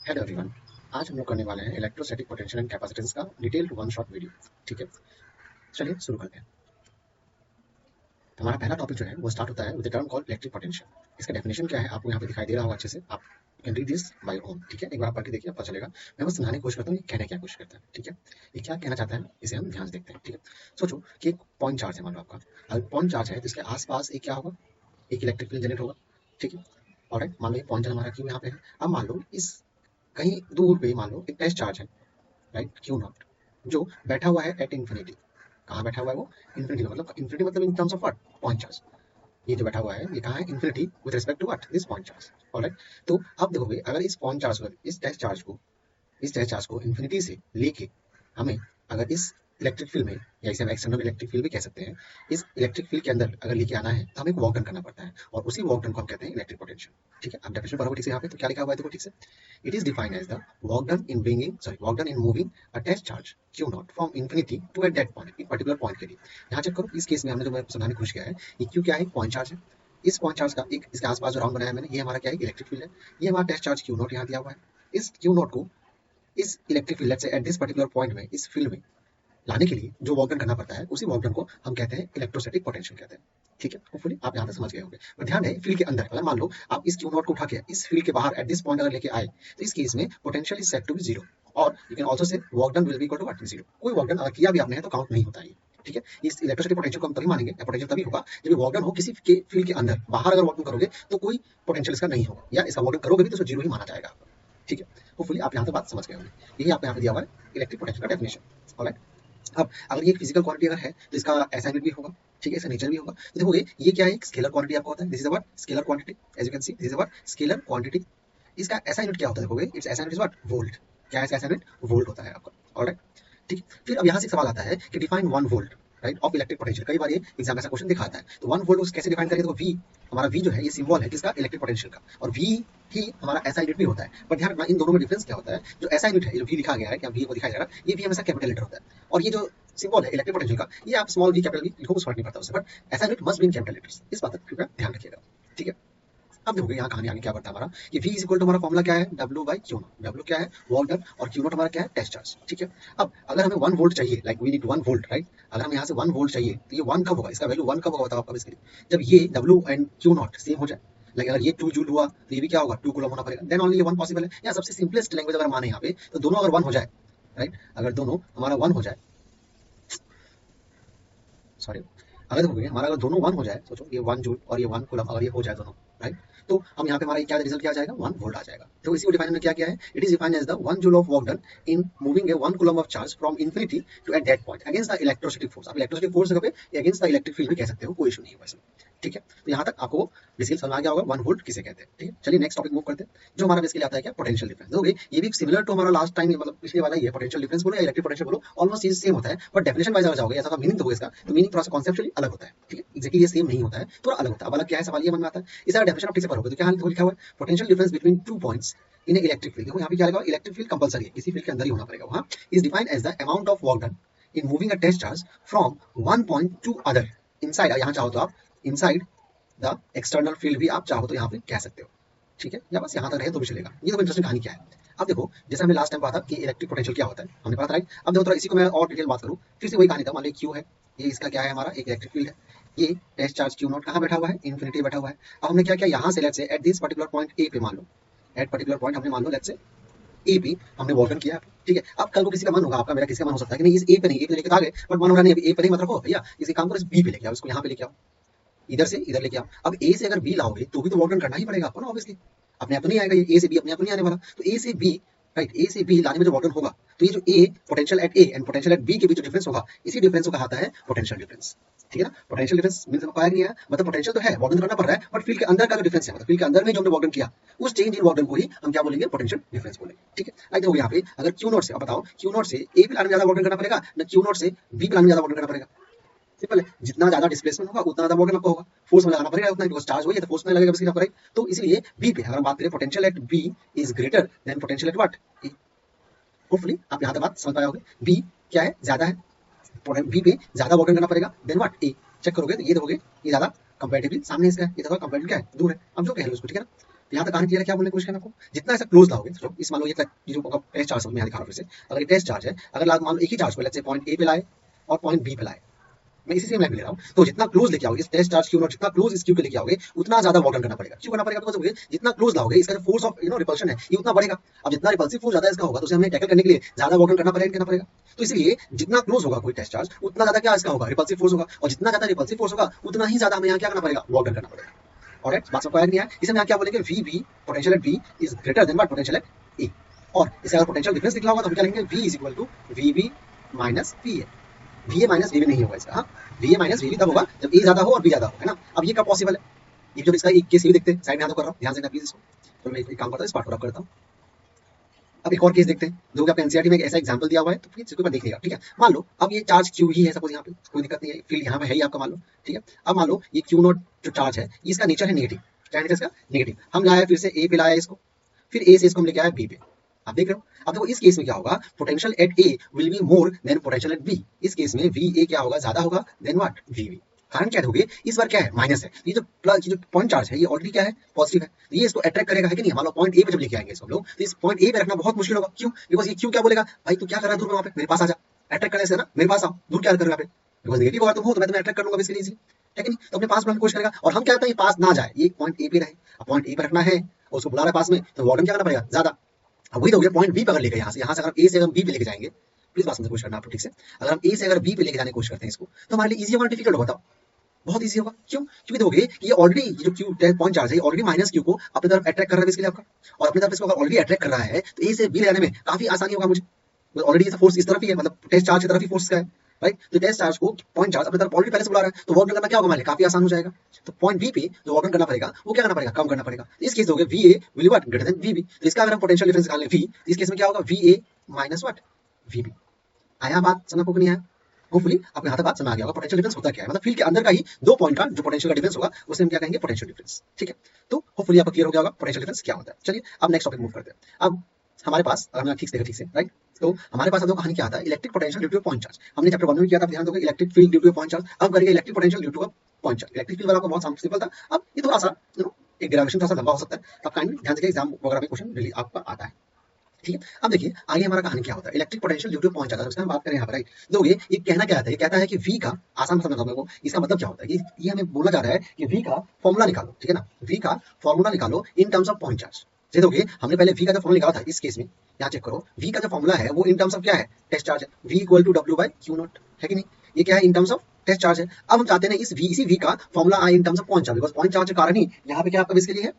Hello everyone. आज हम लोग करने वाले हैं इलेक्ट्रोस्टैटिक पोटेंशियल एंड कैपेसिटेंस का डिटेल्ड वन शॉट वीडियो। ठीक है, चलिए शुरू करते हैं। हमारा पहला टॉपिक जो है वो स्टार्ट होता है with the term called electric potential. इसका डेफिनेशन क्या है आपको यहाँ पे दिखाई दे रहा होगा अच्छे से। आप can read this by own. ठीक है, एक बार पढ़ के देखिए, पता चलेगा। मैं बस समझाने की कोशिश करता हूँ ये कहने क्या कोशिश करता है। ठीक है, ये क्या कहना चाहता है इसे हम ध्यान से देखते हैं। ठीक है, सोचो कि एक पॉइंट चार्ज है, मान लो आपका। अगर पॉइंट चार्ज है तो इसके आसपास एक क्या होगा, एक इलेक्ट्रिक फील्ड जनरेट होगा। ठीक है, और मान लो ये पॉइंट चार्ज हमारा क्यू यहाँ पे है। अब मान लो इस कहीं दूर पे मान लो एक टेस्ट चार्ज है, राइट, क्यू नॉट, जो बैठा हुआ है एट इन्फिनिटी। कहाँ बैठा हुआ है वो? इन्फिनिटी, मतलब इन्फिनिटी मतलब in terms of what? Point charge. ये जो बैठा हुआ है ये कहाँ है? Infinity with respect to what? This point charge. Alright, तो अब देखोगे अगर इस पॉइंट चार्ज को, इस टेस्ट चार्ज को इन्फिनिटी से लेके हमें अगर इस इलेक्ट्रिक फील्ड में, या इसे हम एक्सटर्नल इलेक्ट्रिक फील्ड भी कह सकते हैं, इस इलेक्ट्रिक फील्ड के अंदर अगर लेके आना है तो हमें एक वर्क डन करना पड़ता है, और उसी वर्क डन को हम कहते हैं इलेक्ट्रिक पोटेंशियल। ठीक है, अब डेफिनेशन पढ़ोगे ठीक से। यहाँ पे तो क्या लिखा हुआ है देखो ठीक से। It is defined as the work done in moving a test charge Q naught from infinity to at that point, एक पर्टिकुलर पॉइंट के लिए। यहाँ चेक करो, इस केस में हमने जो मैं समझाने की कोशिश किया है, ये Q क्या है? पॉइंट चार्ज है। इस पॉइंट चार्ज का एक इसके आसपास जो राउंड बनाया मैंने, ये हमारा क्या है? इलेक्ट्रिक फील्ड है। ये हमारा टेस्ट चार्ज Q नॉट यहाँ दिया हुआ है। इस Q नॉट को इस इलेक्ट्रिक फील्ड से एट दिस पर्टिकुलर पॉइंट में, इस फील्ड में लाने के लिए जो वर्क डन करना पड़ता है, उसी वर्क डन को हम कहते हैं इलेक्ट्रोस्टैटिक पोटेंशियल कहते हैं। ठीक है, होपफुली आप यहाँ तक समझ गए होंगे। पर ध्यान है, फील्ड के अंदर अगर मान लो आप इस क्यू नॉट को उठा के इस फील्ड के बाहर एट दिस पॉइंट अगर लेके आए, तो इस केस में potential is set to be zero, और you can also say work done will be equal to what? Zero. कोई वर्क डन अगर किया भी आपने है तो काउंट नहीं होता है। ठीक है, इस इलेक्ट्रोस्टैटिक पोटेंशियल को हम तभी मानेंगे, या पोटेंशियल तभी होगा जब वर्क डन हो किसी के फील्ड के अंदर। बाहर अगर वर्क डन करोगे तो कोई पोटेंशियल इसका नहीं होगा, या इसका वर्क डन करोगे भी तो उसको जीरो ही माना जाएगा। ठीक है, होपफुली आप यहाँ तक बात समझ गए होंगे। यही आपको यहाँ पे दिया हुआ है इलेक्ट्रिक पोटेंशियल का डेफिनेशन। ऑलराइट, अब अगर ये एक फिजिकल क्वांटिटी अगर है तो इसका ऐसा यूनिट भी होगा। ठीक है, इसका नेचर भी होगा। तो देखोगे ये क्या है? एक स्केलर क्वांटिटी आपको होता है। This is a scalar quantity, as you can see, this is a scalar quantity. इसका ऐसा यूनिट क्या होता है? देखोगे इट्स ऐसा यूनिट इज व्हाट? वोल्ट। क्या है इसका ऐसा यूनिट? वोल्ट होता है आपका। ऑलराइट, ठीक। फिर अब यहाँ से सवाल आता है कि define 1 volt, right, of electric potential. कई बार ये एग्जाम ऐसा क्वेश्चन दिखाता है। तो 1 वोल्ट कैसे डिफाइन करेंगे? तो वी, हमारा वी जो है ये सिंबल है किसका? इलेक्ट्रिक पोटेंशियल का। और वी ही हमारा ऐसा यूनिट भी होता है। पर ध्यान रखना, इन दोनों में डिफरेंस क्या होता है? जो ऐसा यूनिट है, जो वी लिखा गया है, क्या वी को दिखाया जा रहा है, ये वी हमेशा कैपिटल लेटर होता है। और ये जो सिंबल है इलेक्ट्रिक पोटेंशियल का, ये आप स्मॉल वी कैपिटल वी लिखो, कुछ फर्क नहीं पड़ता उससे। बट ऐसा unit must be in capital letters. इस बात का कृपया ध्यान रखिएगा। ठीक है, अब देखोगे यहाँ कहानी आगे क्या बढ़ता है हमारा, कि V इज इक्वल टू, हमारा फॉर्मुला क्या है? W by q naught. W क्या है? वर्क डन, और क्यू नॉट हमारा क्या है? Test charge. ठीक है, अब अगर हमें 1 वोल्ट चाहिए, like we need 1 volt, right, अगर हमें यहाँ से 1 वोल्ट चाहिए तो ये 1 कब होगा? इसका वैल्यू 1 कब होगा बताओ आप इसके लिए? जब ये W and Q not same हो जाए। लाइक अगर ये 2 जूल हुआ तो ये भी क्या होगा? 2 कूलम होना पड़ेगा। देन ओनली ये 1 पॉसिबल है। या सबसे सिंपलेस्ट लैंग्वेज अगर माने यहाँ पे, तो दोनों अगर 1 हो जाए, राइट, अगर दोनों हमारा 1 हो जाए, सॉरी, अगर देखोगे हमारा अगर दोनों 1 हो जाए, सोचो ये 1 जूल और ये 1 कूलम अगर ये हो जाए दोनों, राइट, तो हम यहाँ पे हमारा क्या रिजल्ट क्या आ जाएगा? 1 वोल्ट आ जाएगा। तो इसी को डिफाइन हमने क्या किया है? It is defined as the 1 joule of work done in moving a 1 coulomb of charge from infinity to at that point against the electrostatic force. आप इलेक्ट्रोस्टैटिक फोर्स जगह पे अगेंस्ट द इलेक्ट्रिक फील्ड भी कह सकते हो, कोई issue नहीं है इसमें। ठीक है, तो यहाँ तक आपको बेसिकली समझ आ गया होगा 1 वोल्ट किसे कहते हैं। ठीक है, चलिए नेक्स्ट टॉपिक मूव करते हैं, जो हमारा बेसिकली आता है क्या? Potential difference. देखोगे ये भी सिमिलर टू हमारा लास्ट टाइम, मतलब पिछले वाला ही है। पोटेंशियल डिफरेंस बोलो या इलेक्ट्रिक पोटेंशियल बोलो, ऑलमोस्ट चीज सेम होता है। बट डेफिनेशन वाइज अगर जाओगे, ऐसा मीनिंग तो इसका, तो मीनिंग थोड़ा सा कॉन्सेप्चुअली अलग होता है। ठीक है, एग्जैक्टली ये सेम नहीं होता है, थोड़ा अलग होता है। अब अलग क्या है सवाल ये मन में आता है। इसका डेफिनेशन आप ठीक से पढ़ोगे तो क्या लिखा हुआ है? Potential difference between 2 points in electric field. देखो यहाँ पे क्या लगा? इलेक्ट्रिक फील्ड कंपलसरी है, किसी फील्ड के अंदर ही होना पड़ेगा वहाँ। Is defined as the amount of work done in moving a test charge from 1 point to other inside, यहाँ चाहो तो आप इनसाइड द एक्सटर्नल फील्ड भी आप चाहो तो यहाँ पे कह सकते हो। ठीक है, या बस यहाँ तक रहे तो भी चलेगा। ये तो इंटरेस्टिंग कहानी क्या है। अब देखो, जैसे हमने लास्ट टाइम पढ़ा था कि इलेक्ट्रिक पोटेंशियल क्या होता है, हमने पढ़ा था, राइट। अब देखो थोड़ा इसी को मैं और डिटेल बात करूँ, फिर से वही कहानी था। मान लो क्यू है, ये इसका क्या है? हमारा एक इलेक्ट्रिक फील्ड है। ये टेस्ट चार्ज क्यू नॉट कहाँ बैठा हुआ है? इन्फिनिटी बैठा हुआ है। अब हमने क्या किया? यहाँ से let's say at this particular point A पे, मान लो एट पर्टिकुलर पॉइंट हमने मान लो लेट्स से ए पे हमने वर्क डन किया। ठीक है, अब कल को किसी का मन होगा, आपका मेरा किसी का मन हो सकता है कि नहीं इस ए पे नहीं, ए पे लेके आ गए, बट मन हो रहा नहीं अभी ए पे नहीं, मत रखो भैया, इसी काम को इस बी पे लेके आओ, इसको यहाँ पे लेके आओ, इधर से इधर लेके आओ। अब ए से अगर बी लाओगे तो भी तो वर्क डन करना ही पड़ेगा आपको ना, ऑब्वियसली। अपने आप तो नहीं आएगा, ये ए से बी अपने आप तो नहीं आने वाला। तो ए से बी, राइट, ए से बी लाने में जो वर्क डन होगा, तो ये जो A potential at A and potential at B के बीच जो डिफरेंस होगा, इसी डिफरेंस को कहा है पोटेंशियल डिफरेंस। ठीक है ना, पोटेंशियल डिफरेंस मींस हमको आया नहीं है, मतलब पोटेंशियल तो है, वर्क डन करना पड़ रहा है, बट फील्ड के अंदर का जो डिफरेंस है, मतलब फील्ड के अंदर में जो हमने वर्क डन किया, उस चेंज इन वर्क डन को ही हम क्या बोलेंगे? पोटेंशियल डिफरेंस बोलेंगे। ठीक है, लाइक देखो यहाँ पे अगर क्यू नॉट से, अब बताओ क्यू नॉट से ए पे लाने में ज्यादा वर्क डन करना पड़ेगा ना क्यू नॉट से बी पे लाने में ज्यादा वर्क डन करना पड़ेगा? सिंपल है, जितना ज्यादा डिस्प्लेसमेंट होगा उतना ज्यादा वर्क आपको होगा, फोर्स में लगाना पड़ेगा उतना, बिकॉज चार्ज वही है तो फोर्स में लगेगा बेसिकली आपको, राइट। तो इसलिए बी पे अगर हम बात करें, potential at B is greater than potential at what? A. Hopefully आप यहाँ तक बात समझ पाए होगे। बी क्या है? ज्यादा है, बी पे ज्यादा वर्क करना पड़ेगा देन व्हाट? ए। चेक करोगे तो ये देखोगे ये ज्यादा कंपैरेटिवली सामने इसका है, ये देखो कंपैरेटिवली क्या है? दूर है। अब जो कह लो उसको, ठीक है ना। तो यहाँ तक कहानी क्लियर है। क्या बोलने की कोशिश करना आपको, जितना ऐसा क्लोज लाओगे, तो इस मान लो ये जो टेस्ट चार्ज मैं यहाँ दिखा रहा हूँ फिर से, अगर ये टेस्ट चार्ज है, अगर मान लो एक ही चार्ज को लेट्स से पॉइंट ए पे लाए और पॉइंट बी पे लाए, मैं इसी सेम लाइन ले रहा हूँ, तो जितना क्लोज लेके आओगे इस टेस्ट चार्ज क्यू नॉट, जितना क्लोज इस क्यू के लेके आओगे उतना ज्यादा वर्क डन करना पड़ेगा। क्यों करना पड़ेगा, बिकॉज़ जितना क्लोज लाओगे इसका जो फोर्स ऑफ रिपल्शन है ये उतना बढ़ेगा। अब जितना रिपल्सिव फोर्स ज्यादा इसका होगा तो उसे हमें टैकल करने के लिए ज्यादा वर्क डन करना पड़ेगा। तो इसलिए जितना क्लोज होगा कोई टेस्ट चार्ज उतना ज्यादा क्या इसका होगा, रिपल्सिव फोर्स होगा, और जितना ज्यादा रिपल्सिव फोर्स होगा उतना ही ज्यादा हमें यहाँ क्या करना पड़ेगा, वर्क डन करना पड़ेगा। ऑलराइट, बात सबको याद नहीं है। इसे हम यहाँ क्या बोलेंगे, V potential at B is greater than what, potential at A. और इसे अगर पोटेंशियल डिफरेंस निकला होगा तो हम क्या लेंगे, v is equal to VB minus V A. V A minus V B नहीं होगा इसका, हाँ V A minus V B तब होगा जब ए ज्यादा हो और बी ज्यादा हो, है ना। अब ये कब पॉसिबल है, ये जब इसका एक केस ये देखते हैं, साइड में यहाँ तो कर रहा हूँ, ध्यान से प्लीज इसको। तो मैं एक काम करता हूँ, इस पार्ट को रब करता हूँ। अब एक और केस देखते हैं जो कि आपके एनसीईआरटी में एक ऐसा एग्जांपल दिया हुआ है, तो प्लीज इसको देख लीजिएगा, ठीक है। मान लो अब ये चार्ज क्यू ही है, सपोज यहाँ पे कोई दिक्कत नहीं है, फील्ड यहाँ पे है ही आपका, मान लो ठीक है। अब मान लो ये क्यू नॉट जो चार्ज है इसका नेचर है नेगेटिव, क्या नेचर इसका, नेगेटिव। हम लाया फिर से ए पे लाया इसको, फिर ए से इसको हम लेके आया बी पे, आप देख रहे हो। अब देखो इस केस में क्या होगा, potential at A will be more than potential at B. इस केस में वी ए क्या होगा, ज्यादा होगा देन व्हाट, वी बी। कारण क्या होगी, इस बार क्या है, माइनस है। ये जो प्लस जो पॉइंट चार्ज है ये ऑलरेडी क्या है, पॉजिटिव है, तो ये इसको अट्रैक्ट करेगा, है कि नहीं। मान लो पॉइंट ए पे जब लेके आएंगे इसको लोग, तो इस पॉइंट ए पे रखना बहुत मुश्किल होगा। क्यों, बिकॉज ये क्यों क्या बोलेगा, भाई तू क्या कर रहा है दूर, वहां पे मेरे पास आ जा, अट्रैक्ट करने से ना, मेरे पास आओ, दूर क्या कर रहा है, बिकॉज नेगेटिव अगर तुम हो तो मैं तुम्हें अट्रैक्ट कर लूंगा बेसिकली इजीली, है कि नहीं। तो अपने पास बुलाने की कोशिश करेगा, और हम क्या होता है, पास ना जाए, ये पॉइंट ए पे रहे। अब पॉइंट ए पे रखना है और उसको बुला रहा है पास में, तो वार्डन क्या करना पड़ेगा, ज्यादा। अब वही तो हो गया, पॉइंट बी पे अगर लेके यहाँ से अगर ए से हम बी पे लेके जाएंगे, प्लीज बात समझने की कोशिश करना आप ठीक से। अगर हम ए से अगर बी पे लेके जाने की कोशिश करते हैं इसको, तो हमारे लिए इजी होगा डिफिकल्ट होगा, बताओ। बहुत इजी होगा, क्यों, क्योंकि देखोगे कि ये ऑलरेडी जो क्यू पॉइंट चार्ज है ऑलरेडी माइनस क्यू को अपनी तरफ अट्रैक्ट कर रहा है इसके लिए आपका, और अपनी तरफ इसको अगर ऑलरेडी अट्रैक्ट कर रहा है तो ए से बी ले जाने में काफी आसानी होगा मुझे, ऑलरेडी फोर्स इस तरफ ही है, मतलब टेस्ट चार्ज की तरफ ही फोर्स का है, राइट। तो टेस्ट चार्ज को पॉइंट चार्ज अपनी तरफ ऑलरेडी पहले से बुला रहा है, तो वर्क करना क्या होगा हमारे लिए, काफी आसान हो जाएगा। तो पॉइंट बी पे जो वर्क करना पड़ेगा वो क्या करना पड़ेगा, कम करना पड़ेगा। इस केस में हो गया V A will what, greater than V B. तो इसका अगर हम पोटेंशियल डिफरेंस निकालें वी, इस केस में क्या होगा, V A minus what, V B. आया बात समझ को नहीं आया, होपफुली आपको यहाँ तक बात समझ आ गया होगा। पोटेंशियल डिफरेंस होता क्या है, मतलब फील्ड के अंदर का ही दो पॉइंट का जो पोटेंशियल का डिफरेंस होगा उसे हम क्या कहेंगे, पोटेंशियल डिफरेंस, ठीक है। तो होपफुली आपको क्लियर हो गया होगा पोटेंशियल डिफरेंस क्या होता है। चलिए अब नेक्स्ट टॉपिक मूव करते हैं। अब हमारे पास, अगर मैं ठीक से राइट, तो हमारे पास अब कहानी क्या आता है, electric potential due to point charge. हमने चैप्टर 1 में किया था, ध्यान दोगे, electric field due to point charge. अब करेंगे electric potential due to point charge. Electric field वाला को बहुत सिंपल था, अब ये थोड़ा सा एक डेरिवेशन थोड़ा सा लंबा हो सकता है, आप काइंडली ध्यान से एग्जाम वगैरह में क्वेश्चन डेली आपका आता है, ठीक है। अब देखिए आगे हमारा कहानी क्या होता है, electric potential due to point charge, उसका हम बात करें यहाँ पर, राइट। दोगे ये कहना क्या आता है, ये कहता है कि V का, आसान समझ मेरे को, इसका मतलब क्या होता है, ये हमें बोला जा रहा है कि V का फॉर्मूला निकालो, ठीक है ना, V का फॉर्मूला निकालो इन टर्म्स ऑफ पॉइंट चार्ज। जैसे दोगे हमने पहले V का जो फॉर्मूला निकाला था, इस केस में यहाँ चेक करो, V का जो फॉर्मूला है वो इन टर्म्स ऑफ क्या है, टेस्ट चार्ज है, V equal to W by Q not, है कि नहीं। ये क्या है, in terms of test charge है। अब हम चाहते हैं इसी V का फॉर्मूला आए इन terms of point charge, because point charge के कारण ही यहाँ पे क्या आपका बेसिकली है,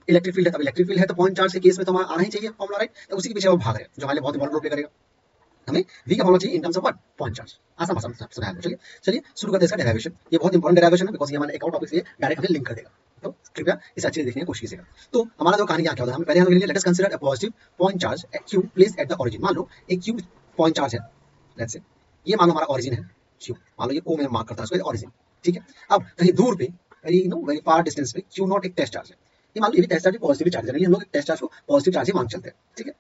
इलेक्ट्रिक फील्ड है। तब इलेक्ट्रिक फील्ड है तो पॉइंट चार्ज के केस में तो हमारा आना ही चाहिए फॉर्मूला, राइट। तो उसी के पीछे वो भाग रहे हैं, जो हमारे बहुत इंपॉर्टेंट रोल प्ले करेगा। हमें V का फॉर्मूला चाहिए इन terms of what, point charge. आसान आसान समझा लो। चलिए शुरू करते हैं इसका डेरिवेशन। ये बहुत इंपॉर्टेंट डेरिवेशन है, बिकॉज ये हमारे एक और टॉपिक से डायरेक्ट हमें लिंक कर देगा, तो कृपया इसे अच्छे से देखने की कोशिश कीजिएगा। तो हमारा जो कहानी क्या होता है, हम पहले हम let us consider a positive point charge Q placed at the origin. मान लो एक Q पॉइंट चार्ज है, लेट्स से ये मान लो हमारा ओरिजिन है Q, मान लो ये O में मार्क करता है उसको ओरिजिन, ठीक है। अब कहीं दूर पे वेरी फार डिस्टेंस पे Q नॉट एक टेस्ट चार्ज है, ये मान लो ये भी टेस्ट चार्ज पॉजिटिव चार्ज है, हम लोग टेस्ट चार्ज को पॉजिटिव चार्ज ही मान चलते हैं, ठीक है।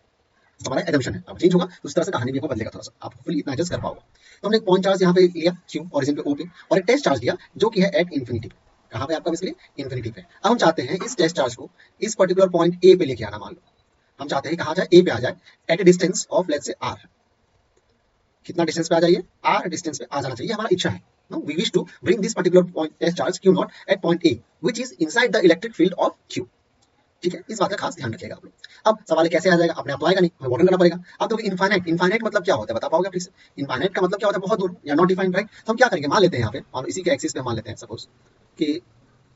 हमारा एजम्पशन है, अब चेंज होगा तो उस तरह से कहानी भी बदलेगा थोड़ा सा, आप होपफुली इतना एडजस्ट कर पाओगे। तो हमने एक पॉइंट चार्ज यहाँ पे लिया Q ओरिजिन पे O पे, और एक टेस्ट चार्ज लिया जो कि है एट इन्फिनिटी पे, कहाँ पे आपका बेसिकली इन्फिनिटी पे। अब हम चाहते हैं इस टेस्ट चार्ज को इस पर्टिकुलर पॉइंट ए पे लेके आना। मान लो हम चाहते हैं कहाँ जाए, ए पे आ जाए, at a distance of let's say r, कितना डिस्टेंस पे आ जाइए, r डिस्टेंस पे आ जाना चाहिए, हमारा इच्छा है। No, we wish to bring this particular point test charge Q naught at point A, which is inside the electric field of Q, ठीक है। इस बात का खास ध्यान रखिएगा आप लोग। अब सवाल कैसे आ जाएगा, अपने आप तो आएगा नहीं, हमें वर्णन करना पड़ेगा। अब देखो इनफाइनाइट, इनफाइनाइट मतलब क्या होता है बता पाओगे प्लीज, इनफाइनाइट का मतलब क्या होता है, बहुत दूर या नॉट डिफाइंड, राइट। तो हम क्या करेंगे, मान लेते हैं यहाँ पे, और इसी के एक्सिस पे मान लेते हैं सपोज कि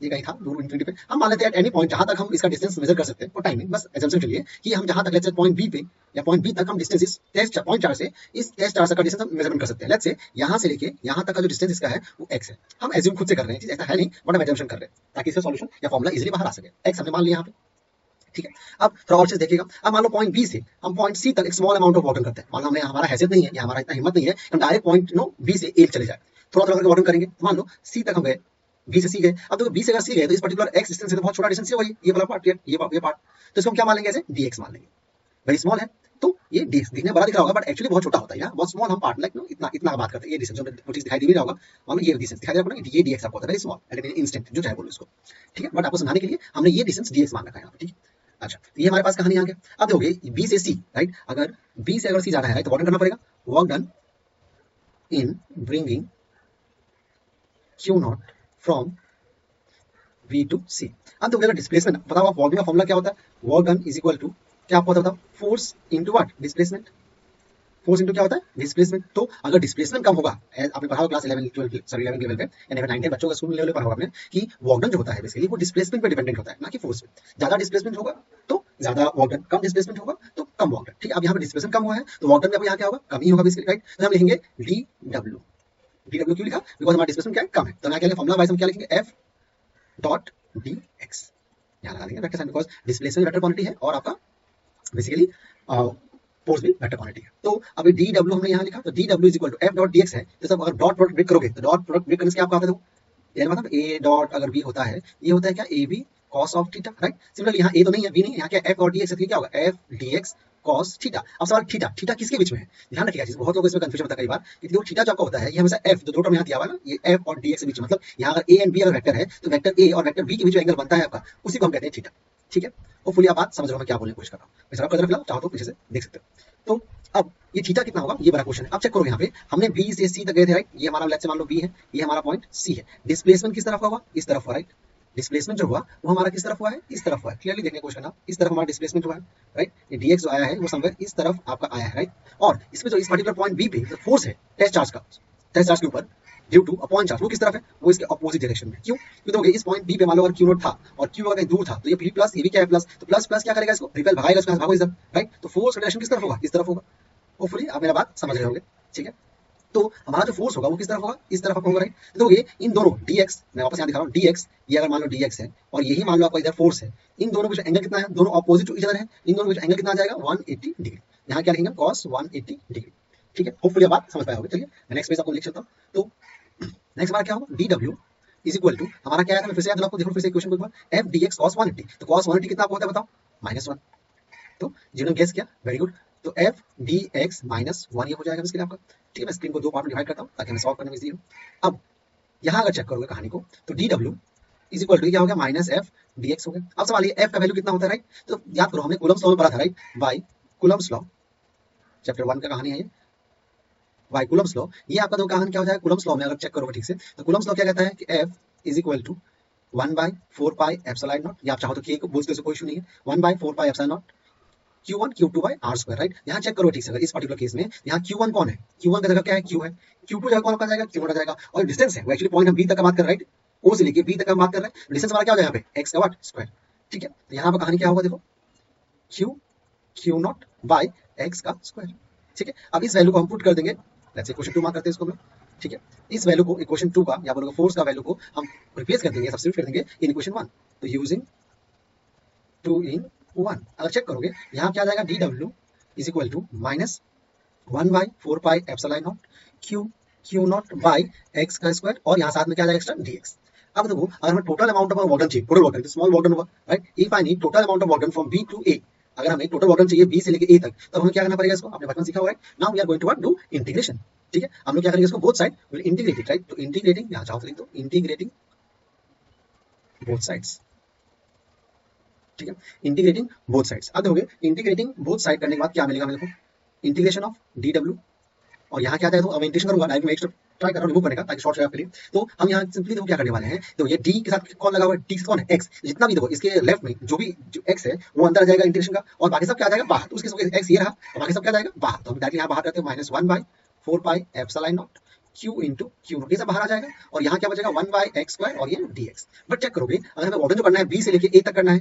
ये कहीं था दूर इन्फिनिटी पे, हम मान लेते हैं एट एनी पॉइंट जहां तक हम इसका डिस्टेंस मेजर कर सकते हैं, और टाइमिंग बस एजम्पशन के लिए कि हम जहां तक लेट्स से पॉइंट बी पे या पॉइंट बी तक हम डिस्टेंस इस टेस्ट पॉइंट चार्ज से इस टेस्ट चार्ज का डिस्टेंस हम मेजरमेंट कर सकते हैं। लेट्स से यहां से लेके यहां तक का जो डिस्टेंस इसका है वो x है। हम एज्यूम खुद से कर रहे हैं, ऐसा है नहीं, बट हम एजम्पशन कर रहे हैं ताकि इसका सॉल्यूशन या फॉर्मूला इजीली बाहर आ सके। x हमने मान लिया यहाँ पे, ठीक है। अब थोड़ा और चीज देखिएगा, अब मान लो पॉइंट बी से हम पॉइंट सी तक एक स्मॉल अमाउंट ऑफ वाटर करते हैं, मान लो हमने हमारा हैसियत नहीं है या हमारा इतना हिम्मत नहीं है, हम डायरेक्ट पॉइंट बी से ए चले जाए, थोड़ा थोड़ा करके वाटर करेंगे। मान लो सी तक हम गए, बी से सी गए। अब देखो बी से अगर सी गए तो इस पर्टिकुलर एक्स डिस्टेंस से तो बहुत छोटा डिस्टेंस है, ये वाला पार्ट, ये पार्ट, तो इसको हम क्या मान लेंगे, ऐसे dx मान लेंगे, वेरी स्मॉल है। तो ये dx दिखने में बड़ा दिख रहा होगा बट एक्चुअली बहुत छोटा होता है, बहुत स्मॉल हम पार्ट लाइक नो इतना इतना बात करते हैं, ये डिस्टेंस जो वो चीज दिखाई दे भी रहा होगा, मान लो ये डिस्टेंस दिखाई दे रहा होगा, ये dx आपको होता है very small at an instant, जो चाहे बोलो इसको, ठीक है, बट आपको समझाने के लिए हमने ये डिस्टेंस dx मान रखा है यहाँ पे, ठीक है। अच्छा, तो ये हमारे पास कहानी आ गया। अब देखोगे बी से सी, राइट, अगर बी से अगर सी जाना है तो वर्क डन करना पड़ेगा, work done in bringing Q nought from V to C। अब तो अगर डिस्प्लेसमेंट बताओ, आप वर्क डन का फॉर्मूला क्या होता है, work done is equal to क्या आपको बताओ, force into what, displacement, force into क्या होता है, डिस्प्लेसमेंट। तो अगर डिस्प्लेसमेंट कम होगा, आपने पढ़ा होगा क्लास 11 12 सॉरी 11 लेवल पे या 9 10 बच्चों का स्कूल लेवल पे पढ़ा होगा आपने कि वर्क डन जो होता है बेसिकली वो डिस्प्लेसमेंट पे डिपेंडेंट होता है, ना कि फोर्स पे। ज्यादा डिस्प्लेसमेंट होगा तो ज्यादा वर्क डन, कम डिस्प्लेसमेंट होगा तो कम वर्क डन, ठीक है। अब यहाँ पे डिस्प्लेसमेंट कम हुआ है तो वर्क डन में यहाँ क्या होगा, कम ही होगा बेसिकली, राइट। तो हम लिखेंगे DW, DW क्यों लिखा, बिकॉज हमारा डिस्प्लेसमेंट क्या है, कम है, तो यहाँ क्या लिखेंगे, फॉर्मूला वाइज हम क्या लिखेंगे, F डॉट dx, यहाँ लगा देंगे vector sign, because displacement vector quantity है और आपका बेसिकली फोर्स भी वेक्टर क्वांटिटी है। तो अभी DW हमने यहाँ लिखा, तो DW is equal to F dot dx है, तो सब अगर डॉट प्रोडक्ट ब्रेक करोगे तो डॉट प्रोडक्ट ब्रेक करने से क्या आपको आता है, यार मतलब A डॉट अगर B होता है, ये होता है क्या, AB cos of theta, right. Similarly यहाँ A तो नहीं है, B नहीं है, यहाँ क्या F और dx है, क्या होगा F dx cos थीटा। अब सवाल थीटा, थीटा किसके बीच में है, ध्यान रखिएगा चीज, बहुत लोगों को इसमें कंफ्यूजन होता है कई बार कि जो थीटा जो आपका होता है ये हमेशा F जो दो टर्म यहाँ दिया हुआ है ना, ये F और dx के बीच में, मतलब यहाँ अगर A एंड B अगर वेक्टर है तो वेक्टर A और वेक्टर B के बीच में एंगल बनता है आपका, उसी को हम कहते हैं थीटा, ठीक है। होपफुली आप बात समझ रहे हो मैं क्या बोलने की कोशिश कर रहा हूँ, मैं सर कर फिलहाल चाहो तो पीछे से देख सकते हो। तो अब ये थीटा कितना होगा, ये बड़ा क्वेश्चन है। अब चेक करो यहाँ पे हमने B से C तक गए थे, राइट, ये हमारा लेट्स से मान लो B है, ये हमारा पॉइंट C है, डिस्प्लेसमेंट किस तरफ का हुआ, इस तरफ हुआ, राइट। डिस्प्लेसमेंट जो हुआ वो हमारा किस तरफ हुआ है, इस तरफ हुआ है, क्लियरली देखने की कोशिश करना, इस तरफ हमारा डिस्प्लेसमेंट हुआ है, राइट। ये dx जो आया है वो समवेयर इस तरफ आपका आया है, राइट। और इसमें जो इस पर्टिकुलर पॉइंट B पे फोर्स है टेस्ट चार्ज का, टेस्ट चार्ज के ऊपर due to a point charge, वो किस तरफ है, वो इसके अपोजिट डायरेक्शन में। क्यों, क्योंकि देखोगे इस पॉइंट B पे मान लो अगर Q नॉट था और Q अगर कहीं दूर था तो ये P प्लस, ये भी क्या है प्लस, तो प्लस प्लस क्या करेगा, इसको रिपेल भगाएगा, इसको भागो इधर, राइट। तो फोर्स डायरेक्शन किस तरफ होगा, इस तरफ होगा। होपफुली आप मेरा बात समझ रहे होंगे, ठीक है। तो हमारा जो फोर्स होगा वो किस तरफ होगा, इस तरफ होगा, राइट। तो देखोगे इन दोनों dx, मैं वापस यहाँ दिखा रहा हूँ dx, ये अगर मान लो dx है और यही मान लो आपका इधर फोर्स है, इन दोनों के बीच एंगल कितना है, दोनों ऑपोजिट टू ईच अदर है, इन दोनों के बीच एंगल कितना आ जाएगा 180 डिग्री, यहाँ क्या लिखेंगे cos 180 डिग्री, ठीक है। होपफुली आप बात समझ पाए होगे। चलिए मैं नेक्स्ट पेज आपको लिख चलता हूँ। तो नेक्स्ट हमारा क्या होगा, DW इज इक्वल टू हमारा क्या है, मैं फिर से याद दिलाऊं आपको, देखो फिर से क्वेश्चन को एक बार, F dx cos 180, तो cos 180 कितना आपको होता है बताओ, -1, तो जिन्होंने गेस किया वेरी गुड, तो F dx -1 ये हो जाएगा इसके लिए आपका, ठीक है। मैं स्क्रीन को दो पार्ट में डिवाइड करता हूँ ताकि हमें सॉल्व करने में इजी हो। अब यहाँ अगर चेक करोगे कहानी को तो DW इज इक्वल टू क्या हो गया, -F dx हो गया। अब सवाल ये F का वैल्यू कितना होता है, राइट। तो याद करो हमने कूलम्स लॉ में पढ़ा था, right, by Coulomb's law, chapter 1 का कहानी है ये, बाय कूलम्स लॉ। ये आपका जो कहानी क्या हो जाएगा कूलम्स लॉ में अगर चेक करोगे ठीक से, तो कूलम्स लॉ क्या कहता है कि F is equal to 1/4 pi epsilon nought, या आप चाहो तो K को बोल सकते हो, कोई इशू नहीं है, 1/4 pi epsilon naught Q1 Q2 by R square, right. यहाँ चेक करो ठीक से, अगर इस पर्टिकुलर केस में यहाँ Q1 कौन है, Q1 का जगह क्या है, Q है, Q2 जगह कौन आ जाएगा, Q0 आ जाएगा, और डिस्टेंस है वो एक्चुअली पॉइंट हम B तक का बात कर रहे हैं, राइट, O से लेके B तक का बात कर रहे हैं, डिस्टेंस हमारा क्या हो जाएगा यहाँ पे x का वाट स्क्वायर, ठीक है। तो यहाँ पर कहानी क्या होगा देखो, Q0 by x का स्क्वायर, ठीक है। अब इस वैल्यू को हम पुट कर देंगे, लेट्स से क्वेश्चन 2 मार्क करते हैं इसको हम लोग, ठीक है। इस वैल्यू को इक्वेशन 2 का या बोलोगे फोर्स का वैल्यू को हम रिप्लेस कर देंगे, सब्स्टिट्यूट कर देंगे इन इक्वेशन 1, तो यूजिंग 2 in 1 अगर चेक करोगे यहाँ क्या आ जाएगा, DW is equal to -1/4 pi epsilon nought Q0 by x का स्क्वायर, और यहाँ साथ में क्या आ जाएगा एक्स्ट्रा dx। अब देखो अगर हमें total amount of work done चाहिए, total work done, small work done होगा, right. If I need total amount of work done from B to A, अगर हमें टोटल वर्क डन चाहिए B से लेके A तक, तब हमें क्या करना पड़ेगा, इसको आपने बचपन सीखा हुआ है, now we are going to do integration, ठीक है। हम लोग क्या करेंगे, इसको both side will integrate it, right. तो इंटीग्रेटिंग, यहाँ चाहो तो लिख दो इंटीग्रेटिंग बोथ साइड्स, ठीक है, इंटीग्रेटिंग बोथ साइड्स। अब देखोगे इंटीग्रेटिंग बोथ साइड करने के बाद क्या मिलेगा मेरे को, इंटीग्रेशन ऑफ DW, और यहाँ क्या था, तो अब इंटीग्रेशन करूंगा डायरेक्ट, मैं ट्राई कर रहा हूँ रिमूव करने का ताकि शॉर्ट आपके लिए। तो हम यहाँ सिंपली देखो क्या करने वाले हैं, तो ये D के साथ कौन लगा हुआ है, D से कौन है x, जितना भी देखो इसके लेफ्ट में जो भी जो x है वो अंदर आ जाएगा इंटीग्रेशन का, और बाकी सब क्या आ जाएगा बाहर, तो उसके x ये रहा और बाकी सब क्या आ जाएगा बाहर, तो हम डायरेक्ट यहाँ बाहर करते हैं -1/4 pi epsilon not Q into Q0, ये सब बाहर आ जाएगा, और यहाँ क्या बचेगा 1/x स्क्वायर और ये dx। बट चेक करोगे अगर हमें ऑर्डर जो करना है B से लेके A तक करना है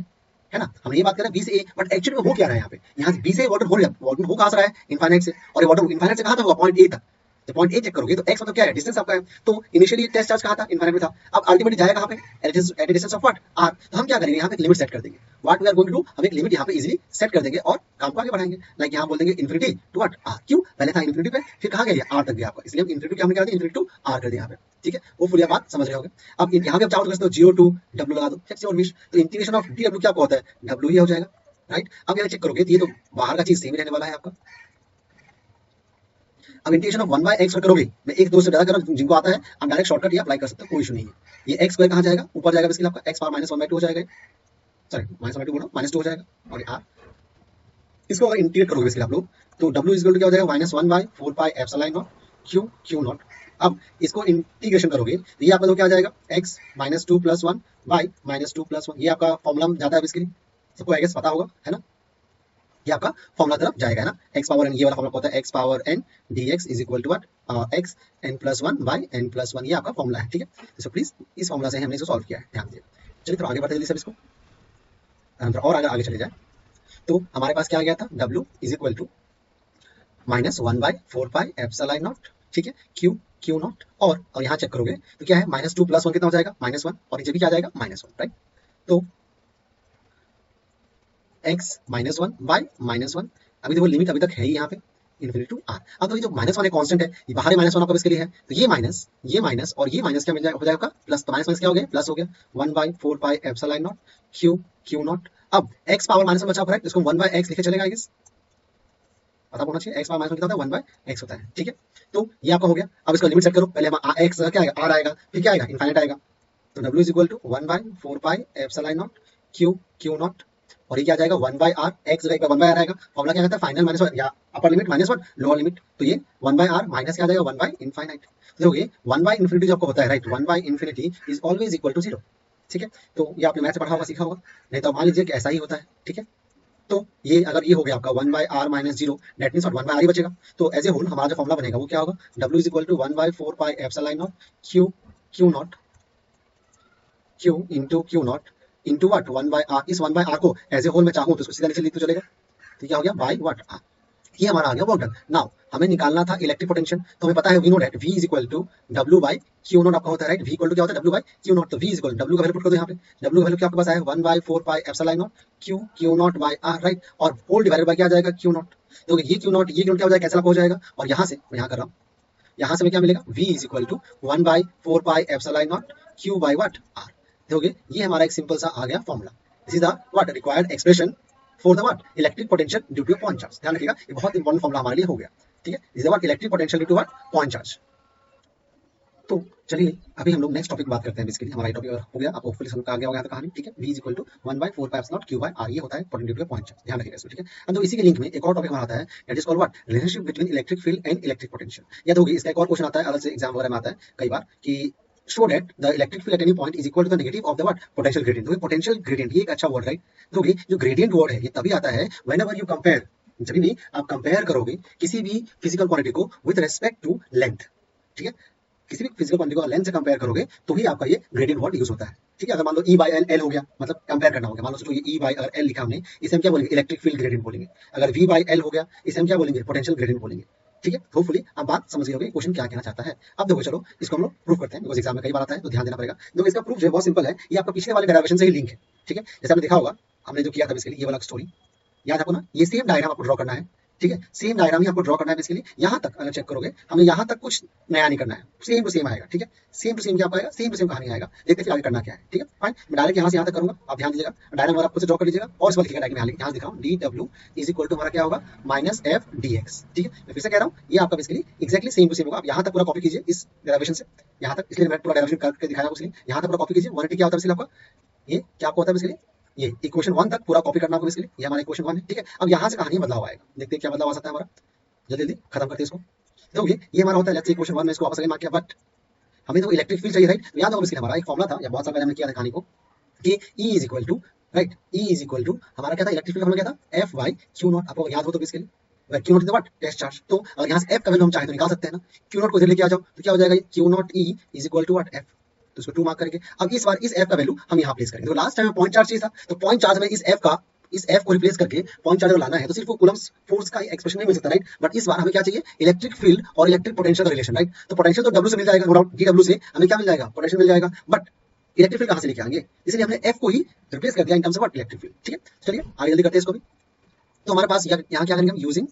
ना, हम ये बात कर रहे हैं B से A, बट एक्चुअली में हो क्या रहा है यहाँ पे, यहाँ B से वाटर हो कहाँ से रहा है, इनफाइनाइट से, और ये वाटर इनफाइनाइट से कहाँ तक होगा, पॉइंट A तक। तो पॉइंट ए चेक करोगे तो x मतलब क्या है, डिस्टेंस आपका है, तो इनिशियली टेस्ट चार्ज कहाँ था, इनफाइनाइट में था, अब अल्टीमेटली जाएगा कहाँ पे, at distance of what r। तो हम क्या करेंगे, यहाँ पे एक लिमिट सेट कर देंगे, what we are going to do, हम एक लिमिट यहाँ पे इजीली सेट कर देंगे और काम को आगे बढ़ाएंगे, लाइक यहाँ बोल देंगे इन्फिनिटी टू व्हाट r, क्यों, पहले था इन्फिनिटी पे, फिर कहाँ गया r तक गया आपका, इसलिए हम इन्फिनिटी क्या हमने क्या दिया, इन्फिनिटी टू r कर दिया यहाँ पे, ठीक है। वो फुल बात समझ रहे होगे। अब यहाँ पे आप चाहो तो 0 to w लगा दो, और विश, तो इंटीग्रेशन ऑफ DW क्या होता है, w ही हो जाएगा, राइट। अब यहाँ चेक करोगे तो ये तो बाहर का चीज सेम ही रहने वाला है आपका। अब इंटीग्रेशन ऑफ 1/x करोगे, मैं एक दो से ज्यादा कर रहा हूं, जिनको आता है आप डायरेक्ट शॉर्टकट ये अप्लाई कर सकते हो, कोई इशू नहीं है। ये x स्क्वायर कहाँ जाएगा, ऊपर जाएगा, बेसिकली आपका x पावर -1/2 हो जाएगा, सॉरी -1/2 बोल रहा हूं, -2 हो जाएगा। और r इसको अगर इंटीग्रेट करोगे बेसिकली आप लोग, तो w इज इक्वल टू क्या हो जाएगा, -1/4πε0 q0। अब इसको इंटीग्रेशन करोगे तो ये आपका तो क्या आ जाएगा, x -2 + 1 -2 + 1, ये आपका फॉर्मूला जाता है बेसिकली, सबको आई गेस पता होगा, है ना। ये आपका फॉर्मूला तरफ जाएगा, है ना। x पावर n, ये वाला फॉर्मूला होता है x power n dx is equal to what, x n+1/n+1, ये आपका फॉर्मूला है, ठीक है। तो प्लीज इस फॉर्मूला से हमने इसको सॉल्व किया है, ध्यान दीजिए। चलिए थोड़ा आगे बढ़ते जल्दी से इसको, और अगर आगे चले जाए तो हमारे पास क्या आ गया था, w इज इक्वल टू -1/4πε0, ठीक है, q0। और यहाँ चेक करोगे तो क्या है, -2 + 1 कितना हो जाएगा, -1, और नीचे भी क्या आ जाएगा, -1, राइट। तो x -1/-1, अभी देखो लिमिट अभी तक है ही यहाँ पे इन्फिनिटी टू r। अब तो ये जो -1 है कांस्टेंट है, ये बाहरी -1 आपका इसके लिए है, तो ये माइनस और ये माइनस क्या मिल जाएगा, हो जाएगा प्लस, तो माइनस क्या हो गया, प्लस हो गया, 1/4πε0 q0। अब x पावर -1 बचा, राइट, इसको 1/x लिखे चलेगा, आई गेस पता होना चाहिए, x पावर -1 कितना होता है, 1/x होता है, ठीक है। तो ये आपका हो गया। अब इसका लिमिट सेट करो, पहले हम x क्या आएगा, r आएगा, फिर क्या आएगा, इनफाइनाइट आएगा, तो w is equal to 1/4πε0 q0। और ये क्या आ जाएगा, 1/r, x जगह 1/r आएगा, फॉर्मूला क्या कहता है, फाइनल -1 या अपर लिमिट -1 लोअर लिमिट, तो ये 1/r माइनस क्या आ जाएगा, 1/इनफाइनाइट। देखोगे 1/इन्फिनिटी जो आपको होता है, राइट, 1/इन्फिनिटी इज ऑलवेज इक्वल टू 0, ठीक है। तो ये आपने मैथ से पढ़ा होगा, सीखा होगा, नहीं तो मान लीजिए कि ऐसा ही होता है, ठीक है। तो ये अगर ये हो गया आपका 1/r - 0, दैट मींस 1/r ही बचेगा। तो एज ए होल हमारा जो फॉर्मूला बनेगा वो क्या होगा, w is equal to 1/4πε0 q0 q into q0 into what, 1/r। इस 1/r को एज ए होल में चाहूँ तो इसको सीधा नीचे लिख तो चलेगा, तो क्या हो गया, बाय व्हाट, r। ये हमारा आ गया वर्क डन। नाउ हमें निकालना था इलेक्ट्रिक पोटेंशियल, तो हमें पता है we know that v is equal to w/q0 आपका होता है, राइट। v इक्वल टू क्या होता है, w/q0, तो v इज इक्वल w का वैल्यू पुट कर दो यहाँ पे, w का वैल्यू क्या आपके पास आया, 1/4πε0 q0/r, राइट, और होल डिवाइडेड बाय क्या आ जाएगा, q0। तो ये q0 क्या हो जाएगा, कैंसिल हो जाएगा, और यहाँ से मैं यहाँ कर रहा हूँ, यहाँ से हमें क्या मिलेगा, v is equal to 1/4πε0 q/what, r। देखोगे ये हमारा एक सिंपल सा आ गया formula. This is the what required expression for the what, electric potential due to point charge. ध्यान रखिएगा, ये बहुत इंपॉर्टेंट फॉर्मूला हमारे लिए हो गया, ठीक है। This is what electric potential due to what, point charge. तो चलिए अभी हम लोग नेक्स्ट टॉपिक बात करते हैं, बेसिकली हमारा टॉपिक हो गया, आपको होपफुली समझ आ गया होगा यहाँ तक कहानी, ठीक है। v is equal to 1/4πε0 q/r, ये होता है potential due to point charge, ध्यान रखिएगा इसको, ठीक है। अब तो इसी के लिंक में एक और टॉपिक हमारा आता है, that is called what, relationship between electric field and electric potential. या तो इसका एक और क्वेश्चन आता है, अलग से एग्जाम वगैरह में आता है कई बार, कि show that the electric field at any point is equal to the negative of the what, potential gradient। तो potential gradient ये एक अच्छा वर्ड, राइट। तो ये जो gradient वर्ड है ये तभी आता है whenever you compare, जब भी आप कंपेयर करोगे किसी भी फिजिकल क्वांटिटी को विद रेस्पेक्ट टू लेंथ, ठीक है। किसी भी फिजिकल क्वांटिटी को लेंथ से कंपेयर करोगे तो ही आपका ये ग्रेडियंट वर्ड यूज होता है, ठीक है। अगर मान लो E/L हो गया, मतलब कंपेयर करना हो गया, मान लो सोचो ये E/L लिखा हमने, इसे हम क्या बोलेंगे, इलेक्ट्रिक फील्ड ग्रेडियंट बोलेंगे। अगर V/L हो गया, इसे हम क्या बोलेंगे, पोटेंशियल ग्रेडियंट बोलेंगे, ठीक है। होपफुली आप बात समझ गए होगे क्वेश्चन क्या कहना चाहता है। अब देखो चलो इसको हम लोग प्रूव करते हैं, बिकॉज एग्जाम में कई बार आता है तो ध्यान देना पड़ेगा। देखो इसका प्रूफ जो है बहुत सिंपल है, ये आपका पिछले वाले डेरिवेशन से ही लिंक है, ठीक है। जैसे आपने देखा होगा, हमने जो किया था बेसिकली ये वाला स्टोरी याद आपको ना, ये सेम डायग्राम आपको ड्रॉ करना है, ठीक है। सेम डायग्राम ही आपको ड्रॉ करना है बेसिकली, यहाँ तक अगर चेक करोगे हमें यहाँ तक कुछ नया नहीं करना है, सेम टू सेम आएगा, ठीक है। सेम टू सेम क्या आएगा, सेम टू सेम कहानी आएगा। देखते फिर आगे करना क्या है, ठीक है। फाइन, मैं डायरेक्ट यहाँ से यहाँ तक करूंगा, आप ध्यान दीजिएगा, डायग्राम आप खुद से ड्रॉ कर लीजिएगा, और इस बार लिखिएगा डायरेक्ट, यहाँ दिखाऊँ dw इज इक्वल टू हमारा क्या होगा, -f dx, ठीक है। मैं फिर से कह रहा हूँ, ये आपका basically exactly same to same होगा। आप यहाँ तक पूरा कॉपी कीजिए इस डेरिवेशन से यहाँ तक, इसलिए मैं पूरा डेरिवेशन करके दिखाया इसलिए यहाँ तक पूरा कॉपी कीजिए। 180 क्या होता है आपका, ये क्या आपको होता है बेसिकली, ये इक्वेशन 1 तक पूरा कॉपी करना होगा बेसिकली, ये हमारा इक्वेशन 1 है, ठीक है। अब यहाँ से कहानी बदलाव आएगा, देखते हैं क्या बदलाव आ सकता है हमारा, जल्दी जल्दी खत्म करते हैं इसको। तो ये हमारा होता है लेट्स से इक्वेशन 1 में इसको वापस आगे मार्क किया, बट हमें तो इलेक्ट्रिक फील्ड चाहिए, राइट। तो याद होगा बेसिकली हमारा एक फॉर्मूला था, या बहुत साल पहले हमने किया था कहानी को, कि E is equal to, right, E is equal to हमारा क्या था, इलेक्ट्रिक फील्ड हमारा क्या था, F/Q0, आपको याद हो तो basically Q0 is what, test charge. तो अगर यहाँ से F का वैल्यू हम चाहे तो निकाल सकते हैं ना, Q0 को इधर लेके आ जाओ तो क्या हो जाएगा, Q0 E is equal to what, F। तो इसको 2 मार्क करेंगे। अब इस बार इस F का वैल्यू हम यहाँ प्लेस करेंगे। तो लास्ट टाइम पॉइंट चार्ज चाहिए था, तो पॉइंट चार्ज में इस F को रिप्लेस करके पॉइंट चार्ज लाना है, तो सिर्फ कूलम्स फोर्स का एक्सप्रेशन नहीं मिल सकता, राइट। बट इस बार हमें क्या चाहिए, इलेक्ट्रिक फील्ड और इलेक्ट्रिक पोटेंशियल का रिलेशन, राइट। तो पोटेंशियल तो W से मिल जाएगा, नो डाउट, dW से हमें क्या मिल जाएगा, पोटेंशियल मिल जाएगा, बट इलेक्ट्रिक फील्ड कहां से लेके आएंगे, इसलिए हमने F को ही रिप्लेस कर दिया इन terms of what, electric field, ठीक है। चलिए आगे जल्दी करते हैं इसको भी। तो हमारे पास यहाँ क्या करेंगे हम, यूजिंग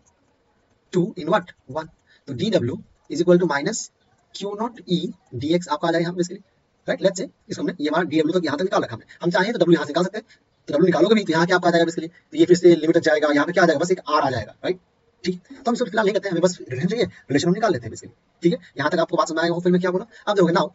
2 in what 1, तो dW is equal to -Q0 E dx आपका आ जाएगा यहाँ बेसिकली, राइट। लेट्स से इसको हमने ये हमारा dW तक यहाँ तक निकाल रखा हमने, हम चाहें तो W यहाँ से निकाल सकते हैं, तो डब्ल्यू निकालोगे भी तो यहाँ क्या आपका आ जाएगा बेसिकली, तो ये फिर से लिमिट तक जाएगा, यहाँ पे क्या आ जाएगा, बस एक आर आ जाएगा, राइट। ठीक, तो हम इसको फिलहाल नहीं करते हैं, हमें बस रिलेशन चाहिए, रिलेशन हम निकाल लेते हैं बेसिकली। ठीक है, यहाँ तक आपको बात समझ आएगा। फिर मैं क्या बोला, अब देखोगे नाउ,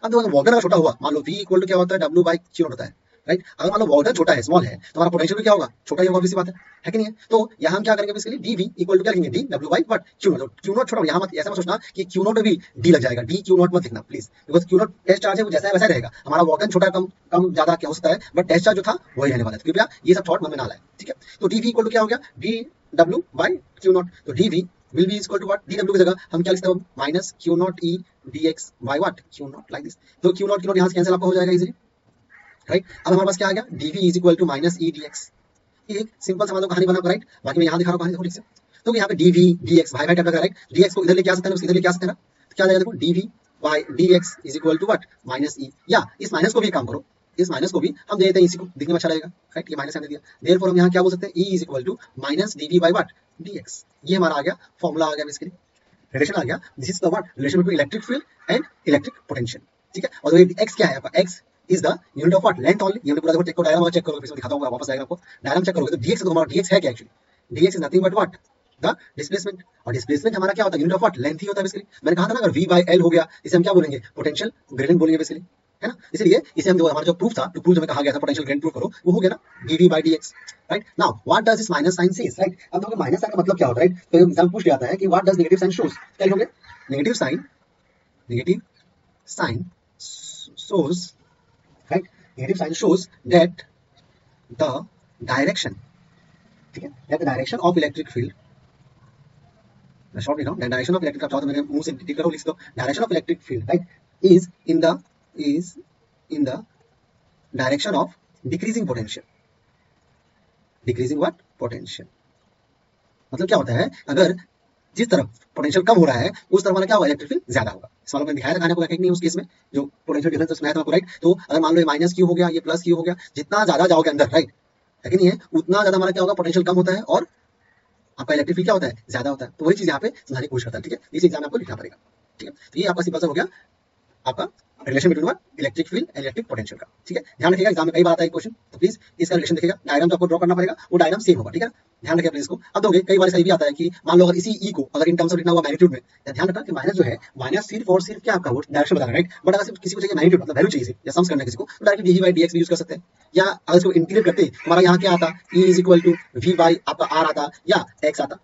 अब देखो वॉल्यूम अगर छोटा हुआ, मान लो V इक्वल टू क्या होता है, W बाई Q होता है, राइट। अगर मान लो वॉल्यूम छोटा है, स्मॉल है, तो हमारा पोटेंशियल भी क्या होगा, छोटा ही होगा, ऑब्वियस बात है कि नहीं है। तो यहाँ हम क्या करेंगे बेसिकली, dV इक्वल टू क्या लिखेंगे, D W by what, Q not. Q not छोटा, यहाँ मत ऐसा मत सोचना कि Q नॉट भी D लग जाएगा, D Q नॉट मत लिखना please, because Q nought test charge है, वो जैसा है वैसा ही रहेगा। हमारा वॉल्यूम छोटा कम कम ज्यादा क्या हो सकता है, बट टेस्ट चार्ज जो था वही रहने वाला है। कृपया ये सब थॉट मन में ना लाए, ठीक है। तो dV इक्वल टू क्या हो गया, D W by Q not. तो dV will be equal to what, dw की जगह हम क्या लिखते हैं, minus Q not E dx by what, Q not, like this. तो Q नॉट यहाँ से कैंसिल आपका हो जाएगा इजीली, राइट। अब हमारे पास क्या आ गया, dv is equal to minus E dx। ये एक सिंपल सा कहानी बना, राइट। बाकी मैं यहाँ दिखा रहा हूँ कहानी, देखो ठीक से। तो यहाँ पे dv dx भाई भाई टाइप लगा, राइट। dx को इधर लेके आ सकते हैं, इधर लेके आ सकते हैं ना, तो क्या आ जाएगा, देखो dv by dx is equal to what, minus E। या इस माइनस को भी काम करो, इस माइनस को भी हम दे देते हैं, इसी को दिखने में अच्छा लगेगा, राइट। ये माइनस हमने दिया, देयरफॉर हम यहाँ क्या बोल सकते हैं, E is equal to minus dv by what, dx। ये हमारा आ गया फॉर्मूला, आ गया बेसिकली रिलेशन आ गया। This is the what, relation between electric field and electric potential, ठीक है। और ये x क्या है आपका, x is the unit of what, length only. ये पूरा देखो, चेक करो डायग्राम, चेक करोगे, फिर दिखाता हूँ वापस डायग्राम को, डायग्राम चेक करोगे तो dx तो हमारा dx है क्या actually, dx is nothing but what, the displacement. और डिस्प्लेसमेंट हमारा क्या होता है, यूनिट ऑफ व्हाट, लेंथ ही होता है बेसिकली। मैंने कहा था ना, अगर v बाय l हो गया, इसे हम क्या बोलेंगे, पोटेंशियल ग्रेडियंट बोलेंगे बेसिकली, है ना। इसलिए इसे हम जो हमारा जो प्रूफ था, तो प्रूफ जो कहा गया था पोटेंशियल ग्रेडियंट प्रूफ करो, वो हो गया ना dv by dx, right. Now what does this minus sign says, right. अब देखो माइनस साइन का मतलब क्या होता है, राइट। तो एग्जाम पूछ लिया है कि what does negative sign shows, क्या लिखोगे, negative sign shows, right, negative sign shows that the direction, ठीक है, that the direction of electric field, मैं शॉर्ट लिख रहा हूँ, डायरेक्शन ऑफ इलेक्ट्रिक, आप चाहो तो मेरे मुंह से टिक करो, लिख दो, direction of electric field, right, is in the direction of decreasing potential, decreasing what, potential. मतलब क्या होता है, अगर जिस तरफ पोटेंशियल कम हो रहा है, उस तरफ वाला क्या होगा, इलेक्ट्रिक फील्ड ज्यादा होगा। इस वाला मैंने दिखाया था, खाने को नहीं उस केस में जो पोटेंशियल डिफरेंस उसमें है, राइट। तो अगर मान लो ये माइनस क्यू हो गया, ये प्लस क्यू हो गया, जितना ज्यादा जाओगे अंदर, राइट, है कि नहीं है, उतना ज्यादा हमारा क्या होगा, पोटेंशियल कम होता है और आपका इलेक्ट्रिक फील्ड क्या होता है, ज्यादा होता है। तो वही चीज यहाँ पे समझाने की कोशिश करता है, ठीक है। इस एग्जाम में आपको लिखना पड़ेगा, ठीक है। तो ये आपका सिंपल सा हो गया आपका relation between electric field and electric potential का, ठीक है। ध्यान रखिएगा, एग्जाम में कई बार आता है क्वेश्चन, तो प्लीज इसका रिलेशन देखिएगा, डायग्राम जो आपको ड्रॉ करना पड़ेगा वो डायग्राम सेम होगा, ठीक है। ध्यान रखिए प्लीज इसको। अब दोगे, कई बार ऐसा भी आता है कि मान लो अगर इसी ई को अगर इन टर्म्स में लिखना हुआ मैग्नीट्यूड में, ध्यान रखना कि माइनस जो है, माइनस सिर्फ और सिर्फ क्या आपका वो डायरेक्शन बताना, राइट। बट अगर सिर्फ किसी को चाहिए मैग्नीट्यूड, मतलब वैल्यू चाहिए या सम्स करना किसी को, तो डायरेक्टली dv by dx भी यूज कर सकते हैं। या अगर इसको इंटीग्रेट करते हमारा यहाँ क्या आता, e is equal to v by आपका r आता या x आता।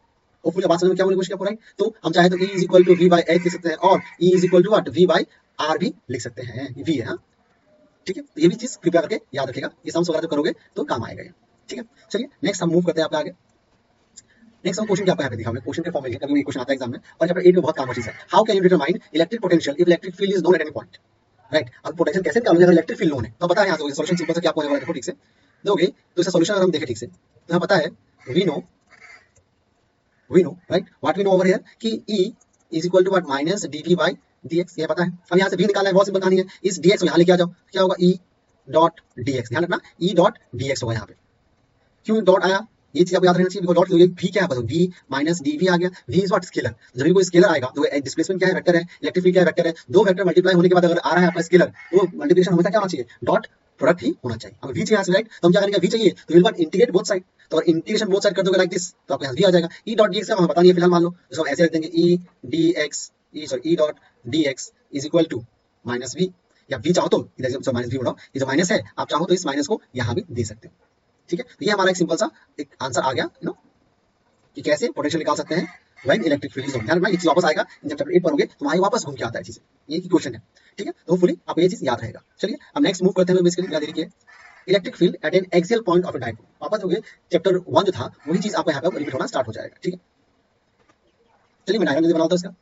होपफुली बात समझ में क्या बोलने की कोशिश किया, राइट। तो हम चाहे तो e is equal to v by x लिख सकते हैं और e is equal to what, v by r भी लिख सकते हैं, v है, हाँ, ठीक है। तो ये भी चीज कृपया करके याद रखिएगा, ये सम्स वगैरह जो करोगे तो काम आएगा ये, ठीक है। चलिए नेक्स्ट हम मूव करते हैं आपके आगे। नेक्स्ट हम क्वेश्चन क्या आपको यहाँ पे दिखाऊंगा, क्वेश्चन के फॉर्म में कभी क्वेश्चन आता है एग्जाम में, और चैप्टर 8 में बहुत काम चीज है, how can you determine electric potential if electric field is known at any point, right. अब पोटेंशियल कैसे निकालोगे अगर इलेक्ट्रिक फील्ड नोन है, तो पता है यहाँ से सॉल्यूशन सिंपल सा क्या होने वाला है, देखो ठीक से दोगे तो इसका सॉल्यूशन अगर हम देखें ठीक से, तो यहाँ पता है we know, right, what we know over here कि E is equal to what, minus dv by dx, ये पता है। अब यहाँ से v निकालना है, बहुत सिंपल कहानी है, इस dx को यहाँ लेके आ जाओ, क्या होगा, E डॉट dx, ध्यान रखना E डॉट dx होगा यहाँ पे। क्यों डॉट आया, ये चीज आपको याद रहना चाहिए, बिकॉज़ डॉट v क्या है, बस v माइनस dv आ गया, v इज व्हाट, स्केलर। जब भी कोई स्केलर आएगा तो डिस्प्लेसमेंट क्या है, वेक्टर है, इलेक्ट्रिक फील्ड क्या है, वेक्टर है। दो वेक्टर मल्टीप्लाई होने के बाद अगर आ रहा है आपका स्केलर, तो मल्टीप्लिकेशन हमेशा क्या होना चाहिए, डॉट प्रोडक्ट ही होना चाहिए। अब v चाहिए यहाँ से, राइट, तो हम क्या करेंगे, v चाहिए तो will what, integrate both side. तो अगर इंटीग्रेशन बोथ साइड कर दोगे लाइक दिस, तो आपको यहाँ v आ जाएगा। E डॉट dx का हमें पता नहीं है फिलहाल, मान लो तो हम ऐसे रख देंगे E dot dx is equal to minus v, या v चाहो तो इधर से माइनस v उड़ाओ, ये जो माइनस है आप चाहो तो इस माइनस को यहाँ भी दे सकते हो, ठीक है। तो ये हमारा एक सिंपल सा एक आंसर आ गया, यू नो, कि कैसे पोटेंशियल निकाल सकते हैं when electric field is on. ध्यान रखना, ये चीज वापस आएगा जब चैप्टर 8 पढ़ोगे तो वहां वापस घूम के आता है चीज, ये की क्वेश्चन है, ठीक है। तो होपफुली आपको ये चीज याद रहेगा। चलिए अब नेक्स्ट मूव करते हैं बेसिकली, क्या देखिए, electric field at N axial point of a dipole. वापस हो गए चैप्टर 1 जो था, वही चीज आपको यहाँ पे रिपीट होना स्टार्ट हो जाएगा, ठीक है। चलिए मैं डायग्राम बनाता हूं इसका।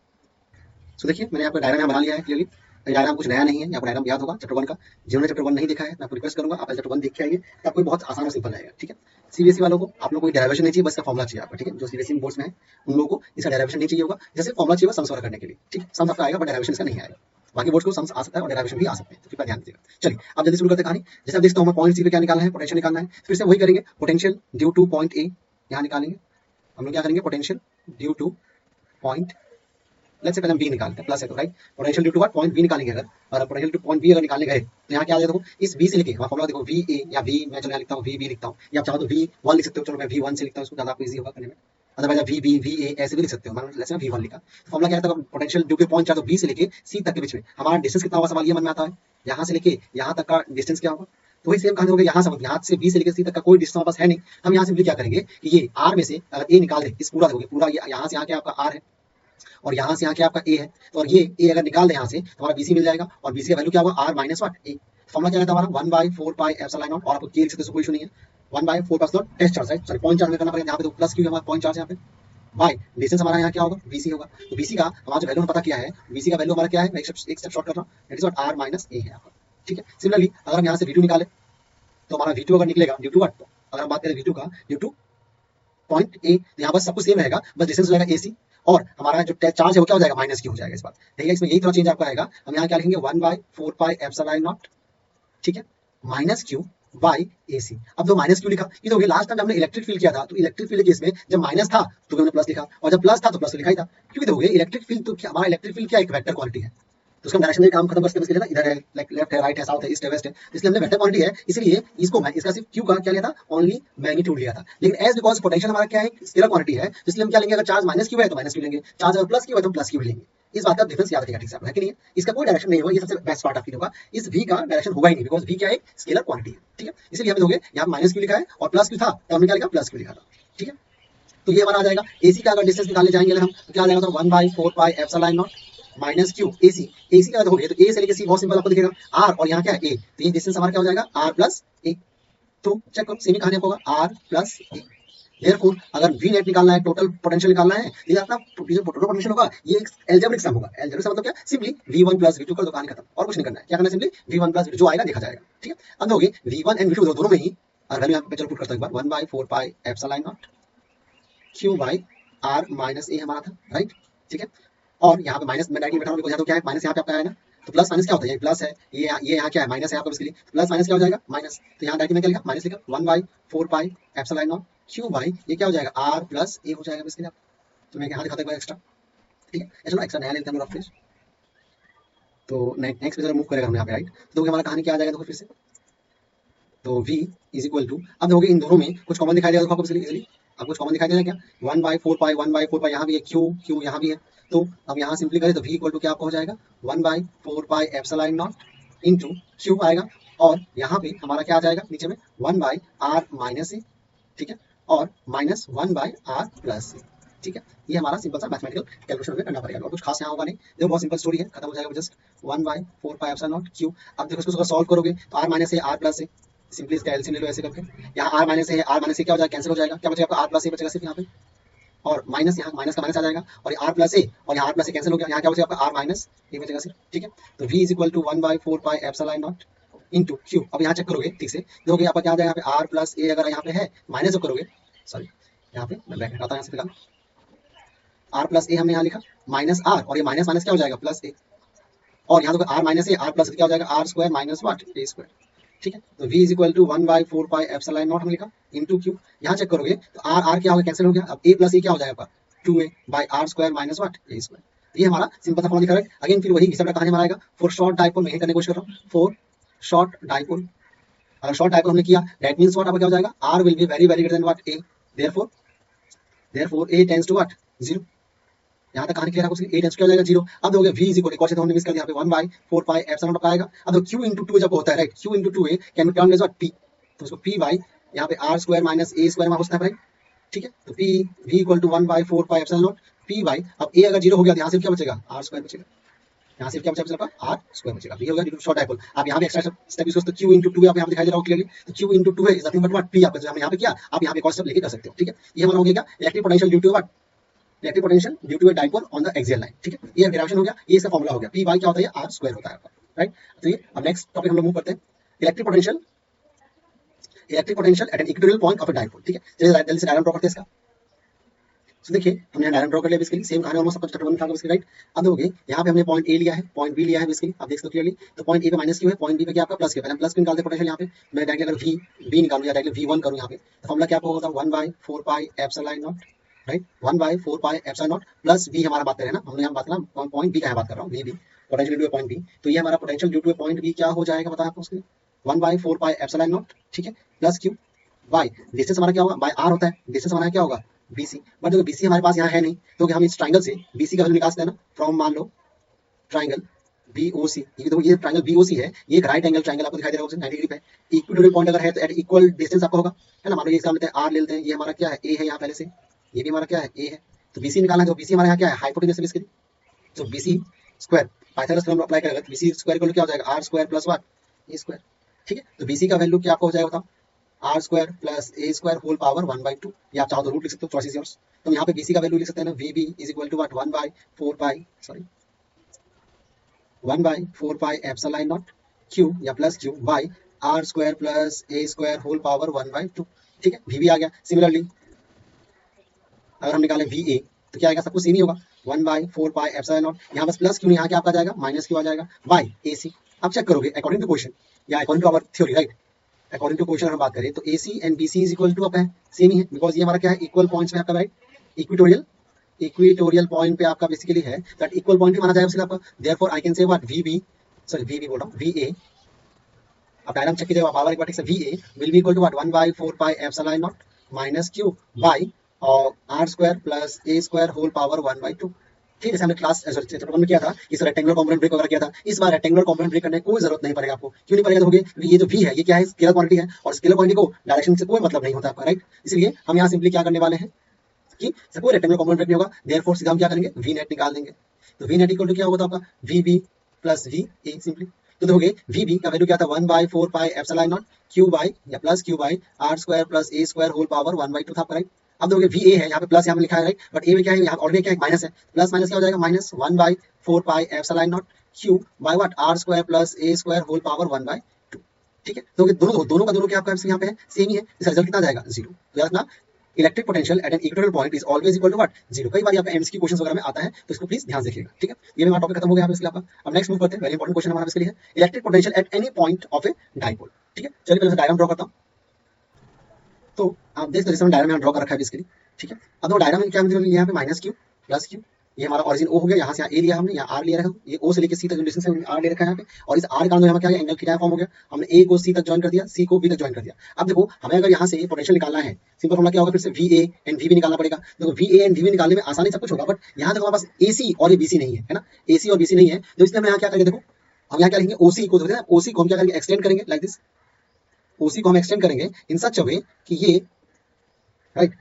सो देखिए मैंने आपका डायग्राम बना लिया है क्लियरली, डायग्राम कुछ नया नहीं है, आपको डायग्राम याद होगा चैप्टर 1 का। जिन्होंने चैप्टर 1 नहीं देखा है मैं आपको रिक्वेस्ट करूंगा आप चैप्टर 1 देख के आइए, तो आपको बहुत आसान और सिंपल रहेगा, ठीक है। सीबीएसई वालों को आप लोगों को डेरिवेशन नहीं चाहिए, बस का फॉर्मुला चाहिए आपको, ठीक है। जो सीबीएसई बोर्ड्स में है उन लोगों को इसका डेरिवेशन नहीं चाहिए होगा, जैसे फॉर्मुला चाहिए सम्स करने के लिए, ठीक है। सम्स आपका आएगा बट डेरिवेशन इसका नहीं आएगा। बाकी बोर्ड्स को सम्स आ सकता है और डेरिवेशन भी आ सकते हैं, तो कृपया ध्यान दीजिएगा। चलिए अब जल्दी शुरू करते हैं कहानी। जैसे आप देखते हो हमें पॉइंट सी पे क्या निकालना है, पोटेंशियल निकालना है, फिर से वही करेंगे, potential due to point A यहाँ निकालेंगे। हम लोग क्या करेंगे, potential due to point let's say पहले हम v निकालते हैं, प्लस है तो right, potential due to what, point v निकालेंगे अगर, और पोटेंशियल टू पॉइंट v अगर निकालने गए तो यहाँ क्या आ जाएगा देखो, इस v से लेके हमारा फॉर्मूला देखो va या v, मैं चलो यहाँ लिखता हूँ v लिखता हूँ, या आप चाहो तो v1 लिख सकते हो, चलो मैं v1 से लिखता हूँ, इसको ज्यादा आपको इजी होगा करने में, अदरवाइज आप v va ऐसे भी लिख सकते हो, मान लो v1 लिखा, फॉर्मूला क्या रहता है, पोटेंशियल ड्यू टू पॉइंट चाहे तो b से लेके c तक के बीच में हमारा डिस्टेंस कितना होगा, सवाल ये मन में आता है, यहाँ से लेके यहाँ तक का डिस्टेंस क्या होगा, तो वही सेम कहानी हो गई, यहाँ से b से लेकर c तक का कोई डिस्टेंस हमारे पास है नहीं, हम यहाँ सिंपली क्या करेंगे कि ये r में से अगर a निकाल दे, इस पूरा देखोगे पूरा यहाँ से यहाँ क्या आपका r है और यहाँ से यहाँ क्या आपका a है, तो और ये a अगर निकाल दे यहाँ से तो हमारा bc मिल जाएगा, और bc का वैल्यू क्या होगा, r minus what a, formula क्या रहता है हमारा 1/4 पाई एप्सिलॉन नॉट, और आपको k लिख सकते हो, कोई इशू नहीं है, 1/4 pi slot test charge, right, sorry point charge में करना पड़ेगा, यहाँ पे तो प्लस क्यू हमारा पॉइंट चार्ज यहाँ पे, बाय डिस्टेंस हमारा यहाँ क्या होगा, bc होगा, तो bc का हमारा जो वैल्यू हमें पता किया है, bc का वैल्यू हमारा क्या है, मैं एक स्टेप शॉर्ट कर रहा हूँ, that is what r minus a है आपका, ठीक है। सिमिलरली अगर हम यहाँ से v2 निकाले तो हमारा v2 अगर निकलेगा ड्यू टू व्हाट, अगर हम बात करें v2 का ड्यू टू पॉइंट a, तो यहाँ बस सब कुछ सेम रहेगा, बस डिस्टेंस हो जाएगा ac, और हमारा जो चार्ज है वो क्या हो जाएगा, माइनस क्यू हो जाएगा इस बार, देखिए इसमें यही थोड़ा चेंज आपका आएगा, हम यहाँ क्या लिखेंगे 1/4 पाई एप्सिलॉन नॉट, ठीक है, माइनस क्यू बाई AC। अब जो माइनस क्यू लिखा, ये तो लास्ट टाइम हमने इलेक्ट्रिक फील्ड किया था, तो इलेक्ट्रिक फील्ड केस में जब माइनस था तो हमने प्लस लिखा, और जब प्लस था तो प्लस लिखा ही था, क्योंकि देखोगे इलेक्ट्रिक फील्ड तो हमारा इलेक्ट्रिक फील्ड क्या एक वेक्टर क्वांटिटी है, तो उसका डायरेक्शन में काम खत्म करके ना, इधर है लाइक लेफ्ट है, राइट है, साउथ है, ईस्ट है, वेस्ट है, इसलिए हमने वेक्टर क्वांटिटी है, इसलिए इसको मैं इसका सिर्फ क्यू का क्या लिया था, ओनली मैग्नीट्यूड लिया था, लेकिन एज बिकॉज पोटेंशियल हमारा क्या है, स्केलर क्वांटिटी है, इसलिए हम क्या लेंगे, अगर चार्ज माइनस क्यू है तो माइनस क्यू लेंगे, चार्ज अगर प्लस क्यू है तो प्लस क्यू लेंगे, इस बात का डिफरेंस याद रखिएगा, ठीक है कि नहीं है, इसका कोई डायरेक्शन नहीं होगा, ये सबसे बेस्ट पार्ट आपकी होगा, इस v का डायरेक्शन होगा ही नहीं, बिकॉज v क्या है, स्केलर क्वांटिटी है, ठीक है, इसलिए हम दोगे यहाँ माइनस क्यू लिखा है और प्लस क्यू था तो हमने क्या लिखा, प्लस क्यू लिखा था, ठीक है, तो ये हमारा आ जाएगा, AC का अगर डिस्टेंस निकालने जाएंगे अगर हम तो क्या आ जाएगा, तो 1/4 pi epsilon nought minus Q AC का देखोगे तो A से लेके C बहुत सिंपल आपको दिखेगा, R और यहाँ क्या है A, तो ये डिस्टेंस हमारा क्या हो जाएगा R प्लस A, तो चेक करो सेम ही कहानी आपको होगा R प्लस A, देयरफॉर अगर V नेट निकालना है, टोटल पोटेंशियल निकालना है, ये अपना जो टोटल पोटेंशियल होगा ये एक अलजेब्रिक सम होगा, अलजेब्रिक सम मतलब क्या, सिंपली V1 प्लस V2 कर दो, कहानी खत्म, और कुछ नहीं करना है, क्या करना है, सिंपली V1 प्लस V2 जो आएगा देखा जाएगा, ठीक है। अब दोगे V1 एंड V2 दोनों में ही वैल्यू यहाँ पे चलो पुट करता हूं एक बार, 1/4 pi epsilon not Q by R minus A हमारा था, राइट, ठीक है, और यहाँ पे माइनस मैं डायरेक्टली बैठा हूँ, बिकॉज़ यहाँ तो क्या है माइनस, यहाँ पे आपका है ना, तो प्लस माइनस क्या होता है, ये प्लस है, ये यहाँ क्या है माइनस है आपका, बेसिकली प्लस माइनस क्या हो जाएगा, माइनस, तो यहाँ डायरेक्टली मैं क्या लिखा, माइनस लिखा, 1/4 pi epsilon not Q by ये क्या हो जाएगा, R प्लस A हो जाएगा बेसिकली, तो मैं यहाँ दिखाता हूं एक बार एक्स्ट्रा, ठीक है, चलो एक्स्ट्रा नया लेते हैं रफ पेज, तो नेक्स्ट पेज मूव करेगा हम यहाँ पे, राइट, तो हमारा कहानी क्या आ जाएगा, देखो फिर से, तो v इज इक्वल टू, अब देखोगे इन दोनों में कुछ कॉमन दिखाई देगा, आपको इजीली अब कुछ कॉमन दिखाई दे रहा है क्या, 1/4 पाई यहाँ भी है, Q यहाँ भी है, तो अब यहाँ सिंपली करें तो v इक्वल टू क्या आपको हो जाएगा 1/4 pi epsilon not into Q आएगा, और यहाँ पे हमारा क्या आ जाएगा नीचे में 1/r माइनस a, ठीक है, और माइनस 1/r प्लस a, ठीक है, ये हमारा सिंपल सा मैथमेटिकल कैलकुलेशन हमें करना पड़ेगा, और कुछ खास यहाँ होगा नहीं, देखो बहुत सिंपल स्टोरी है, खत्म हो जाएगा just 1/4 pi epsilon not Q। अब देखो इसको सॉल्व करोगे तो r minus a r plus a, simply इसका एलसीएम ले लो ऐसे करके, यहाँ r माइनस a है, r माइनस a क्या हो जाएगा, कैंसिल हो जाएगा, क्या बचेगा आपका r प्लस a बचेगा सिर्फ यहाँ पे, और माइनस यहाँ माइनस का माइनस आ जाएगा, और ये r प्लस a और यहाँ r प्लस a कैंसिल हो गया, यहाँ क्या बचेगा आपका r माइनस a बचेगा सिर्फ, ठीक है, तो v is equal to 1/4 pi epsilon not into Q। अब यहाँ चेक करोगे ठीक से, देखोगे आपका क्या आ जाएगा, यहाँ पे r प्लस a अगर यहाँ पे है माइनस जब करोगे, सॉरी यहाँ पे मैं ब्रैकेट हटाता हूँ, यहाँ से फिलहाल r प्लस a हमने यहाँ लिखा माइनस r, और ये माइनस माइनस क्या हो जाएगा प्लस a, और यहाँ देखो r minus a r plus क्या हो जाएगा r square minus what a square, ठीक है, तो v is equal to 1/4 pi epsilon nought हमने लिखा इनटू Q। यहाँ चेक करोगे तो r क्या हो गया, कैंसिल हो गया, अब a प्लस a क्या हो जाएगा आपका 2a by r square minus what a square, ये हमारा सिंपल सा फॉर्मूला दिखा रहा है। अगेन फिर वही हिसाब कहानी हमारा आएगा, फॉर शॉर्ट डाइपोल में करने की कोशिश कर रहा हूँ, फॉर शॉर्ट डाइपोल, अगर शॉर्ट डाइपोल हमने किया दैट मींस व्हाट आपका क्या हो जाएगा, r will be very very greater than what a, therefore a tends to what 0, यहाँ तक कहानी क्लियर है, उसकी a टेंड्स क्या हो जाएगा 0। अब देखोगे v इज इक्वल टू कौन से हमने मिस कर दिया, यहाँ पे 1/4 पाई एप्सिलॉन नॉट आएगा, अब देखो q into 2 जब होता है, right, q into 2a can be termed as what p, तो उसको p बाई यहाँ पे r square minus a square में होता है, राइट, ठीक है, तो p v equal to 1/4 pi epsilon nought p by, अब a अगर 0 हो गया तो यहाँ से क्या बचेगा r स्क्वायर बचेगा, यहाँ से क्या बचेगा आपका r स्क्वायर बचेगा, ये हो गया शॉर्ट डाइपोल। आप यहाँ पे एक्स्ट्रा स्टेप यूज करते हो, q into 2 आप यहाँ दिखाई दे रहा हो क्लियरली, तो q into 2 है is nothing but what p, आपका जो हमने यहाँ पे किया आप यहाँ पे एक और स्टेप लेके कर सकते हो, ठीक है, ये हमारा हो गया electric potential due to what, electric potential due to a dipole on the axial line, ठीक है, ये डेरिवेशन हो गया, ये इसका फॉर्मूला हो गया, p बाई क्या होता है, r स्क्वायर होता है आपका, राइट। तो ये अब नेक्स्ट टॉपिक हम लोग मूव करते हैं, electric potential at an equatorial point of a dipole, ठीक है, चलिए जल्दी से डायग्राम ड्रॉ करते हैं इसका। तो देखिए हमने डायग्राम ड्रॉ कर लिया, बेसिकली सेम कहानी ऑलमोस्ट सब चैप्टर 1 था बेसिकली, राइट। अब देखोगे यहाँ पे हमने पॉइंट ए लिया है, पॉइंट बी लिया है, बेसिकली आप देख सकते हो क्लियरली, तो पॉइंट ए पे माइनस क्यू है, पॉइंट बी पे क्या आपका प्लस क्यू, पहले हम प्लस क्यू निकालते हैं पोटेंशियल, यहाँ पे मैं डायरेक्टली अगर v b निकालूं या डायरेक्टली v1 करूं यहाँ पे, तो फॉर्मूला क्या आपको होगा 1/4 pi epsilon not right, 1/4 pi epsilon nought plus v हमारा बात कर रहे हैं ना, हमने यहाँ बात करना पॉइंट बी का है, बात कर रहा हूँ V B, potential due to point B, तो ये हमारा potential due to point B क्या हो जाएगा बताया आपको उसके लिए, 1/4 पाई एप्सिलॉन नॉट, ठीक है, प्लस क्यू बाय डिस्टेंस हमारा क्या होगा, बाय आर होता है, डिस्टेंस हमारा क्या होगा बीसी, बट देखो बीसी हमारे पास यहाँ है नहीं, तो हम इस ट्राइंगल से बीसी का वैल्यू निकाल सकते हैं ना, फ्रॉम मान लो ट्राइंगल BOC, ये देखो ये ट्राइंगल BOC है, ये एक राइट एंगल ट्राइंगल आपको दिखाई दे रहा होगा 90 डिग्री पे, इक्विटोरियल पॉइंट अगर है तो एट इक्वल डिस्टेंस आपका होगा, है ना, मान लो ये इसका लेते हैं R ले लेते हैं, ये हमारा क्या है A है यहाँ पहले से, ये भी हमारा क्या है A है, तो BC निकालना है, तो BC हमारे यहाँ क्या है हाइपोटेन्यूज है इसके लिए, तो BC square Pythagoras theorem apply करेंगे तो BC स्क्वायर इक्वल टू क्या हो जाएगा R square plus what A square, ठीक है, तो BC का वैल्यू क्या आपको हो जाएगा बताओ, R square plus A square whole power 1/2, या आप चाहो तो रूट लिख सकते हो, चॉइस इज योर्स, तो यहाँ पे BC का वैल्यू लिख सकते हैं ना, VB is equal to what 1/4 pi, sorry 1/4 pi epsilon not Q या plus Q by R square plus A square whole power 1/2, ठीक है, VB आ गया। सिमिलरली अगर हम निकालें VA तो क्या आएगा, सब कुछ सेम ही होगा, 1/4 पाई एप्सिलॉन नॉट, यहाँ बस प्लस क्यू यहाँ क्या आपका जाएगा माइनस क्यू आ जाएगा बाई AC। अब चेक करोगे अकॉर्डिंग टू क्वेश्चन या according to our theory, right, according to question हम बात करें तो AC and BC is equal to अब है सेम ही है, बिकॉज ये हमारा क्या है इक्वल पॉइंट्स में आपका, राइट, इक्विटोरियल पॉइंट पे आपका बेसिकली है, दैट इक्वल पॉइंट भी माना जाएगा आपका, therefore I can say what VB बोल रहा हूँ VA, अब डायग्राम चेक कीजिएगा पावर एक बार ठीक से, VA will be equal to what 1/4 pi epsilon nought minus Q by और R square plus A square whole power 1/2, ठीक है, जैसे हमने क्लास चैप्टर 1 में किया था, इस रेक्टेंगुलर कॉम्पोनेंट ब्रेक वगैरह किया था, इस बार रेक्टेंगुलर कॉम्पोनेंट ब्रेक करने की कोई जरूरत नहीं पड़ेगा आपको, क्यों नहीं पड़ेगा, देखोगे ये जो V है ये क्या है, स्केलर क्वांटिटी है, और स्केलर क्वांटिटी को डायरेक्शन से कोई मतलब नहीं होता आपका, राइट, इसलिए हम यहाँ सिंपली क्या करने वाले हैं कि कोई रेक्टेंगुलर कॉम्पोनेंट ब्रेक नहीं होगा, देयरफॉर सीधा हम क्या करेंगे V नेट निकाल देंगे, तो V नेट इक्वल टू क्या होगा आपका VB प्लस VA सिंपली, तो देखोगे VB का वैल्यू क्या था 1/4 pi epsilon not Q by या plus Q by R square plus A square whole power 1/2 था, राइट, अब देखोगे VA है यहाँ पे प्लस यहाँ पे लिखा है, राइट, बट A में क्या है यहाँ ऑलरेडी क्या है माइनस है, प्लस माइनस क्या हो जाएगा minus 1/4 pi epsilon not Q by what R square plus A square whole power 1/2, ठीक है, तो दोनों का दोनों क्या आपका यहाँ पे है सेम ही है, इसका रिजल्ट कितना जाएगा 0, तो याद रखना electric potential at an equatorial point is always equal to what 0, कई बार यहाँ पे एम्स की क्वेश्चंस वगैरह में आता है, तो इसको प्लीज ध्यान से देखिएगा, ठीक है, ये हमारा टॉपिक खत्म हो गया इसके लिए आपका, अब नेक्स्ट मूव करते हैं, वेरी इंपॉर्टेंट क्वेश्चन हमारा इसके लिए है electric potential at any point of a dipole, ठीक है, चलिए पहले डायग्राम ड्रॉ करता हूँ, तो आप देख सकते हैं डायग्राम ड्रॉ कर रखा है इसके लिए, ठीक है, अब देखो डायग्राम में क्या मतलब यहाँ पे माइनस Q प्लस Q, ये हमारा ओरिजिन O हो गया, यहाँ से A लिया हमने, यहाँ R लिया रखा, ये O से लेके C तक जो डिस्टेंस है R ले रखा है यहाँ पे, और इस R का यहाँ क्या है एंगल थीटा फॉर्म हो गया, हमने A को C तक ज्वाइन कर दिया, C को B तक ज्वाइन कर दिया, अब देखो हमें अगर यहाँ से पोटेंशियल निकालना है, सिंपल फॉर्मूला क्या होगा, फिर से VA एंड VB निकालना पड़ेगा, देखो VA एंड VB निकालने में आसानी सब कुछ होगा, बट यहाँ तक हमारे पास AC और ये BC नहीं है, है ना, AC और BC नहीं है, तो इसलिए हम यहाँ क्या करेंगे, देखो हम यहाँ क्या लिखेंगे OC को, OC को हम क्या करेंगे एक्सटेंड करेंगे लाइक दिस, OC को हम एक्सटेंड करेंगे इन सच अ वे कि ये, राइट,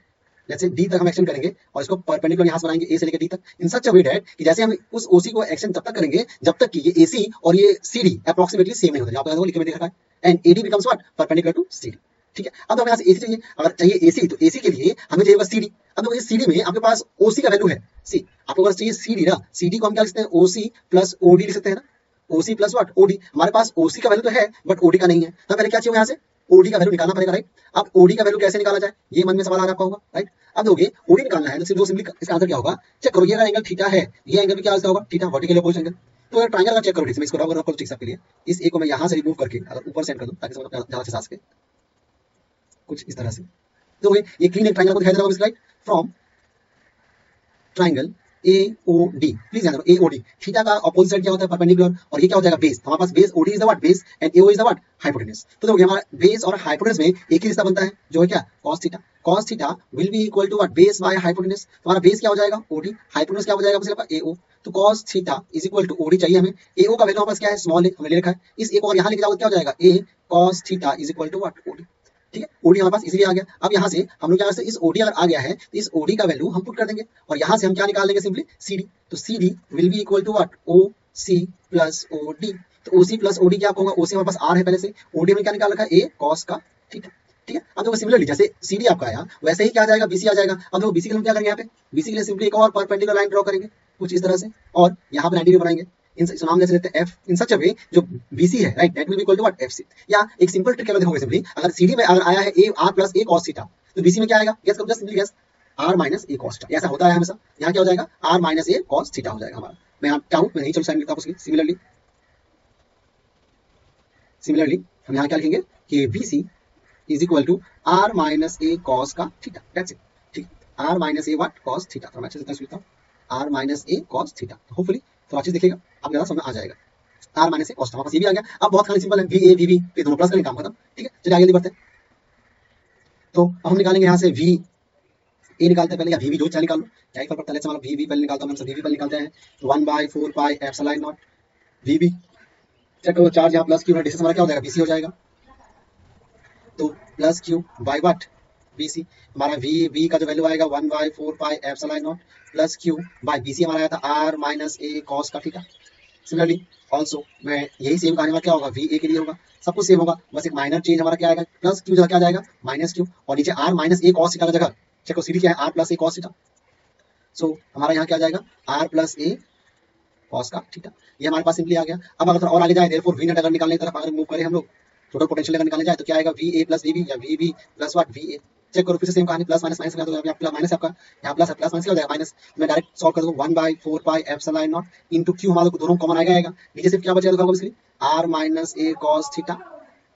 जैसे D तक हम एक्सटेंड करेंगे और इसको परपेंडिकुलर यहाँ से बनाएंगे A से लेकर D तक, इन सच अ वे दैट कि जैसे हम उस OC को एक्सटेंड तब तक करेंगे जब तक कि ये AC और ये CD अप्रोक्सीमेटली सेम नहीं होता, यहाँ पर लिख के रखा है, and AD becomes what perpendicular to CD, ठीक है, अब हमें यहाँ से AC चाहिए, अगर चाहिए AC तो AC के लिए हमें चाहिए CD, अब देखो CD में आपके पास OC का वैल्यू है C, आपको अगर चाहिए CD ना, CD को हम क्या लिख सकते हैं OC प्लस OD लिख सकते हैं ना, OC प्लस व्हाट OD, हमारे पास OC का वैल्यू तो है बट OD का नहीं है, तो पहले क्या चाहिए यहाँ से OD का वैल्यू निकालना पड़ेगा, राइट, अब OD का वैल्यू कैसे निकाला जाए ये मन में सवाल आ रहा होगा, राइट, अब दोगे OD निकालना है तो सिंपली इसका आंसर क्या होगा, चेक करो ये एंगल थीटा है, ये एंगल भी क्या होगा थीटा, वर्टिकल अपोजिट एंगल, तो अगर ट्रायंगल का चेक करो, इसको रब करो ठीक सबके लिए, इस ए को मैं यहाँ से रिमूव करके अगर ऊपर सेंड कर दूं ताकि ज़्यादा से सके कुछ इस तरह से, तो ये क्लीन एक ट्रायंगल को दिखाई दे रहा होगा, right, from triangle AOD, please ध्यान रखो AOD, थीटा का ऑपोजिट साइड क्या होता है परपेंडिकुलर, और ये क्या हो जाएगा बेस, हमारे पास base OD is the what base and AO is the what hypotenuse, तो देखो हमारा बेस और हाइपोटेन्यूज में एक ही रिश्ता बनता है जो है क्या cos theta will be equal to what base by hypotenuse, हमारा बेस क्या हो जाएगा OD, हाइपोटेन्यूज क्या हो जाएगा सिर्फ AO, तो cos theta is equal to OD चाहिए हमें, AO का वैल्यू हमारे पास क्या है स्मॉल है, हमने ले रखा है, इस A को और यहाँ लेके जाओ क्या हो जाएगा A cos theta is equal to what OD, ठीक है, OD हमारे पास इजीली आ गया, अब यहाँ से हम लोग क्या करते हैं, इस OD अगर आ गया है तो इस OD का वैल्यू हम पुट कर देंगे और यहाँ से हम क्या निकाल देंगे सिंपली CD, तो CD will be equal to what OC plus OD, तो OC प्लस OD क्या होगा, OC हमारे पास R है पहले से, OD में क्या निकाल रखा है A cos का थीटा, ठीक है, अब देखो सिमिलरली जैसे CD आपका आया वैसे ही क्या आ जाएगा BC आ जाएगा, अब देखो BC के लिए हम क्या करेंगे, यहाँ पे BC के लिए सिंपली एक और परपेंडिकुलर लाइन ड्रॉ करेंगे कुछ इस तरह से, और यहाँ पे 90 डिग्री बनाएंगे, इनसे नाम जैसे लेते हैं F इन सच अ वे जो BC है, right, that will be equal to what FC, या एक सिंपल ट्रिक क्या देखोगे सिंपली, अगर CD में अगर आया है A R plus A cos theta, तो BC में क्या आएगा, गेस करो, just simply guess R minus A cos theta, ऐसा होता है हमेशा, यहाँ क्या हो जाएगा R minus A cos theta हो जाएगा हमारा, मैं यहाँ क्या हूँ मैं नहीं चलो साइन लिखता हूँ उसकी, सिमिलरली हम यहाँ क्या लिखेंगे कि BC is equal to R minus A cos का थीटा, दैट्स इट, ठीक, R minus A what cos theta. तो मैं अच्छे से लिखता हूँ आर माइनस ए कॉस थीटा। होपफुली तो अच्छे से देखिएगा, आप ज़्यादा समझ आ जाएगा। Are minus A cos theta, वापस ये भी आ गया। अब बहुत खाली सिंपल है, वी ए वी बी पे दोनों प्लस करेंगे, काम खत्म। ठीक है, चलिए आगे बढ़ते हैं। तो अब हम निकालेंगे यहाँ से वी ए निकालते हैं पहले, या वी वी जो चाहे निकाल लो, क्या ही फर्क पड़ता है। लेट्स मान लो वी वी पहले निकालता हूँ, हम वी वी पहले निकालते हैं। तो 1/4 pi epsilon nought V B, check करो चार्ज यहाँ प्लस क्यू है, डिस्टेंस हमारा क्या हो जाएगा, बीसी हो जाएगा। तो plus Q by what, BC. हमारा वी बी का जो वैल्यू आएगा 1/4 pi epsilon nought plus Q by BC हमारा आया था आर माइनस ए कॉस का थीटा। सिमिलरली ऑल्सो मैं यही सेम कहानी में क्या होगा, वी ए के लिए होगा, सब कुछ सेम होगा, बस एक माइनर चेंज हमारा क्या आएगा, प्लस क्यू जगह क्या जाएगा माइनस क्यू, और नीचे आर माइनस ए कॉस थीटा का जगह चेक करो सीधी क्या है, आर प्लस ए कॉस थीटा। सो हमारा यहाँ क्या जाएगा, आर प्लस ए कॉस का थीटा। ये हमारे पास सिंपली आ गया। अब अगर थोड़ा और आगे जाए, देयरफॉर वी नेट अगर निकालने की तरफ अगर मूव करें हम लोग, टोटल पोटेंशियल अगर निकालने जाए तो क्या आएगा, V A plus V B या V B plus what V A. Check करो फिर से सेम कहानी, प्लस माइनस माइनस, तो यहाँ माइनस आपका, यहाँ प्लस है, प्लस माइनस क्या हो जाएगा माइनस। मैं डायरेक्ट सॉल्व कर दूंगा 1/4 pi epsilon not into Q, हमारे को दोनों कॉमन आएगा। नीचे सिर्फ क्या बचेगा इसलिए, आर माइनस ए cos theta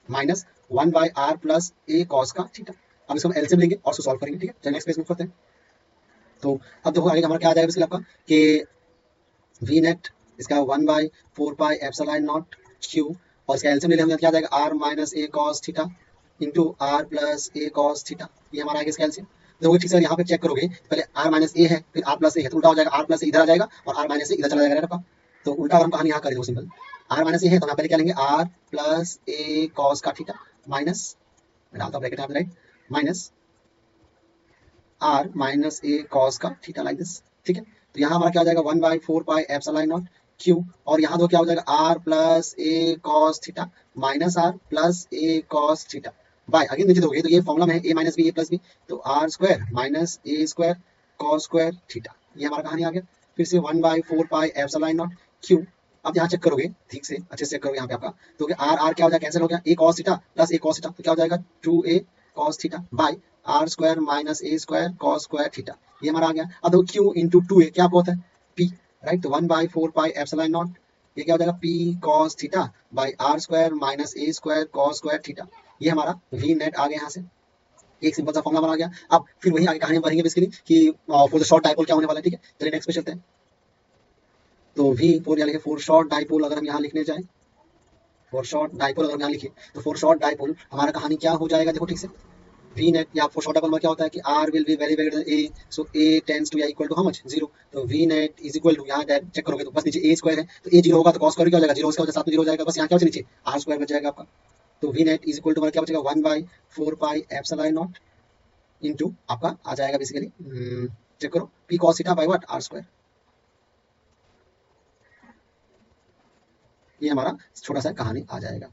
minus 1/r plus ए कॉस का थीटा। अब इसको हम एलसीएम लेंगे और उसको सॉल्व करेंगे। ठीक है, चलिए नेक्स्ट पेज मूव करते हैं। तो अब देखो आगे हमारा क्या आ जाएगा इसलिए आपका कि वी नेट इसका 1/4 पाई एप्सिलॉन नॉट क्यू, और इसका एलसीएम ले लेंगे, क्या आ जाएगा are minus A cos theta into r plus A cos theta. ये हमारा आगे इसका एलसीएम। देखोगे ठीक है, यहाँ पे चेक करोगे पहले आर माइनस ए है फिर आर प्लस ए है, तो उल्टा हो जाएगा, आर प्लस ए इधर आ जाएगा और आर माइनस ए इधर चला जाएगा आपका। तो उल्टा अगर हम कहानी यहाँ करें सिंपल, आर माइनस ए है तो यहाँ पहले क्या लेंगे, आर प्लस ए कॉस का थीटा माइनस, मैं डालता हूँ ब्रैकेट यहाँ पे राइट, माइनस आर माइनस ए कॉस का थीटा लाइक दिस। ठीक है, तो यहाँ हमारा क्या हो जाएगा 1/4 पाई एप्सिलॉन नॉट क्यू, और यहाँ तो क्या हो जाएगा are plus A cos theta minus r plus A cos theta by, again नीचे दोगे तो ये फॉर्मूला में है a minus b a plus b, तो r square minus a square cos square theta. ये हमारा कहानी आ गया। फिर से 1/4 पाई एप्सिलॉन नॉट क्यू। अब यहाँ चेक करोगे ठीक से, अच्छे से चेक करोगे यहाँ पे आपका, तो आर आर क्या हो जाएगा, कैंसिल हो गया, a cos theta plus A cos theta, तो क्या हो जाएगा 2a cos theta by r square minus a square cos square theta. ये हमारा आ गया। अब देखो क्यू इंटू 2a क्या होता है, पी राइट, तो 1/4 पाई एप्सिलॉन नॉट, ये क्या हो जाएगा p cos theta by r square minus a square cos square theta. ये हमारा वी नेट आ गया यहाँ से, एक सिंपल सा फॉर्मूला बना गया। अब फिर वही आगे कहानी बढ़ेंगे बेसिकली कि फॉर द शॉर्ट डाइपोल क्या होने वाला है। ठीक है, चलिए नेक्स्ट पे चलते हैं। तो वी फोर यहाँ लिखे फॉर शॉर्ट डाइपोल, अगर हम यहाँ लिखने जाए फॉर शॉर्ट डाइपोल, अगर हम यहाँ लिखे तो फॉर शॉर्ट डाइपोल हमारा कहानी क्या हो जाएगा, देखो ठीक से, वी नेट या फॉर शॉर्ट डाइपोल में क्या होता है कि r will be very very than a, so a tends to या इक्वल टू हाउ मच 0, तो V net is equal to, यहाँ चेक करोगे तो बस नीचे ए स्क्वायर है, तो ए 0 होगा तो कॉस स्क्वायर क्या हो जाएगा 0, उसका वजह साथ में 0 हो जाएगा, बस यहाँ क्या हो जाएगा नीचे आर स्क्वायर बच जाएगा आपका। तो V net is equal to क्या बचेगा 1/4 पाई एप्सिलॉन नॉट इनटू आपका आ जाएगा बेसिकली, चेक करो p cos theta by what r square. ये हमारा छोटा सा कहानी आ जाएगा।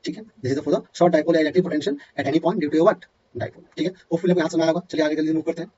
ठीक है, this is for the short dipole electric potential at any point due to what dipole. ठीक है, होपफुली आपको यहाँ समझ आया होगा। चलिए आगे जल्दी मूव करते हैं।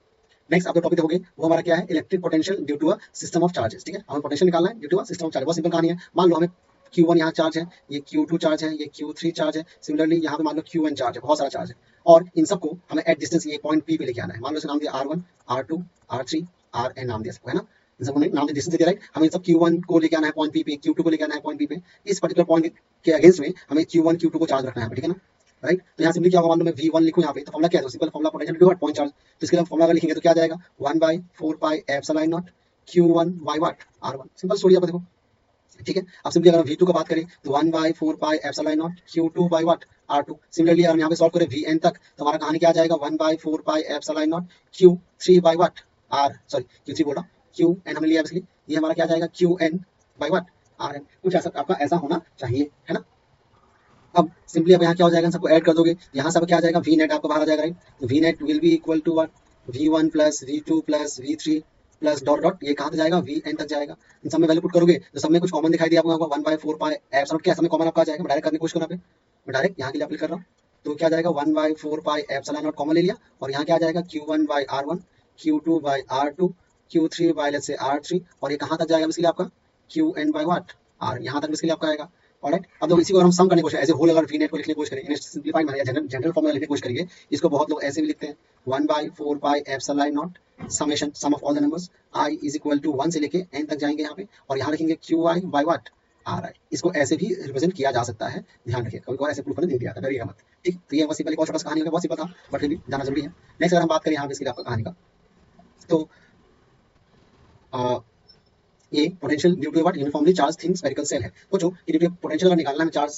नेक्स्ट आपका टॉपिक देखोगे वो हमारा क्या है, electric potential due to a system of charges. ठीक है, हमें पोटेंशियल निकालना है due to a system of charge. बहुत सिंपल कहानी है। मान लो हमें Q1 यहाँ चार्ज है, ये Q2 चार्ज है, ये Q3 चार्ज है, सिमिलरली यहाँ पे मान लो Qn चार्ज है, बहुत सारा चार्ज है, और इन सबको हमें एट डिस्टेंस ये पॉइंट P पे लेके आना है। मान लो इसे नाम दिया R1 R2 R3 Rn नाम दिया सबको, है ना, इन सबको नाम दिया, डिस्टेंस दिया राइट। हमें इन सब Q1 को लेके आना है पॉइंट P पे, Q2 को लेके आना है पॉइंट P पे, इस पर्टिकुलर पॉइंट के अगेंस्ट में हमें Q1 Q2 को चार्ज रखना है, ठीक है ना, राइट। तो यहाँ सिंपली क्या होगा, मान लो मैं V1 लिखूँ यहाँ पे, तो फॉर्मूला क्या है, simple formula potential due to point charge. तो इसके लिए फॉर्मूला अगर लिखेंगे तो क्या जाएगा 1/4 pi epsilon naught Q1 by what R1। Simple story है, देखो ठीक है। अब सिंपली अगर V2 का बात करें तो 1/4 pi epsilon naught Q2 by what R2। Similarly अगर हम यहाँ पे सॉल्व करें Vn तक, तो हमारा कहानी क्या आ जाएगा 1/4 pi epsilon not Q3 by what Q3 बोल रहा हूँ, Qn हमने लिया इसलिए, ये हमारा क्या जाएगा Qn बाय व्हाट Rn। कुछ ऐसा आपका ऐसा होना चाहिए, है ना। अब सिंपली अब यहाँ क्या हो जाएगा, सबको ऐड कर दोगे, यहाँ सब क्या आ जाएगा, वी नेट आपको बाहर आ जाएगा, राइट। तो V net will be equal to what V1 plus V2 plus V3 plus dot dot, ये कहाँ तक जाएगा Vn तक जाएगा। इन सब में वैल्यू पुट करोगे तो सब में कुछ कॉमन दिखाई दिया आपको, 1/4 पाई एप्सिलॉन, क्या सब में कॉमन आपका आ जाएगा। मैं डायरेक्ट करने की कोशिश करूँ, मैं डायरेक्ट यहाँ के लिए अप्लाई कर रहा हूँ, तो क्या जाएगा 1/4 पाई एप्सिलॉन नॉट कॉमन ले लिया, और यहाँ क्या आ जाएगा Q1 by R1 Q2 by R2 Q3 by let's say R3, और ये कहाँ तक जाएगा इसके लिए आपका Qn बाई व्हाट R, यहाँ तक इसके लिए आपका आएगा। ऑलराइट, अब देखो इसी को हम सम करने की कोशिश एज ए होल, अगर वी नेट को लिखने की कोशिश करेंगे, सिंपलीफाइड में या जनरल फॉर्मूला लिखने की कोशिश करेंगे, इसको बहुत लोग ऐसे भी लिखते हैं 1/4 pi epsilon naught summation sum of all the numbers I is equal to 1 से लेके n तक जाएंगे यहाँ पे, और यहाँ लिखेंगे Qi बाई व्हाट आ रहा है। इसको ऐसे भी रिप्रेजेंट किया जा सकता है, ध्यान रखिए, कभी कभार ऐसे प्रूफ नहीं दिया था, डरिएगा मत। ठीक, तो ये सिंपल एक और छोटा सा कहानी होगा, बहुत सिंपल था बट फिर भी जाना जरूरी है। नेक्स्ट अगर हम बात करें यहाँ बेसिकली आपका कहानी का, तो ये potential due to what uniformly charge thing spherical shell है। तो जो ड्यू टू पोटेंशियल अगर निकालना है चार्ज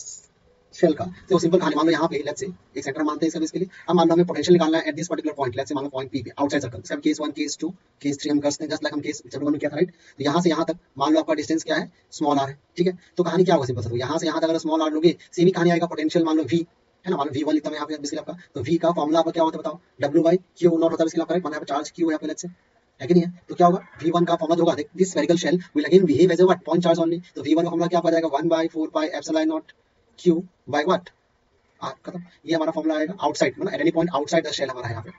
शेल का, तो सिंपल कहानी, मान लो यहाँ पे लेट्स से एक सेक्टर मानते हैं इसका बेसिकली, अब मान लो हमें पोटेंशियल निकालना है at this particular point, let's से मान लो पॉइंट पी पे आउटसाइड सर्कल, सब केस 1 केस 2 केस 3 हम करते हैं जस्ट लाइक हम केस चैप्टर 1 में किया था, राइट। तो यहाँ से यहाँ तक मान लो आपका डिस्टेंस क्या है, स्मॉल आर है, ठीक है। तो कहानी क्या होगा सिंपल सा, यहाँ से यहाँ तक अगर स्मॉल आर लोगे, सेम ही कहानी आएगा, पोटेंशियल मान लो वी है ना, मान लो V1 लिखता हूं यहाँ पे बेसिकली आपका, तो V का फॉर्मूला आपका क्या होता है बताओ, W/Q नॉट होता है बेसिकली आपका, राइट। यहाँ पे चार्ज Q है यहाँ पे लेट्स से, है कि नहीं है। तो क्या होगा, V1 का फॉर्मूला होगा, this spherical shell will again behave as a what point charge only. तो V1 का फॉर्मूला क्या आ जाएगा, 1/4πε0 Q बाय व्हाट आर, खत्म। ये हमारा फॉर्मूला आएगा आउटसाइड, मतलब at any point outside the shell हमारा यहाँ पे,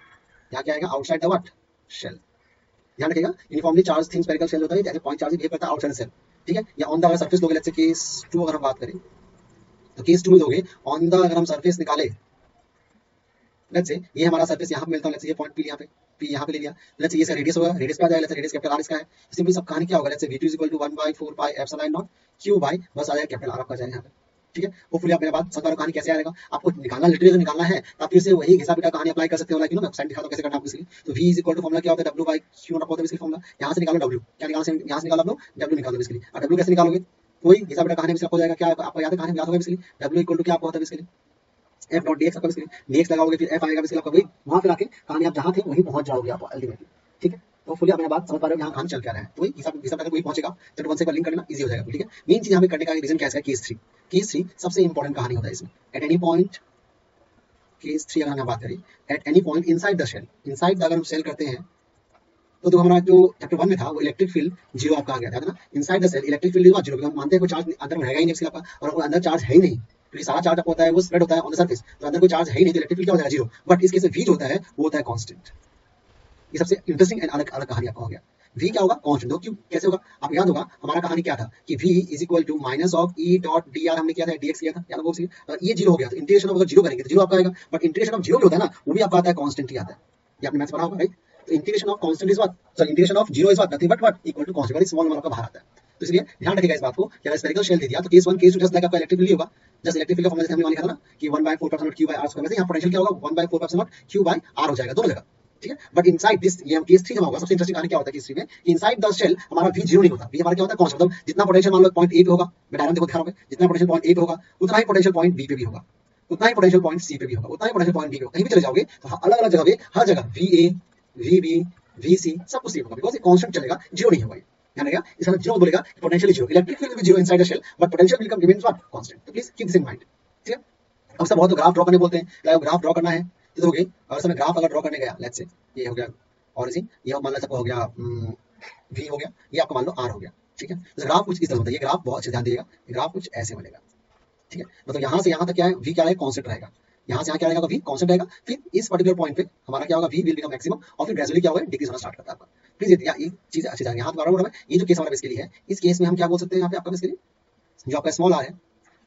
यहाँ क्या आएगा, आउटसाइड द व्हाट शेल। ध्यान रखिएगा, uniformly charge thing spherical shell होता है, जैसे पॉइंट चार्ज बिहेव करता है आउटसाइड सेल, ठीक है। या ऑन द अगर सरफेस लोगे, लेट्स से केस 2 अगर हम बात करें, तो केस 2 में दोगे ऑन द अगर हम सरफेस निकाले, लेट्स से ये हमारा सरफेस यहाँ पे मिलता है, लेट्स से ये पॉइंट पी यहाँ पे, पी यहाँ पे ले लिया, लेट्स से ये रेडियस होगा, रेडियस पे आ जाएगा, let's say radius capital R इसका है। सिंपली सब कहानी क्या होगा, let's say V2 = 1/4πε0 Q bye बस आ जाएगा कैपिटल आर आपका जाएगा यहाँ पे, ठीक है। होपफुली आप मेरे बात समझ पा रहे हो कहानी कैसे आएगा, आपको निकालना लिटरली निकालना है, तो आप फिर से वही घिसा पिटा कहानी अप्लाई कर सकते हो, लाइक यू नो मैं साइन दिखाता हूं कैसे करना है आपको इसलिए। तो V = फॉर्मूला क्या होता है, W/Q नॉट होता है इसका फॉर्मूला, यहां से निकालो W, क्या निकालना है, यहां से निकालो आप लोग W निकालो बेसिकली, और W कैसे निकालोगे, वही घिसा पिटा कहानी में आपको हो जाएगा, क्या आपको याद है कहानी याद होगा बेसिकली, W = क्या आपको होता है बेसिकली एफ डॉट डीएक्स, आपका बेसिकली डीएक्स लगाओगे फिर एफ आएगा बेसिकली आपका, वही वहां पे आके कहानी आप जहां थे वहीं पहुंच जाओगे आप अल्टीमेटली, ठीक है। तो फुली आप मेरा बात समझ पा रहे हो यहाँ कहानी चल क्या रहा है, तो वही हिसाब हिसाब तक वही पहुंचेगा, चैप्टर 1 से लिंक करना इजी हो जाएगा, ठीक है। मेन चीज यहाँ पे करने का रीजन क्या है, केस 3, केस 3 सबसे इंपॉर्टेंट कहानी होता है इसमें, एट एनी पॉइंट, केस 3 अगर हम बात करें, at any point inside the shell, inside अगर हम सेल करते हैं, तो हमारा जो चैप्टर 1 में था वो इलेक्ट्रिक फील्ड जीरो आपका आ गया था ना, inside the shell electric field zero, हम मानते हैं कोई चार्ज अंदर में रहेगा ही नहीं आपका, और अंदर चार्ज है ही नहीं, क्योंकि सारा चार्ज आपको होता है वो स्प्रेड होता है ऑन द सरफेस, तो अंदर कोई चार्ज है ही नहीं, तो इलेक्ट्रिक फील्ड क्या हो जाएगा, जीरो। बट इस केस में V जो होता है वो होता है कांस्टेंट, ये सबसे इंटरेस्टिंग एंड अलग अलग कहानी आपका हो गया। V क्या होगा, कांस्टेंट, क्यों कैसे होगा, आपको याद होगा हमारा कहानी क्या था कि V = -E डॉट dr हमने किया था, dx किया था, याद होगा। अगर ये जीरो हो गया तो इंटीग्रेशन ऑफ अगर जीरो करेंगे तो जीरो आपका आएगा, बट इंटीग्रेशन ऑफ जीरो भी होता है ना, वो भी आपका आता है कांस्टेंट ही आता है, ये आपने मैथ्स पढ़ा होगा, राइट। तो integration of constant is what, sorry integration of zero is what, nothing but what equal to constant, very small number आपका बाहर आता है। तो इसलिए ध्यान रखिएगा इस बात को, कि अगर स्फेरिकल शेल दे दिया तो केस 1 केस 2 जस्ट लाइक आपका इलेक्ट्रिक फील्ड होगा, जस्ट इलेक्ट्रिक फील्ड का फॉर्मूला जैसे हमने लिखा था ना कि 1/4π Q बाय R स्क्वायर, वैसे यहाँ पोटेंशियल क्या होगा 1/4π Q बाय R हो जाएगा दोनों जगह, ठीक है। बट इनसाइड दिस, ये हम केस 3 जमा होगा, सबसे इंटरेस्टिंग कहानी क्या होता है केस 3 में, इनसाइड द शेल हमारा V जीरो नहीं होता, V हमारा क्या होता है कांस्टेंट, मतलब जितना पोटेंशियल मान लो पॉइंट A पे होगा, मैं डायग्राम देखो दिखा रहा हूं, जितना पोटेंशियल पॉइंट A पे होगा उतना ही पोटेंशियल पॉइंट B पे भी होगा, उतना ही पोटेंशियल पॉइंट C पे भी होगा, उतना ही पोटेंशियल पॉइंट D पे होगा, कहीं भी चले जाओगे तो अलग अलग जगह पे हर जगह VA VB VC सब कुछ सेम होगा, बिकॉज़ ये कांस्टेंट चलेगा, जीरो नहीं होगा। ध्यान रखिएगा, इसका जीरो बोलेगा पोटेंशियल जीरो, इलेक्ट्रिक फील्ड भी zero inside the shell, but potential will come remains what constant, तो please keep this in mind, ठीक है। अब सब बहुत तो ग्राफ ड्रॉ करने बोलते हैं, लाइक ग्राफ ड्रॉ करना है तो दोगे, और समय ग्राफ अगर ड्रॉ करने गया, लेट्स से ये हो गया ऑरिजिन, ये मान लो सबको हो गया V हो गया, ये आपका मान लो R हो गया, ठीक है। तो ग्राफ कुछ इस तरह होता है, ये ग्राफ बहुत अच्छे ध्यान दीजिएगा, ये ग्राफ कुछ ऐसे बनेगा, ठीक है। मतलब यहाँ से यहाँ तक क्या है, V क्या है कांस्टेंट रहेगा, यहाँ से यहाँ क्या रहेगा, V कांस्टेंट रहेगा, फिर इस पर्टिकुलर पॉइंट पे हमारा क्या होगा, V विल बिकम मैक्सिमम, और फिर ग्रेजुअली क्या होगा, डिक्रीज होना स्टार्ट करता है आपका। प्लीज ये चीज अच्छी जाएगी, यहाँ दोबारा बोल रहा हूं, ये जो केस हमारा बेसिकली है, इस केस में हम क्या बोल सकते हैं यहाँ पे आपका बेसिकली, जो आपका स्मॉल r है,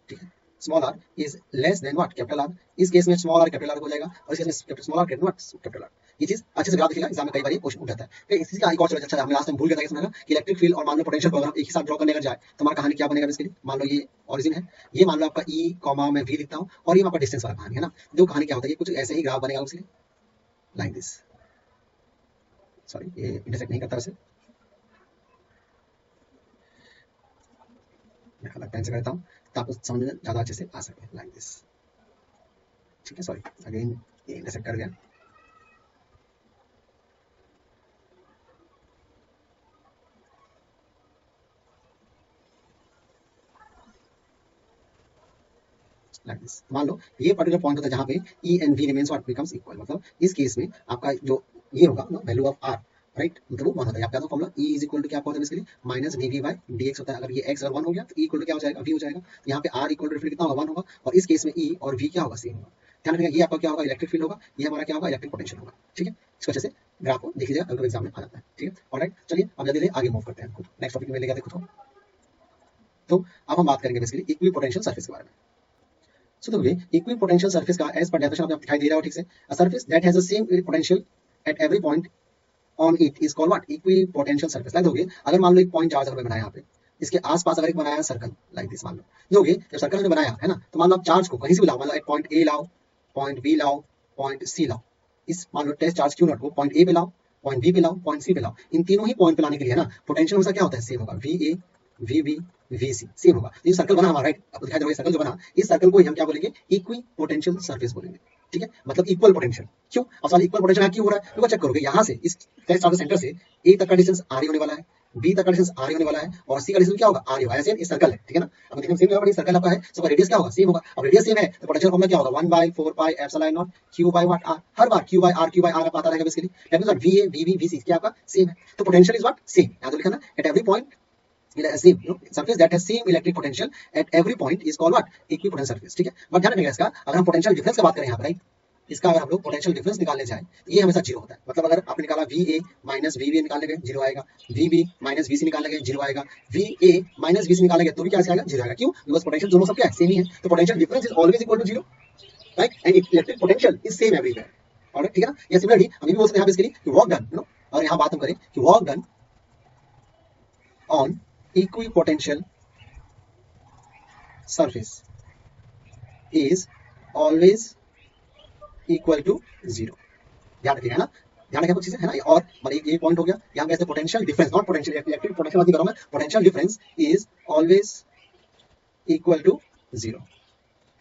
ठीक है, small r is less than what capital R, इस केस में स्मॉल r कैपिटल R हो जाएगा, और इस केस में स्मॉल r कैपिटल R। ये चीज अच्छे से ग्राफ देखिएगा, एग्जाम में कई बार ये क्वेश्चन उठाता है। फिर इसी का एक और चलो, अच्छा हमने लास्ट टाइम भूल गया था इसमें कि इलेक्ट्रिक फील्ड और मान लो पोटेंशियल को अगर हम एक ही साथ ड्रॉ करने लग जाए तो हमारा कहानी क्या बनेगा बेसिकली, मान लो ये ओरिजिन है, ये मान लो आपका E कॉमा मैं V लिखता हूं, और ये आपका डिस्टेंस वाला कहानी है ना, जो कहानी क्या होता है, ये कुछ ऐसे ही ग्राफ बनेगा बेसिकली लाइक दिस, सॉरी ये इंटरसेक्ट नहीं करता वैसे, मैं अलग पेन से करता हूं ताकि समझ में ज्यादा अच्छे से आ सके, लाइक दिस, ठीक है। सॉरी अगेन ये इंटरसेक्ट कर गया, लाइक दिस। मान लो ये पर्टिकुलर पॉइंट होता है जहां पे E and V remains what becomes equal, मतलब इस केस में आपका जो ये होगा ना वैल्यू ऑफ R, राइट, मतलब वो 1 होता है, आपका फॉर्मूला E = क्या होता है बेसिकली -dV/dx होता है। अगर ये x अगर 1 हो गया तो E = क्या हो जाएगा, V हो जाएगा, तो यहाँ पे R = कितना होगा 1 होगा, और इस केस में E और V क्या होगा सेम होगा। ध्यान रखिएगा, ये आपका क्या होगा इलेक्ट्रिक फील्ड होगा, ये हमारा क्या होगा इलेक्ट्रिक पोटेंशियल होगा, ठीक है। इसको अच्छे से ग्राफ को देख लीजिएगा, अगर एग्जाम में आ जाता है, ठीक है। ऑलराइट, चलिए अब जल्दी से आगे मूव करते हैं, नेक्स्ट टॉपिक में ले जाते हैं खुद को। तो अब हम बात करेंगे बेसिकली इक्विपोटेंशियल सरफेस के बारे में। सो तो इक्विपोटेंशियल सरफेस का एज पर डेफिनेशन आपको दिखाई दे रहा हो ठीक से, a surface that has the same potential at every point on it is called what equipotential surface. Like दोगे अगर मान लो एक पॉइंट चार्ज अगर मैं बनाया यहाँ पे, इसके आसपास अगर एक बनाया सर्कल लाइक दिस, मान लो ये हो गया, जब सर्कल हमने बनाया है ना, तो मान लो आप चार्ज को कहीं से भी लाओ, मान लो एक पॉइंट ए लाओ, पॉइंट बी लाओ, पॉइंट सी लाओ, इस मान लो टेस्ट चार्ज क्यू नॉट को पॉइंट ए पे लाओ, पॉइंट बी पे लाओ, पॉइंट सी पे लाओ, इन तीनों ही पॉइंट पे लाने के लिए ना पोटेंशियल हमेशा क्या होता है, सेम होगा, V A V B V C same होगा। ये सर्कल बना हमारा, राइट, आपको दिखाई दे रहा है सर्कल जो बना, इस सर्कल को हम क्या बोलेंगे, इक्वी पोटेंशियल सरफेस बोलेंगे, ठीक है, मतलब इक्वल पोटेंशियल। क्यों, अब सवाल इक्वल पोटेंशियल क्यों हो रहा है, देखो चेक करोगे, यहाँ से इस टेस्ट चार्ज सेंटर से ए तक का डिस्टेंस आर होने वाला है, बी तक का डिस्टेंस आर होने वाला है, और सी का डिस्टेंस क्या होगा, आर होगा, ऐसे ये सर्कल है, ठीक है ना, अब देखने में सेम होगा, सर्कल आपका है, सो रेडियस क्या होगा, सेम होगा। अब रेडियस सेम है तो पोटेंशियल फॉर्मूला क्या होगा, 1/4 pi epsilon naught Q by what R, हर बार क्यू बाय आर आता रहेगा basically, that means V A V B V C क्या आपका सेम है, तो पोटेंशियल इज व्हाट, सेम, यहां तो लिखा ना, eight every point same, surface that has same electric potential at every point is called what, equipotential surface, ठीक है। बट ध्यान रखिएगा इसका, अगर हम पोटेंशियल डिफरेंस की बात करें यहाँ पर, राइट, इसका अगर हम लोग पोटेंशियल डिफरेंस निकालने जाए तो ये हमेशा जीरो होता है, मतलब अगर आपने निकाला V A minus V B निकालने गए जीरो आएगा, V B minus V C निकालने गए जीरो आएगा, V A minus V C निकालने गए तो भी क्या आएगा, जीरो आएगा। क्यों, बिकॉज पोटेंशियल दोनों सब क्या है, सेम ही है, तो potential difference is always equal to zero, right, and electric potential is same everywhere, alright, ठीक है ना। या सिमिलरली हम ये भी बोल सकते हैं यहाँ पे इसके लिए वर्क डन, यू नो, और यहाँ बात हम करें कि work done on equipotential surface is always equal to zero, ध्यान रखिएगा ना, ध्यान रखिए कुछ चीजें है ना। और मतलब ये पॉइंट हो गया, यहाँ पे potential difference, not potential electric potential बात नहीं कर रहा हूं मैं, potential difference is always equal to zero,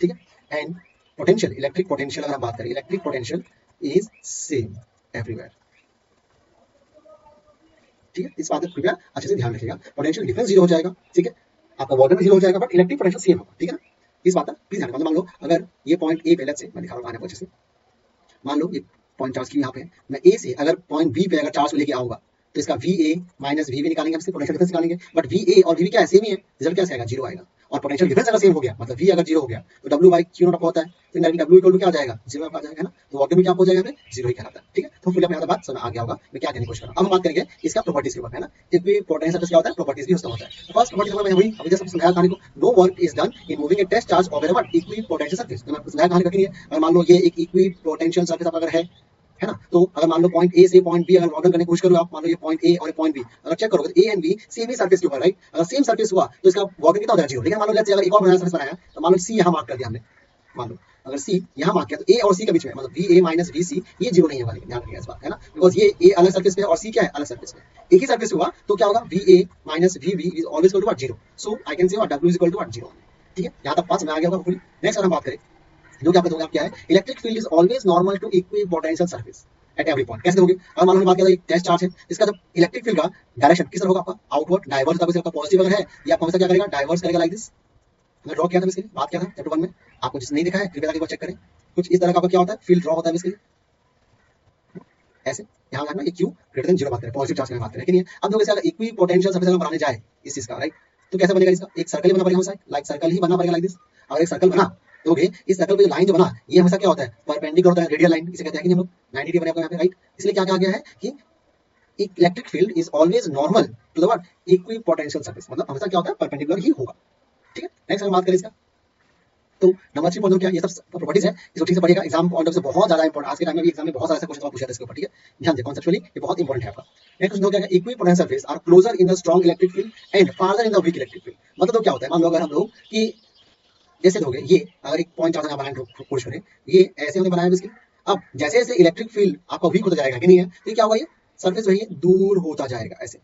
ठीक है। एंड पोटेंशियल, इलेक्ट्रिक पोटेंशियल अगर हम बात करें, electric potential is same everywhere, ठीक है, इस बात को कृपया अच्छे से ध्यान रखिएगा, पोटेंशियल डिफरेंस जीरो हो जाएगा, ठीक है, आपका वॉल्यूम जीरो हो जाएगा, बट इलेक्ट्रिक पोटेंशियल सेम होगा, ठीक है ना, इस बात का प्लीज ध्यान रखना। मान लो अगर ये पॉइंट ए पे, लेट्स से मैं दिखा रहा हूँ अच्छे से, मान लो ये पॉइंट चार्ज की यहाँ पे, मैं ए से अगर पॉइंट बी पे अगर चार्ज को लेके आऊंगा तो इसका V A minus V B निकालेंगे, हम इससे पोटेंशियल डिफरेंस निकालेंगे, बट वी ए और वी बी क्या है, सेम ही है, रिजल्ट क्या आएगा, जीरो आएगा। और पोटेंशियल डिफरेंस अगर सेम हो गया, मतलब वी अगर जीरो हो गया तो डब्ल्यू बाई क्यू नॉट होता है, तो इनडायरेक्टली डब्ल्यू इक्वल टू क्या आ जाएगा, जीरो आ जाएगा, है ना, तो वॉल्यूम भी क्या हो जाएगा, हमें जीरो ही कहलाता है, ठीक है। तो फिर यहाँ बात समझ आ गया होगा मैं क्या कहने की कोशिश कर रहा हूं। अब हम बात करेंगे इसका प्रॉपर्टीज के ऊपर, है ना, इक्विपोटेंशियल क्या होता है, प्रॉपर्टीज भी उसका होता है। फर्स्ट प्रॉपर्टी मैंने वही अभी जैसे समझाया कहानी को, no work is done in moving a test charge over what, equipotential surface, तो मैं समझाया कहानी का नहीं है। अगर मान लो ये एक इक्विपोटेंशियल सरफेस अगर है ना, तो अगर मान लो पॉइंट ए से पॉइंट बी अगर ऑर्डर करने की कोशिश करो आप, मान लो ये पॉइंट ए और पॉइंट बी अगर चेक करोगे तो A and B same he surface के ऊपर, राइट, अगर सेम सरफेस हुआ तो इसका वॉल्यूम कितना हो जाएगा, जीरो। लेकिन मान लो लेट्स से अगर एक और बनाया सरफेस बनाया, तो मान लो सी यहाँ मार्क कर दिया हमने, मान लो अगर सी यहाँ मार्क किया तो ए और सी के बीच में मतलब वी ए माइनस वी सी ये जीरो नहीं होगा, लेकिन ध्यान रखिएगा इस बात, है ना, बिकॉज ये ए अलग सरफेस पे और सी क्या है, अलग सरफेस पे, एक ही सरफेस हुआ तो क्या होगा, V A minus V B is always equal to what, zero, so I can say what, W is equal to what, zero, ठीक है। यहाँ तक बात समझ आ गया होगा। नेक्स्ट अगर हम बात करें जो कि आपका क्या है, electric field is always normal to equipotential surface at every point. कैसे दोगे, अगर मान लो बात करें टेस्ट चार्ज है, इसका जब इलेक्ट्रिक फील्ड का डायरेक्शन किस तरह होगा, आपका आउटवर्ड डाइवर्स होगा, आपका पॉजिटिव अगर है ये आपको हमेशा क्या करेगा, डाइवर्स करेगा लाइक दिस। मैं ड्रॉ किया था इसके लिए, बात किया था चैप्टर 1 में, आपको जिसने नहीं दिखा है कृपया करके चेक करें, कुछ इस तरह का क्या होता है, फील्ड ड्रॉ होता है इसके लिए ऐसे, यहाँ लगना ये क्यू ग्रेटर देन जीरो बात करें, पॉजिटिव चार्ज की बात करें, लेकिन ये अब देखो इसका इक्विपोटेंशियल सरफेस अगर बनाने जाए इस चीज का, राइट, तो कैसे बनेगा, इसका एक सर्कल ही बना पड़ेगा हमेशा, लाइक सर्कल ही बनना पड़ेगा लाइक दिस। और एक सर्कल बना तो इस सर्कल पे लाइन जो बना ये हमेशा क्या होता है, परपेंडिकुलर होता है, रेडियल लाइन इसे कहते हैं कि हम लोग 90 डिग्री बने यहाँ पे, राइट, इसलिए क्या कहा गया है कि electric field is always normal to the what, equipotential surface, मतलब हमेशा क्या होता है, परपेंडिकुलर ही होगा, ठीक है। नेक्स्ट हम बात करें इसका, तो नंबर 3 पॉइंट क्या, ये सब प्रॉपर्टीज है, इसको ठीक से पढ़िएगा, एग्जाम पॉइंट ऑफ से बहुत ज्यादा इंपॉर्टेंट, आज के टाइम में भी एग्जाम में बहुत सारे क्वेश्चन पूछे थे इसके ऊपर, ठीक है, ध्यान दें, कॉन्सेप्चुअली ये बहुत इंपॉर्टेंट है आपका। नेक्स्ट क्वेश्चन क्या है, equipotential surface are closer in the strong electric field and farther in the weak electric field, मतलब तो क्या होता है, मान लो अगर हम लोग कि जैसे दोगे ये अगर एक पॉइंट चार्ज बनाने की कोशिश करें, ये ऐसे हमने बनाया इसकी, अब जैसे जैसे इलेक्ट्रिक फील्ड आपका वीक होता जाएगा कि नहीं है, तो क्या होगा, ये सरफेस जो है दूर होता जाएगा ऐसे,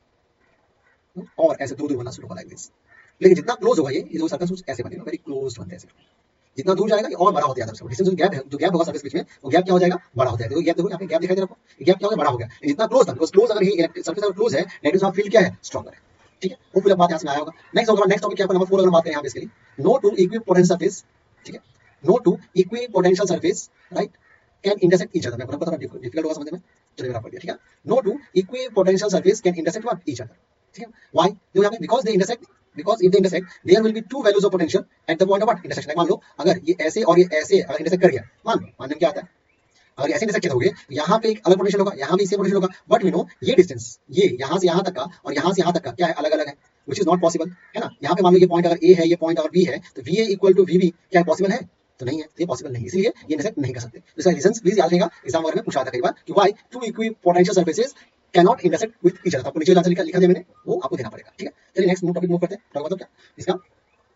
और ऐसे दूर दूर बनना शुरू होगा लाइक दिस। लेकिन जितना क्लोज होगा ये जो सरफेस ऐसे बनेगा, वेरी क्लोज बनते हैं, जितना दूर जाएगा ये और बड़ा होता जाएगा, डिस्टेंस जो गैप है, जो गैप होगा सरफेस बीच में, वो गैप क्या हो जाएगा, बड़ा हो जाएगा। तो गैप देखो यहाँ पे गैप दिखाई दे रहा है, गैप क्या हो गया, बड़ा हो गया, जितना क्लोज था, बिकॉज़ क्लोज अगर ये इलेक्ट्रिक सरफेस अगर क्लोज है, नेगेटिव चार्ज फील्ड क्या है, स्ट्रॉन्गर है, ठीक है। वो पूरा बात यहाँ से आया होगा। नेक्स्ट होगा, नेक्स्ट टॉपिक क्या है, नंबर 4 अगर बात करें यहाँ पे इसके लिए, नो टू इक्विपोटेंशियल सरफेस, ठीक है, no two equipotential surface, right, can intersect each other. मैं थोड़ा डिफिकल्ट होगा समझने में, चलिए मेरा पढ़ दिया, ठीक है। No two equipotential surface can intersect what, each other, ठीक है। व्हाई, देखो यहाँ पे because they intersect, because if they intersect there will be two values of potential at the point of what, intersection। मान लो अगर ये ऐसे और ये ऐसे अगर इंटरसेक्ट कर गया, मान लो क्या आता है, अगर ऐसे इंटरसेक्ट होगे यहाँ पे एक अलग पोटेंशियल होगा, यहाँ भी सेम पोटेंशियल होगा, बट वी नो ये डिस्टेंस ये यहाँ से यहाँ तक का और यहाँ से यहाँ तक का क्या है, अलग अलग है, which is not possible, है ना। यहाँ पे मान लो ये पॉइंट अगर ए है, ये पॉइंट अगर बी है, तो V A equal to V B क्या पॉसिबल है, तो नहीं है, ये पॉसिबल नहीं, इसलिए ये इंटरसेक्ट नहीं कर सकते। इसका रीजन प्लीज याद रखिएगा, एग्जाम वगैरह में पूछा था कई बार कि why two equipotential surfaces can not intersect with each other. आपको नीचे आंसर लिखा दिया मैंने, वो आपको देना पड़ेगा। ठीक है, चलिए नेक्स्ट टॉपिक मूव करते हैं। टॉपिक क्या इसका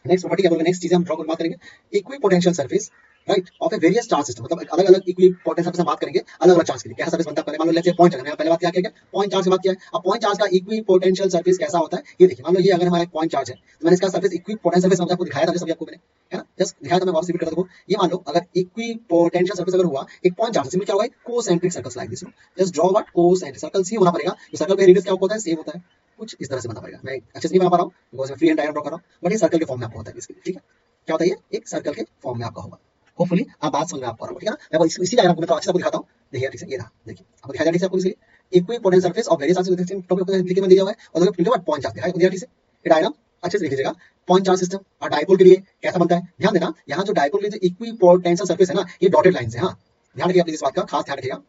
नेक्स्ट प्रॉपर्टी क्या बोलेंगे, नेक्स्ट चीज हम ड्रॉ कर बात करेंगे equi potential surface right of A various charge system. मतलब अलग अलग इक्वी पोटेंशियल सरफेस हम बात करेंगे अलग अलग चार्ज के लिए कैसा सरफेस बनता है। मान लो लेट्स से पॉइंट चार्ज, पहले बात क्या किया, पॉइंट चार्ज की बात किया है। अब पॉइंट चार्ज का इक्वी पोटेंशियल सरफेस कैसा होता है ये देखिए। मान लो ये अगर हमारा पॉइंट चार्ज है तो मैंने इसका सरफेस इक्वी पोटेंशियल सरफेस आपको दिखाया था, जैसे आपको मैंने है ना जस्ट दिखाया था, मैं वापस रिपीट कर दूं। ये मान लो अगर इक्वी पोटेंशियल सरफेस अगर हुआ एक पॉइंट चार्ज, सिंपल क्या होगा, concentric circles like this. Just draw what concentric circles ही होना पड़ेगा। तो सर्कल का रेडियस क्या होता है, सेम होता है, कुछ इस तरह से बनना पड़ेगा। मैं अच्छे से नहीं बना पा रहा हूं बिकॉज़ मैं फ्री हैंड डायग्राम ड्रॉ कर रहा हूं, बट ये सर्कल के फॉर्म में आपको होता है इसके लिए। ठीक है, क्या होता है, ये एक सर्कल के फॉर्म में आपका होगा। होपफुली आप बात समझ में आपको आ रहा हो। ठीक है ना, मैं इसी डायग्राम को मैं थोड़ा अच्छे से आपको दिखाता हूं। देखिए ठीक से ये रहा, देखिए आपको दिखाया ठीक से आपको इसलिए equi potential surface of various charges topic को लिख के मैं दिया हुआ है। और देखो फिर पॉइंट चार्ज दिखाया दिया ठीक से। ये डायग्राम अच्छे से देख लीजिएगा। पॉइंट चार्ज सिस्टम और डायपोल के लिए कैसा बनता है, ध्यान देना। यहाँ जो डायपोल के लिए जो इक्वी पोटेंशियल सरफेस है ना, ये डॉटेड लाइन है। हाँ ध्यान रखिए, आप इस बात का खास ध्यान रखिएगा।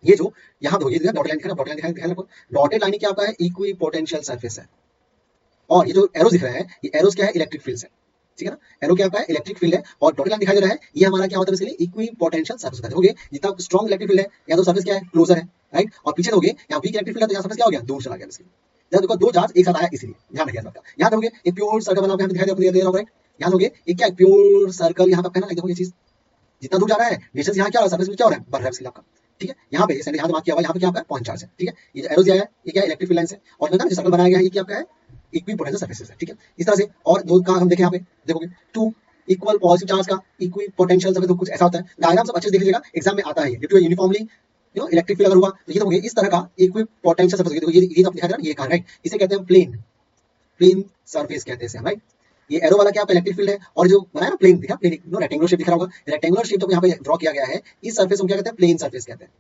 ये जो यहाँ दो ये डॉटेड लाइन दिखा, डॉटेड लाइन दिखाया, डॉटेड लाइन क्या आपका है, इक्वी पोटेंशियल सरफेस है। और ये जो एरोस दिख रहा है, ये एरोस क्या है, इलेक्ट्रिक फील्ड है। ठीक है ना, एरो क्या आपका है, इलेक्ट्रिक फील्ड है। और डॉटेड लाइन दिखाई दे रहा है, ये हमारा क्या होता है इसलिए इक्वी पोटेंशियल सरफेस होता है। देखोगे जितना स्ट्रॉन्ग इलेक्ट्रिक फील्ड है या तो सरफेस क्या है, क्लोजर है राइट। और पीछे दोगे यहाँ वीक इलेक्ट्रिक फील्ड है तो यहाँ सरफेस क्या हो गया, दूर चला गया। इसलिए जब देखो दो चार्ज एक साथ आया, इसलिए ध्यान रखिए आपका। यहाँ दोगे एक प्योर सर्कल बना हुआ है, दिखाई दे रहा होगा राइट। यहाँ दोगे एक क्या प्योर सर्कल यहाँ पे ना, देखो ये चीज जितना दूर जा रहा है डिस्टेंस यहाँ क्या हो रहा है, सरफेस में क्या हो रहा है, बढ़ रहा है इसलिए आपका। ठीक है, यहाँ पे सेंटर यहाँ दिमाग किया हुआ, यहाँ पे क्या आपका पॉइंट चार्ज है। ठीक है, ये जो एरो दिया है ये क्या है, इलेक्ट्रिक फील्ड लाइन है। और जो सर्कल बनाया गया है ये क्या आपका है, इक्वी पोटेंशियल सरफेसेस है। ठीक है, इस तरह से। और दो का हम देखें यहाँ पे देखोगे टू इक्वल पॉजिटिव चार्ज का इक्वी पोटेंशियल सरफेस, तो कुछ ऐसा होता है। डायग्राम सब अच्छे से देख लीजिएगा, एग्जाम में आता है ये। Due to uniformly electric field अगर हुआ तो ये देखोगे इस तरह का इक्वी पोटेंशियल सरफेस। देखो ये तो दिखा दे रहा है, ये कहां राइट, इसे कहते हैं प्लेन सरफेस कहते हैं राइट। ये एरो वाला क्या आपका इलेक्ट्रिक फील्ड है। और जो बनाया ना प्लेन दिखा, प्लेन रेक्टेंगुलर शेप दिख रहा होगा, रेक्टेंगुलर शेप जो यहाँ पे ड्रॉ किया गया है, इस सरफेस को क्या कहते हैं, प्लेन सरफेस कहते हैं।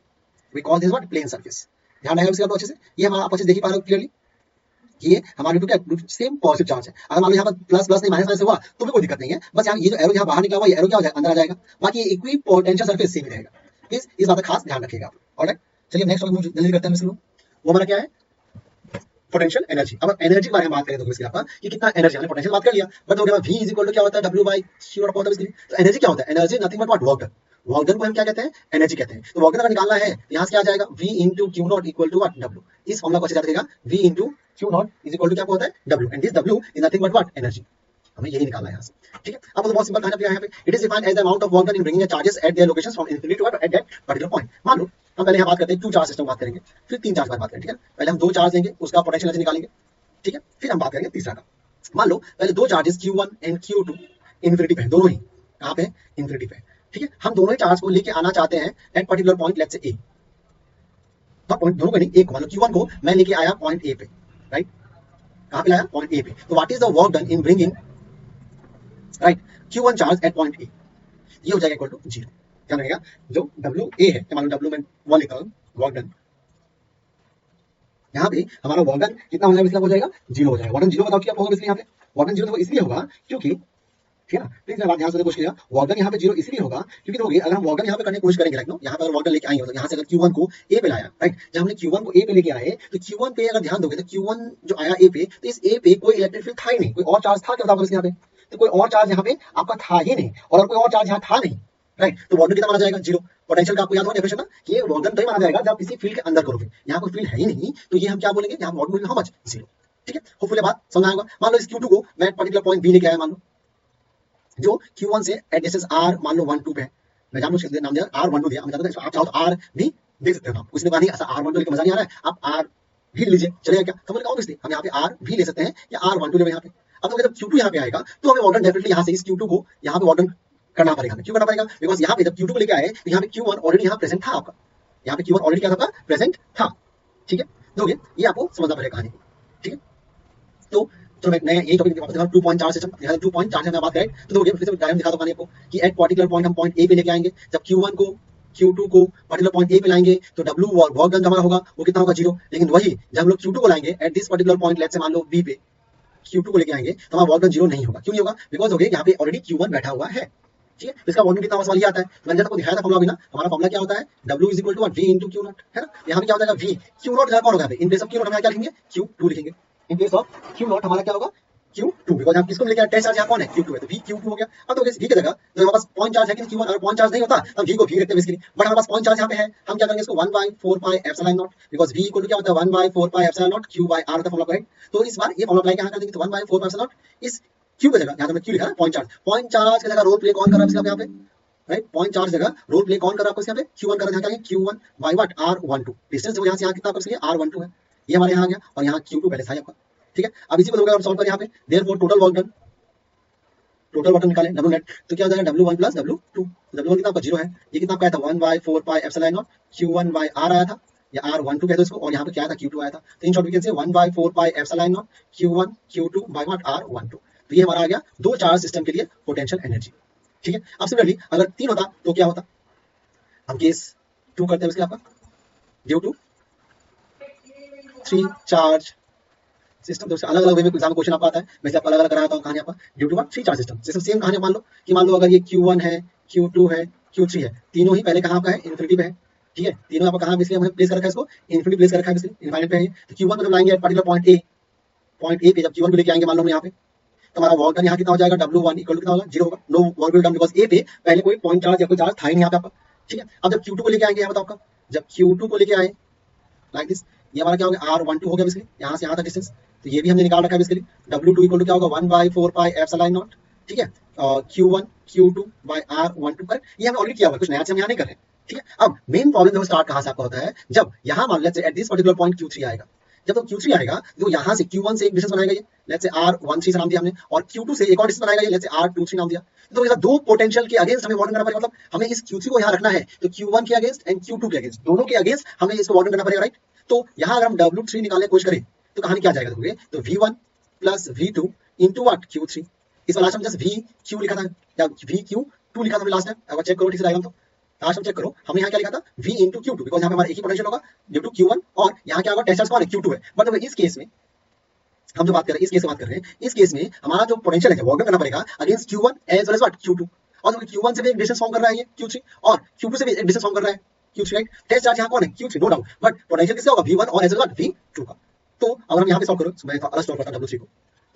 We call this what, plane surface. ध्यान रखिएगा इसका अच्छे से। ये हमारा आप अच्छे से देख पा रहे हो क्लियरली, ये हमारे क्या सेम पॉजिटिव चार्ज है। अगर मान लो यहाँ पर प्लस प्लस नहीं माइनस हुआ तो भी कोई दिक्कत नहीं है, बस यहाँ ये जो एरो यहाँ बाहर निकला हुआ ये एरो क्या हो जाएगा, अंदर आ जाएगा। बाकी ये इक्वी पोटेंशियल सरफेस सेम ही रहेगा। प्लीज इस बात का खास ध्यान रखिएगा आप। ऑलराइट, चलिए नेक्स्ट टॉपिक जल्दी करते हैं। वो हमारा क्या है, पोटेंशियल एनर्जी। अब एनर्जी के बारे में बात करें तो इसके आपका कि कितना एनर्जी, हमने पोटेंशियल बात कर लिया, बट हो V इज इक्वल टू क्या होता है, W by C dot point. तो एनर्जी क्या होता है, energy nothing but what, work done. Work done को हम क्या कहते हैं, एनर्जी कहते हैं। तो वर्क डन अगर निकालना है यहाँ से क्या आ जाएगा, V into Q naught equal to what, W। इस फॉर्मूला को अच्छे से याद रखिएगा, V into Q naught is equal to क्या होता है, W, and this W is nothing but what, energy. हमें यही निकालना है यहाँ से। ठीक है, अब तो बहुत सिंपल कहानी यहाँ पे, it is defined as the amount of work done in bringing charges at their locations from infinity to at that particular point. मान लो हम पहले यहाँ बात करते हैं टू चार्ज सिस्टम बात करेंगे, फिर तीन चार्ज बात करेंगे। ठीक है, पहले हम दो चार्ज लेंगे, उसका पोटेंशियल एनर्जी निकालेंगे। ठीक है, फिर हम बात करेंगे तीसरा का। मान लो पहले दो charges Q1 and Q2 infinity पे है, दोनों ही कहाँ पे, इन्फिनिटी पे। ठीक है, हम दोनों ही चार्ज को लेके आना चाहते हैं एट पर्टिकुलर पॉइंट, लेट्स से A। पॉइंट दोनों को नहीं, एक मान लो Q1 को मैं लेके आया पॉइंट A पे राइट। कहाँ पे लाया, पॉइंट A पे। तो what is the work done in bringing right Q1 charge at point A, ये हो जाएगा इक्वल टू 0। ध्यान रखिएगा, जो WA है, मान लो W में 1 लिखा हूं, वर्क डन, यहाँ पे हमारा वर्क डन कितना हो जाएगा, मतलब हो जाएगा 0 हो जाएगा। वर्क डन 0 बताओ क्या होगा, इसलिए यहाँ पे वर्क डन 0 देखो इसलिए होगा क्योंकि, ठीक है ना, प्लीज मेरा बात ध्यान से कोशिश कीजिएगा। वर्क डन यहाँ पे 0 इसलिए होगा क्योंकि देखोगे अगर हम वर्क डन यहाँ पे करने की कोशिश करेंगे लाइक नो, यहाँ पे अगर वर्क डन लेके आएंगे तो यहाँ से अगर Q1 को A पे लाया राइट, जब हमने Q1 को A पे लेके आए तो Q1 पे अगर ध्यान दोगे तो Q1 जो आया A पे, तो इस A पे कोई इलेक्ट्रिक फील्ड था ही नहीं, कोई और चार्ज था क्या बताओ यहाँ पे, तो कोई और चार्ज यहाँ पे आपका था ही नहीं, और कोई और चार्ज यहाँ था नहीं राइट। तो वर्क डन कितना माना जाएगा, 0। पोटेंशियल का आपको याद होगा डेफिनेशन ना, कि ये वर्क डन तो ही माना जाएगा जब किसी फील्ड के अंदर करोगे। यहाँ कोई फील्ड है ही नहीं, तो ये हम क्या बोलेंगे, यहाँ वर्क डन हाउ मच, 0। ठीक है, होपफुली बात समझ आएगा। मान लो इस Q2 को मैं पर्टिकुलर पॉइंट B लेके आया, मान लो जो Q1 से एट डिस्टेंस R मान लो 1 2 पे है, मैं जानबूझ के नाम दिया R12 दिया, मैं जानता हूं आप चाहो तो R भी देख सकते हो। आप कुछ ने कहा नहीं ऐसा R12 लेके मजा नहीं आ रहा है, आप R भी लीजिए, चलेगा क्या, तो मैंने कहा ऑब्वियसली हम यहाँ पे R भी ले सकते हैं या R12 ले यहाँ पे। अब तो जब Q2 यहाँ पे आएगा तो हमें वर्क डन डेफिनेटली यहाँ से इस Q2 को यहाँ पे वर्क डन करना पड़ेगा। क्यों करना पड़ेगा, बिकॉज यहाँ पे जब Q2 को लेके आए तो यहाँ पे Q1 ऑलरेडी यहाँ प्रेजेंट था आपका, यहाँ पे Q1 ऑलरेडी क्या था, प्रेजेंट था। ठीक है, दोगे ये आपको समझना पड़ेगा कहानी। ठीक है, तो मैं यही टॉपिक वापस दिखाऊं, 2 पॉइंट चार्ज सिस्टम, यहाँ 2 पॉइंट चार्ज है मैं बात करें तो दोगे, फिर से डायग्राम दिखा दूंगा आपको कि एट पर्टिकुलर पॉइंट हम पॉइंट A पे लेके आएंगे, जब Q1 को Q2 को पर्टिकुलर पॉइंट A पे लाएंगे तो W वर्क डन हमारा होगा वो कितना होगा, 0। लेकिन वही जब हम लोग Q2 को लाएंगे at this particular point, let's से मान लो B पे Q2 को लेके आएंगे तो हमारा वर्क डन 0 नहीं होगा। क्यों नहीं होगा, बिकॉज हो गया यहाँ पे ऑलरेडी Q1 बैठा हुआ है। ठीक है, तो इसका वर्क डन कितना होगा, सवाल ये आता है। मैंने आपको दिखाया था फॉर्मूला भी ना, हमारा फॉर्मूला क्या होता है, W is equal to V into Q not, है ना। यहाँ पे क्या हो जाएगा, V Q नॉट कौन होगा, in place of Q not हम क्या लिखेंगे, Q2 लिखेंगे। In place of Q not हमारा क्या होगा, Q2 बिकॉज हम किसको लेके आए टेस्ट चार्ज यहाँ कौन है Q2 है तो V Q2 हो गया। अब तो V की जगह तो हमारे पास पॉइंट चार्ज है कि Q1 अगर पॉइंट चार्ज नहीं होता तो V को V रखते हैं बेसिकली बट हमारे पास पॉइंट चार्ज यहाँ पे है हम क्या करेंगे इसको 1/4 pi epsilon naught because V equal to क्या होता है 1/4 pi epsilon not Q by R होता है फॉर्मूला राइट। तो इस बार ये फॉर्मूला अप्लाई यहाँ कर देंगे तो 1/4 पाई एप्सिलॉन नॉट इस Q की जगह यहाँ पे Q लिखा है पॉइंट चार्ज की जगह रोल प्ले कौन कर रहा है यहाँ पे राइट पॉइंट चार्ज जगह रोल प्ले कौन कर रहा है आपको यहाँ पे Q1 कर रहा है Q1 by what R12 distance जो यहाँ से यहाँ कितना आपको इसलिए R12 है ये हमारे यहाँ आ गया और यहाँ Q2 पहले था आपका ठीक है। अब इसी को लोग सॉल्व करें यहाँ पे देयरफॉर टोटल वर्क डन निकालें W नेट तो क्या हो जाएगा W1 प्लस W2 W1 कितना आपका 0 है ये कितना आपका आया था 1/4 pi epsilon naught Q1 by R आया था या R12 कहते हैं इसको और यहाँ पे क्या आया था Q2 आया था तो in short we can say 1/4 pi epsilon naught Q1 Q2 by what R12 तो ये हमारा आ गया दो चार्ज सिस्टम के लिए पोटेंशियल एनर्जी ठीक है। अब सिमिलरली अगर 3 होता तो क्या होता हम केस 2 करते हैं इसके आपका ड्यू टू 3 चार्ज सिस्टम तो अलग अलग वे में एग्जाम क्वेश्चन आपका आता है वैसे आपको अलग अलग कराया था कहानी आपका due to what 3 charge system same कहानी मान लो अगर ये Q1 है Q2 है Q3 है तीनों ही पहले कहां का है इन्फिनिटी पे है ठीक है तीनों आपका कहां इसलिए हमने प्लेस कर रखा है इसको इन्फिनिटी प्लेस कर रखा है इसलिए इनफाइनाइट पे है तो Q1 को जब लाएंगे एट पर्टिकुलर पॉइंट A पे जब Q1 को लेके आएंगे मान लो हम यहाँ पे तो हमारा वर्क डन यहाँ कितना हो जाएगा W1 इक्वल टू कितना होगा 0 होगा no work will done because A पे पहले कोई पॉइंट चार्ज या कोई चार्ज था ही नहीं यहाँ पे आपका ठीक है। अब जब Q2 को लेके आएंगे यहाँ बताओ आपका जब Q2 को लेके आए लाइक दिस ये हमारा क्या हो गया R12 हो गया बेसिकली यहाँ से यहाँ तक डिस्टेंस तो ये भी हमने निकाल रखा है बेसिकली W2 इक्वल टू क्या होगा 1/4 पाई एप्सिलॉन नॉट ठीक है Q1 Q2 by R12 पर ये हमने ऑलरेडी किया हुआ है कुछ नया हम यहाँ नहीं कर रहे ठीक है। अब मेन प्रॉब्लम जो स्टार्ट कहाँ से आपका होता है जब यहाँ मान let's say at this particular point Q3 आएगा जब तो Q3 आएगा तो यहाँ से Q1 से एक डिस्टेंस बनाएगा ये लेट्स से R13 से नाम दिया हमने और Q2 से एक और डिस्टेंस बनाएगा ये लेट्स से R23 नाम दिया तो ये दो पोटेंशियल के अगेंस्ट हमें वार्निंग करना पड़ेगा मतलब हमें इस Q3 को यहाँ रखना है तो Q1 के अगेंस्ट एंड Q2 के अगेंस्ट दोनों के अगेंस्ट हमें इसको वार्निंग करना पड़ेगा राइट। तो यहाँ अगर हम W3 निकालने की कोशिश करें तो कहानी क्या जाएगा देखोगे तो V1 plus V2 into what Q3 इस लास्ट में जस्ट VQ लिखा था या VQ2 लिखा था लास्ट टाइम अगर चेक करो ठीक से डायग्राम तो लास्ट में चेक करो हमने यहाँ क्या लिखा था V इंटू Q2 बिकॉज यहाँ पे हमारा एक ही पोटेंशियल होगा ड्यू टू Q1 और यहाँ क्या होगा टेस्ट चार्ज कौन है Q2 है बट इस केस में हम जो बात कर रहे हैं इस केस से बात कर रहे हैं इस केस में हमारा जो पोटेंशियल है वर्क करना पड़ेगा against Q1 as well as what Q2 और Q1 से भी एक डिस्टेंस फॉर्म कर रहा है ये Q3 और Q2 से भी एक डिस्टेंस फॉर्म कर रहा है Q3 राइट। टेस्ट चार्ज यहाँ कौन है Q3 no doubt but potential किसका होगा V1 और एज वेल एज V2 का। तो अगर हम यहाँ पे सॉल्व करो मैं अलग सॉल्व करता हूं W3 को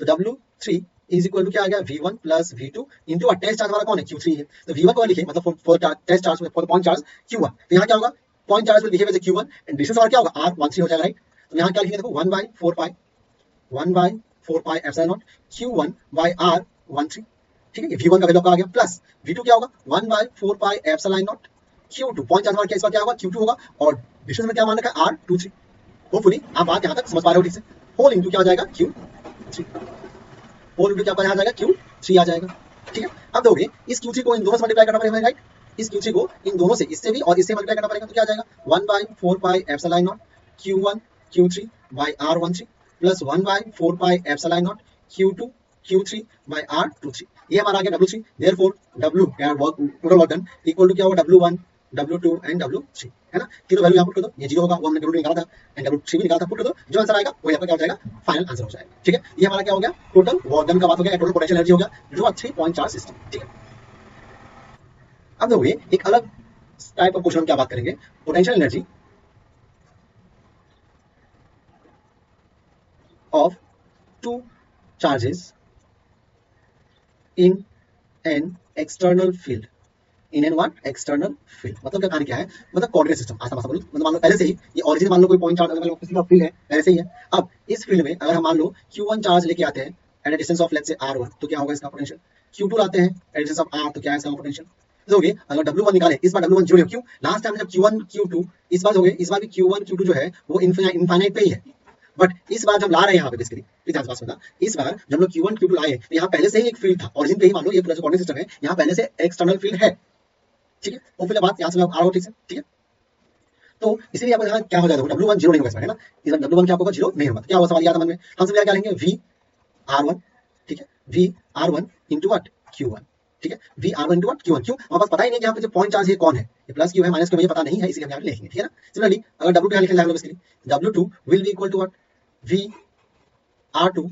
तो W3 इज इक्वल टू क्या आ गया V1 plus V2 into test charge हमारा कौन है Q3 है तो V1 को लिखे मतलब for test charge for point charge Q1 तो यहाँ क्या होगा point charge will behave as Q1 and distance हमारा क्या होगा R13 हो जाएगा राइट। तो यहाँ क्या लिखेंगे देखो 1/4 pi epsilon naught Q1 by R13 ठीक है ये V1 का वैल्यू आ गया प्लस V2 क्या होगा 1/4 pi epsilon naught Q2 point charge हमारा क्या इस बार क्या होगा Q2 होगा और डिस्टेंस में क्या मान रखा है R23 होपफुली आप बात यहाँ तक समझ पा रहे हो ठीक से होल इंटू क्या हो जाएगा Q3 होल इंटू क्या आ जाएगा Q3 आ जाएगा ठीक है। अब दोगे इस Q3 को इन दोनों से मल्टीप्लाई करना पड़ेगा राइट इस Q3 को इन दोनों से इससे भी और इससे मल्टीप्लाई करना पड़ेगा तो क्या आ जाएगा 1/4 pi epsilon naught Q1 Q3 by R13 प्लस 1/4 pi epsilon naught Q2 Q3 by R23 ये हमारा आ गया W3 therefore W total work done equal to क्या होगा W1 W2 एंड W3 है ना तीनों वैल्यू यहाँ पुट कर दो ये 0 होगा वो हमने W2 निकाला था एंड W3 भी निकाला था पुट कर दो जो आंसर आएगा वो यहाँ पर क्या हो जाएगा फाइनल आंसर हो जाएगा ठीक है। ये हमारा क्या हो गया टोटल वर्क डन का बात हो गया टोटल पोटेंशियल एनर्जी हो गया जो 3.4 सिस्टम ठीक है। अब देखोगे एक अलग टाइप ऑफ क्वेश्चन हम क्या बात करेंगे potential energy of two charges in an external field in an what external field मतलब क्या कहानी क्या है मतलब कोऑर्डिनेट सिस्टम आसान भाषा बोलो मतलब मान लो पहले से ही ये ओरिजिन मान लो कोई पॉइंट चार्ज अगर किसी का फील्ड है पहले से ही है। अब इस फील्ड में अगर हम मान लो Q1 चार्ज लेके आते हैं at a distance of let's से R1 तो क्या होगा इसका पोटेंशियल Q2 लाते हैं एट डिस्टेंस ऑफ R तो क्या है इसका पोटेंशियल दोगे अगर W1 निकाले इस बार W1 जीरो क्यों लास्ट टाइम जब Q1 Q2 इस बार दोगे इस बार भी Q1 Q2 जो है वो इनफाइनाइट पे ही है बट इस बार जब ला रहे हैं यहाँ पे बेसिकली प्लीज ध्यान से सुनना इस बार जब लोग Q1 Q2 लाए तो यहाँ पहले से ही एक फील्ड था ओरिजिन पे ही मान लो ये पूरा जो कोऑर्डिनेट सिस्टम है यहाँ पहले से एक्सटर्नल फील्ड है ठीक है। वो फिर बात यहाँ से आप आ रहा हो ठीक से ठीक है। तो इसीलिए आपको यहाँ क्या हो जाएगा W1 जीरो नहीं होगा इसमें है ना इस बार W1 क्या होगा जीरो नहीं होगा क्या होगा सवाल याद मन में हम सब क्या लेंगे V R1 ठीक है V R1 into what Q1 ठीक है V R1 into what Q1 क्यों हमारे पास पता ही नहीं कि यहाँ पे जो पॉइंट चार्ज है कौन है ये प्लस क्यू है माइनस क्यू मुझे पता नहीं है इसलिए हम यहाँ पे लिखेंगे ठीक है ना। सिमिलरली अगर W2 यहाँ लिखेंगे basically W2 will be equal to what V R2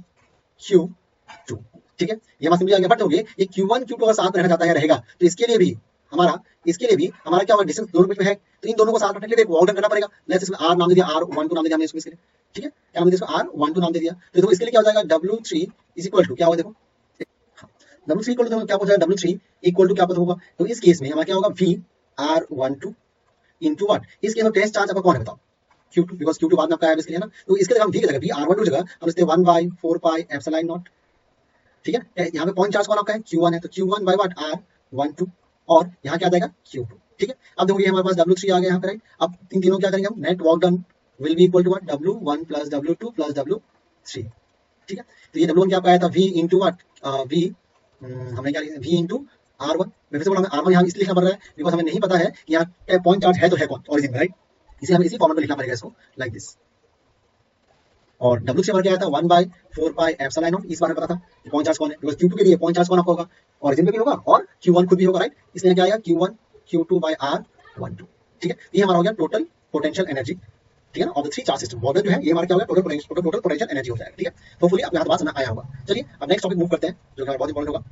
Q2 ठीक है। ये हमारा सिंपल आ गया बट हो गए ये Q1 Q2 अगर साथ रहना चाहता है रहेगा तो इसके लिए भी हमारा इसके लिए भी हमारा क्या होगा, डिस्टेंस दोनों बीच में है, तो इन दोनों को साथ रखने के लिए एक वॉक डन करना पड़ेगा। लेट्स इसमें r नाम दे दिया, r12 नाम दे दिया हमने इसके लिए, ठीक है, क्या नाम दे दिया, r12 नाम दे दिया। तो देखो इसके लिए क्या हो जाएगा, W3 इज इक्वल टू क्या होगा, देखो W3 इक्वल टू क्या हो जाएगा, W3 इक्वल टू क्या पता होगा, तो इस केस में हमारा क्या होगा, V R12 इनटू व्हाट, इस केस में टेस्ट चार्ज आपका कौन है बताओ, Q2, बिकॉज Q2 बाद में आपका है इसके लिए ना, तो इसके जगह हम V की जगह V R12 जगह हम इसलिए 1 by 4 pi एप्सिलॉन नॉट, ठीक है। यहाँ पे पॉइंट चार्ज कौन आपका है, Q1 है, तो Q1 by what R12, और यहाँ क्या आ जाएगा Q2, ठीक है। अब देखो ये हमारे पास W3 आ गया यहाँ पे, राइट। अब इन तीनों क्या करेंगे हम, net work done will be equal to what, W1 plus W2 plus W3, ठीक है। तो ये W1 क्या आपका आया था, V इंटू व्हाट, V हमने क्या लिखा, V इंटू R1, मैं फिर से बोला, R1 यहाँ इसलिए लिखना पड़ रहा है बिकॉज हमें नहीं पता है कि यहाँ पॉइंट चार्ज है तो है कौन, ओरिजिन में, राइट। इसे हमें इसी फॉर्मेट में लिखना पड़ेगा इसको, लाइक दिस। और W3 हमारा क्या आया था, 1 by 4 pi एप्सिलॉन नॉट, इस बार में पता था कि पॉइंट चार्ज कौन है, बिकॉज Q2 के लिए पॉइंट चार्ज कौन आपका होगा, ओरिजिन पे भी होगा और Q1 खुद भी होगा, राइट। इसलिए क्या आएगा, Q1 Q2 by R12, ठीक है। ये हमारा हो गया टोटल पोटेंशियल एनर्जी, ठीक है ना, of the three charge system. Model जो है ये हमारा क्या होगा, टोटल पोटेंशियल एनर्जी हो जाएगा, ठीक है। होपफुली आपको यहाँ बात समझ आया होगा। चलिए अब नेक्स्ट टॉपिक मूव करते हैं, जो कि बहुत इंपॉर्टेंट होगा।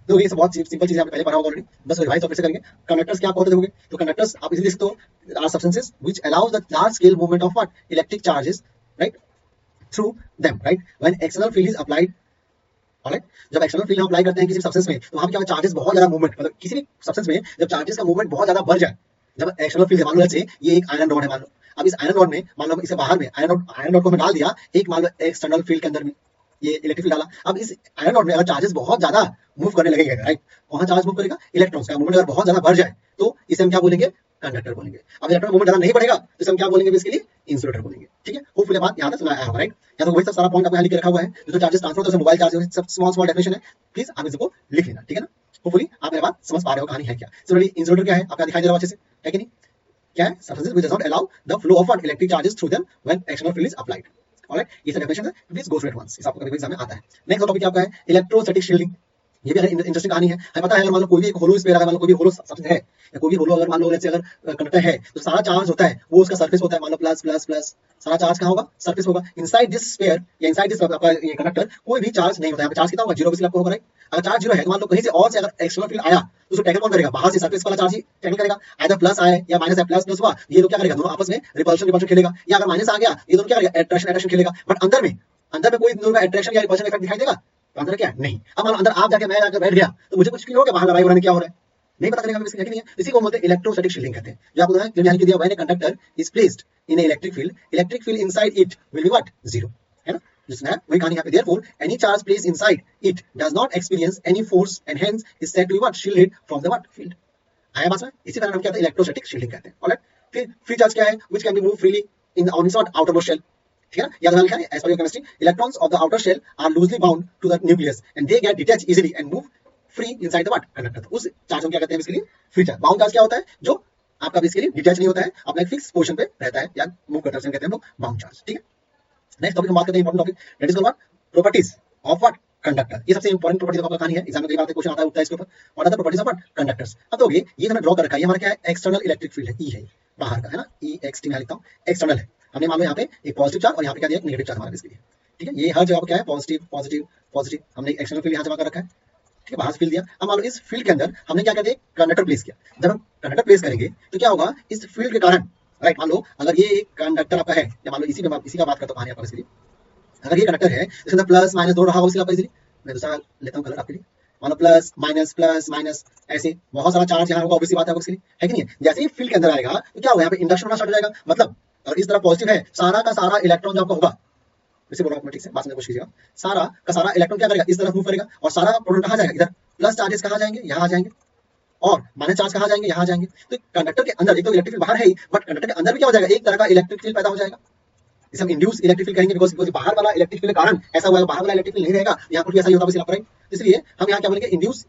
तो ये सब बहुत सिंपल चीजें आपने पहले पढ़ा होगा ऑलरेडी, बस रिवाइज फिर से करेंगे। कंडक्टर्स क्या होते होंगे, तो कंडक्टर्स आप इजीली लिख सकते हो, are substances which allows the large scale movement of what, electric charges, right, through them, right, when external field is applied, alright. जब एक्सटर्नल फील्ड हम अप्लाई करते हैं किसी सब्सटेंस में, तो वहां क्या होगा, चार्जेस बहुत ज्यादा मूवमेंट, मतलब किसी भी सब्सटेंस में जब चार्जेस का मूवमेंट बहुत ज्यादा बढ़ जाए, जब एक्सटर्नल फील्ड, मान लो जैसे ये एक आयरन रॉड है, मान लो, अब इस आयरन रॉड में मान लो इसे बाहर में आयरन रॉड को हमने डाल दिया एक, मान लो एक्सटर्नल फील्ड के अंदर में ये इलेक्ट्रिक फील्ड डाला। अब इस आयरन रॉड में अगर चार्जेस बहुत ज्यादा मूव करने लगेंगे, राइट, वहां चार्ज मूव करेगा, इलेक्ट्रॉन्स का मूवमेंट अगर बहुत ज्यादा बढ़ जाए तो इसे हम क्या बोलेंगे, कंडक्टर बोलेंगे। अब इलेक्ट्रॉन मूवमेंट ज्यादा नहीं बढ़ेगा तो इसे हम क्या बोलेंगे, इसके लिए इंसुलेटर बोलेंगे, ठीक है। होपफुली बात यहाँ तक समझ आया होगा, राइट। या तो वही सब सारा पॉइंट आपको यहाँ लिख के रखा हुआ है, जो चार्जेस ट्रांसफर होता है, मोबाइल चार्ज सब स्मॉल डेफिनेशन है, प्लीज आप इसको लिख लेना, ठीक है ना। होपफुली आप मेरी बात समझ पा रहे हो, कहानी है क्या। सिमिलरली इंसुलेटर क्या है, आपका दिखाई दे रहा है अच्छे से, है कि नहीं, क्या है, substances which does not allow the flow of what, electric charges through them when external field is applied, alright। ये सब डेफिनेशन है, please go through it once, इस आपको कभी एग्जाम में आता है। नेक्स्ट टॉपिक आपका है इलेक्ट्रोस्टैटिक शील्डिंग। ये भी इंटरेस्टिंग कहानी है, हमें पता है अगर मान लो कोई भी एक होलो स्फीयर, अगर मान लो कोई भी होलो सब्सटेंस है या कोई भी होलो, अगर मान लो जैसे अगर कंडक्टर है तो सारा चार्ज होता है वो उसका सरफेस होता है, मान लो प्लस प्लस प्लस, सारा चार्ज कहाँ होगा, सरफेस होगा। इनसाइड दिस स्फीयर या इनसाइड दिस आपका ये कंडक्टर कोई भी चार्ज नहीं होता है, चार्ज कितना होगा, जीरो बेसिकली आपको होगा, राइट। अगर चार्ज जीरो है तो मान लो कहीं से और से अगर एक्सटर्नल फील्ड आया तो उसको टैकल कौन करेगा, बाहर से सरफेस वाला चार्ज ही टैकल करेगा, आइदर प्लस आए या माइनस है, प्लस प्लस हुआ, ये लोग क्या करेगा, दोनों आपस में रिपल्शन खेलेगा, या अगर माइनस आ गया ये दोनों क्या करेगा, अट्रैक्शन खेलेगा। बट अंदर में कोई दोनों का अट्रैक्शन या रिपल्शन इफेक्ट दिखाई देगा, तो अंदर क्या है, नहीं। अब मान लो अंदर आप जाके मैं जाकर बैठ गया तो मुझे कुछ फील हो गया, बाहर लड़ाई क्या हो रहा है नहीं पता चलेगा, इसकी नहीं है। इसी को बोलते हैं इलेक्ट्रोस्टैटिक शील्डिंग कहते हैं, जो आपको यहाँ लिख दिया, when a conductor is placed in a electric field inside it will be what, zero, है ना, जिसमें वही कहानी यहाँ पे। Therefore any charge placed inside it does not experience any force and hence is said to be what, shielded from the what, field. आया बात में, इसी तरह हम क्या कहते हैं, इलेक्ट्रोस्टैटिक शील्डिंग कहते हैं, ऑलराइट। फिर फ्री चार्ज क्या है, which can be move freely in on its outer most shell, ठीक है ना। याद रखना है, as per your chemistry, electrons of the outer shell are loosely bound to the nucleus and they get detach easily and move free inside the what, conductor. तो उस charge को क्या कहते हैं इसके लिए, फ्री चार्ज। बाउंड चार्ज क्या होता है, जो आपका बेसिकली डिटैच नहीं होता है, अपना एक फिक्स पोजीशन पे रहता है या मूव करता है, कहते हैं हम लोग बाउंड चार्ज, ठीक है। नेक्स्ट टॉपिक हम बात करते हैं, important topic, that is called properties of what, conductor. ये सबसे इंपॉर्टेंट प्रॉपर्टीज आपका कहानी है, एग्जाम में कई बार क्वेश्चन आता है, उठता है इसके ऊपर, what are the properties of what, conductors. अब तो ये हमने ड्रॉ कर रखा है, ये हमारा क्या है, एक्सटर्नल इलेक्ट्रिक फील्ड है, ई है बाहर का, है ना, ई एक्स टी में लिखता हूं, एक्सटर्नल है। हमने मान लो यहाँ पे एक पॉजिटिव चार्ज और यहाँ पे क्या दिया, एक नेगेटिव चार्ज हमारा इसके लिए, ठीक है। ये हर जगह क्या है, पॉजिटिव पॉजिटिव पॉजिटिव, हमने एक्सटर्नल फील्ड यहाँ जमा कर रखा है, ठीक है, बाहर से फील्ड दिया। अब मान लो इस फील्ड के अंदर हमने क्या कहते हैं, कंडक्टर प्लेस किया। जब हम कंडक्टर प्लेस करेंगे तो क्या होगा, इस फील्ड के कारण, राइट, मान लो अगर ये एक कंडक्टर आपका है, या मान लो इसी का बात करता हूँ कहानी आपका इसके लिए, अगर ये कंडक्टर है इसके अंदर प्लस माइनस दोनों रहा होगा, इसलिए आपका इजीली मैं दूसरा लेता हूँ कलर आपके लिए, मान लो प्लस माइनस ऐसे बहुत सारा चार्ज यहाँ होगा, ऑब्वियसली बात है इसके लिए, है कि नहीं है। जैसे ही फील्ड के अंदर आएगा तो क्या होगा, यहाँ पे इंडक्शन होना स्टार्ट हो जाएगा, मतलब अगर इस तरह पॉजिटिव है, सारा का सारा इलेक्ट्रॉन जो आपका होगा, इसे बोलो ऑटोमेटिक से बात समझने की कोशिश कीजिएगा, सारा का सारा इलेक्ट्रॉन क्या करेगा, इस तरफ मूव करेगा, और सारा प्रोटॉन कहाँ जाएगा, इधर। प्लस चार्जेस कहाँ जाएंगे, यहाँ आ जाएंगे, और माइनस चार्ज कहाँ जाएंगे, यहाँ जाएंगे। तो कंडक्टर के अंदर एक तो इलेक्ट्रिक फील्ड बाहर है ही, बट कंडक्टर के अंदर भी क्या हो जाएगा, एक तरह का इलेक्ट्रिक फील्ड पैदा हो जाएगा, इसे हम इंड्यूस इलेक्ट्रिक फील्ड कहेंगे, बिकॉज़ बाहर वाला इलेक्ट्रिक फील्ड के कारण ऐसा हुआ है, बाहर वाला इलेक्ट्रिक फील्ड नहीं रहेगा, यहाँ पर भी ऐसा ही होता है, राइट। इसलिए हम यहाँ क्या बोलेंगे, इंड्यूस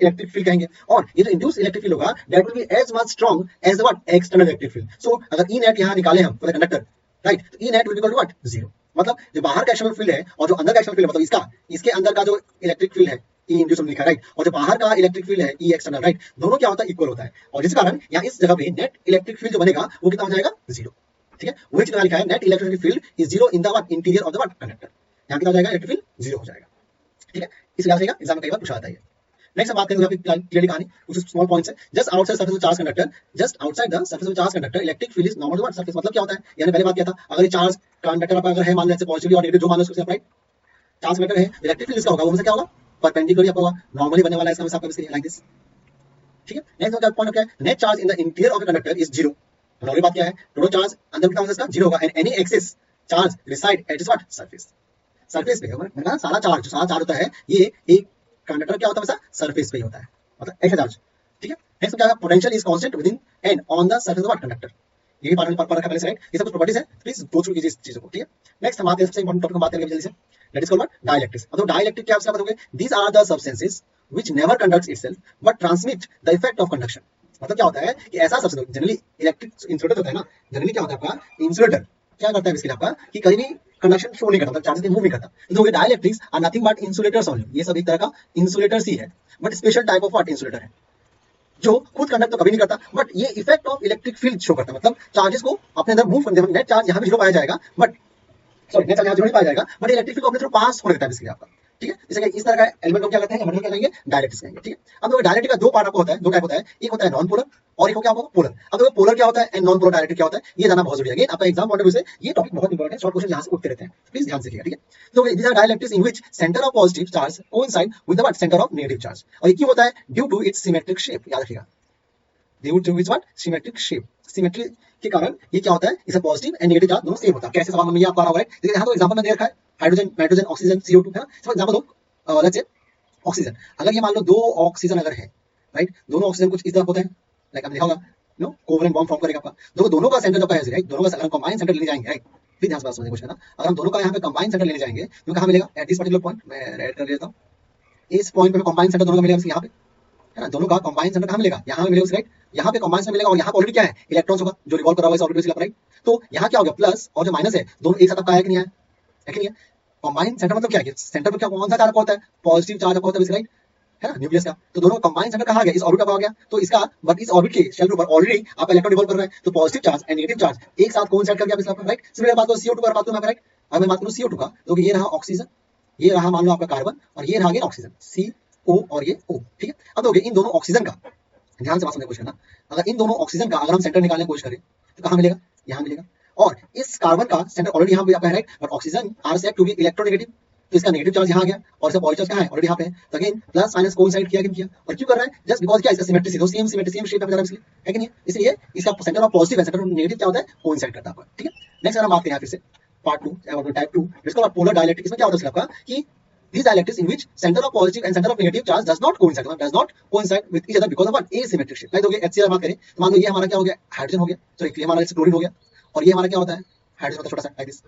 इलेक्ट्रिक फील्ड कहेंगे। और ये जो इंड्यूस इलेक्ट्रिक फील्ड होगा, that will be as much strong as the what, external electric field. So अगर ई नेट यहाँ निकाले हम फॉर द कंडक्टर, राइट, तो E net will be equal to what, zero. मतलब जो बाहर का एक्सटर्नल फील्ड है और जो अंदर का एक्सटर्नल फील्ड है, मतलब इसके अंदर का जो इलेक्ट्रिक फील्ड है, ई इंड्यूस हमने लिखा, राइट, और जो बाहर का इलेक्ट्रिक फील्ड है, ई एक्सटर्नल, राइट, दोनों क्या होता है, इक्वल होता है। और जिस कारण यहाँ इस जगह पे नेट इलेक्ट्रिक फील्ड जो बनेगा वो कितना हो जाएगा, जीरो, ठीक है। वही चीज लिखा है, net electric field is zero in the what, interior of the what, conductor. यहाँ कितना हो जाएगा, इलेक्ट्रिक फील्ड जीरो हो जाएगा, ठीक है। इस याद रहेगा, एग्जाम में कई बार पूछा जाता है। नेक्स्ट हम बात करेंगे यहाँ पे क्लियरली कहानी कुछ स्मॉल पॉइंट्स है। Just outside surface of charge conductor, just outside the surface of charge conductor electric field is normal to surface. मतलब क्या होता है, यानी पहले बात किया था, अगर ये चार्ज कंडक्टर आपका अगर है मान लो जैसे पॉजिटिव और नेगेटिव जो मान लो उसको अप्लाई चार्ज कंडक्टर है, इलेक्ट्रिक फील्ड इसका होगा वो हमेशा क्या होगा, परपेंडिकुलर आपका होगा, नॉर्मली बनने वाला है इसका हमेशा आपका बेसिकली लाइक दिस। ठीक है, नेक्स्ट पॉइंट क्या है, net charge in the interior of the conductor is zero. Normally बात क्या है, टोटल चार्ज अंदर कितना होगा इसका जीरो होगा, and any excess charge reside at is what surface. Surface पे मतलब सारा चार्ज होता है ये एक कंडक्टर क्या होता है हमेशा सरफेस पे ही होता है, मतलब एक्स्ट्रा चार्ज। ठीक है, नेक्स्ट क्या है, potential is constant with in and on the surface of conductor. ये पार्ट पर रखा पहले से, राइट, ये सब कुछ प्रॉपर्टीज है, प्लीज गो थ्रू कीजिए इस चीजों को। ठीक है, नेक्स्ट हम आते हैं सबसे इंपॉर्टेंट टॉपिक बात करेंगे जल्दी से, दैट इज कॉल्ड डाइलेक्ट्रिक्स। अब डाइलेक्ट्रिक क्या आप बताओगे, these are the substances which never conducts itself but transmit the effect of conduction. मतलब क्या होता है कि ऐसा सब्सटेंस, जनरली इलेक्ट्रिक इंसुलेटर होता है ना, जनरली क्या होता है आपका इंसुलेटर क्या करता है इसके लिए आपका कि कहीं भी कंडक्शन शो नहीं करता, मतलब चार्जेस मूव नहीं करता। तो dielectrics are nothing but insulators only, ये सब एक तरह का इंसुलेटर्स ही है, but special type of what insulator है जो खुद कंडक्ट तो कभी नहीं करता, बट ये effect of electric field show करता है, मतलब चार्जेस को अपने अंदर मूव करने, नेट चार्ज यहाँ भी जीरो पाया जाएगा, बट सॉरी नेट चार्ज यहाँ जीरो नहीं पाया जाएगा, बट इलेक्ट्रिक फील्ड को अपने थ्रू पास होने देता है इसके लिए आपका। ठीक है, जैसे इस तरह का एलिमेंट को क्या कहते हैं, एलिमेंट को क्या कहेंगे, डायरेक्ट्रिक्स कहेंगे। ठीक है, अब देखो डायरेक्ट्रिक का दो पार्ट आपको होता है, दो टाइप होता है, एक होता है नॉन पोलर और एक हो क्या होगा पोलर। अब देखो पोलर क्या होता है एंड नॉन पोलर डायरेक्ट्रिक क्या होता है, ये जानना बहुत जरूरी है। अगेन आपका एग्जाम पॉइंट ऑफ व्यू से ये टॉपिक बहुत इंपॉर्टेंट है, शॉर्ट क्वेश्चन यहाँ से उठते रहते हैं, प्लीज ध्यान से रखिएगा। ठीक है, तो these are dielectrics in which center of positive charge coincide with the what center of negative charge, और ये क्यों होता है, due to its symmetric shape. याद रखिएगा, due to its what symmetric shape, symmetry के कारण ये क्या होता है, इसका पॉजिटिव एंड नेगेटिव चार्ज दोनों सेम होता है। कैसे सवाल में ये आपको आ रहा है, देखिए यहाँ तो एग्जांपल में दे रखा है हाइड्रोजन, नाइट्रोजन, ऑक्सीजन, CO2 है ना। फॉर एग्जांपल दो लेट्स से ऑक्सीजन, अगर ये मान लो दो ऑक्सीजन अगर है, राइट, दोनों ऑक्सीजन कुछ इस तरह होते हैं, लाइक आपने देखा होगा नो कोवलेंट बॉन्ड फॉर्म करेगा आपका, दोनों का सेंटर जो है राइट, दोनों का अगर कंबाइन सेंटर लेने जाएंगे, राइट, प्लीज ध्यान से बात समझने की कोशिश करना, अगर हम दोनों का यहाँ पे कंबाइन सेंटर लेने जाएंगे तो कहाँ मिलेगा, एट दिस पर्टिकुलर पॉइंट मैं ऐड कर लेता हूँ, इस पॉइंट पे कंबाइन सेंटर दोनों का मिलेगा यहाँ पे, है ना, दोनों का कंबाइन सेंटर कहाँ मिलेगा, यहाँ मिलेगा, राइट, यहाँ पे कंबाइन सेंटर मिलेगा, और यहाँ ऑलरेडी क्या है इलेक्ट्रॉन्स होगा जो रिवॉल्व कर रहा होगा इस ऑर्बिट पे, राइट। तो यहाँ क्या हो गया, प्लस और जो माइनस है दोनों एक साथ आपका है कि नहीं है कि नहीं है। कंबाइन सेंटर मतलब क्या है, सेंटर पे क्या कौन सा चार्ज होता है, पॉजिटिव चार्ज होता है, राइट, है ना, न्यूक्लियस का। तो दोनों कंबाइन सेंटर कहाँ गया, इस ऑर्बिट पे आ गया, तो इसका बट इस ऑर्बिट के शेल के ऊपर ऑलरेडी आपका इलेक्ट्रॉन रिवॉल्व कर रहा है, तो positive charge and negative charge एक साथ कोइंसाइड कर गया इसका, राइट। सिमिलर बात को CO2 पर बात करूं मैं, राइट, अब मैं बात करूं CO2 का, तो ये रहा ऑक्सीजन, ये रहा मान लो आपका कार्बन, और ये रहा गया ऑक्सीजन CO और ये O। ठीक है, अब देखिए इन दोनों ऑक्सीजन का ध्यान से बात समझने की कोशिश करना, अगर इन दोनों ऑक्सीजन का अगर हम सेंटर निकालने की कोशिश करें तो कहाँ मिलेगा, यहाँ मिलेगा, और इस कार्बन का सेंटर ऑलरेडी यहाँ पे आपका है, right, but oxygen are said to be electronegative, तो इसका नेगेटिव चार्ज यहाँ आ गया और इसका पॉजिटिव चार्ज कहाँ है ऑलरेडी यहाँ पे है, तो अगेन प्लस माइनस कोइंसाइड किया कि नहीं किया, और क्यों कर रहा है, जस्ट बिकॉज़ क्या इसका सिमेट्री दो सेम सिमेट्री सेम शेप में जा रहा है इसलिए, है कि नहीं, इसलिए इसका सेंटर ऑफ पॉजिटिव है, सेंटर ऑफ नेगेटिव क्या होता है कोइंसाइड करता है आपका। ठीक है, नेक्स्ट अगर हम बात करें फिर से पार्ट 2 टाइप 2, इसका पोलर डायलेक्ट्रिक, इसमें क्या होता है आपका कि these dielectrics in which center of positive and center of negative charge does not coincide with each other because of what asymmetric shape। Like हो गया HCl बात करें तो मान लो ये हमारा क्या हो गया, हाइड्रोजन हो गया, सॉरी ये हमारा क्लोरीन हो गया, और ये हमारा क्या होता है हाइड्रोजन होता है छोटा सा लाइक दिस।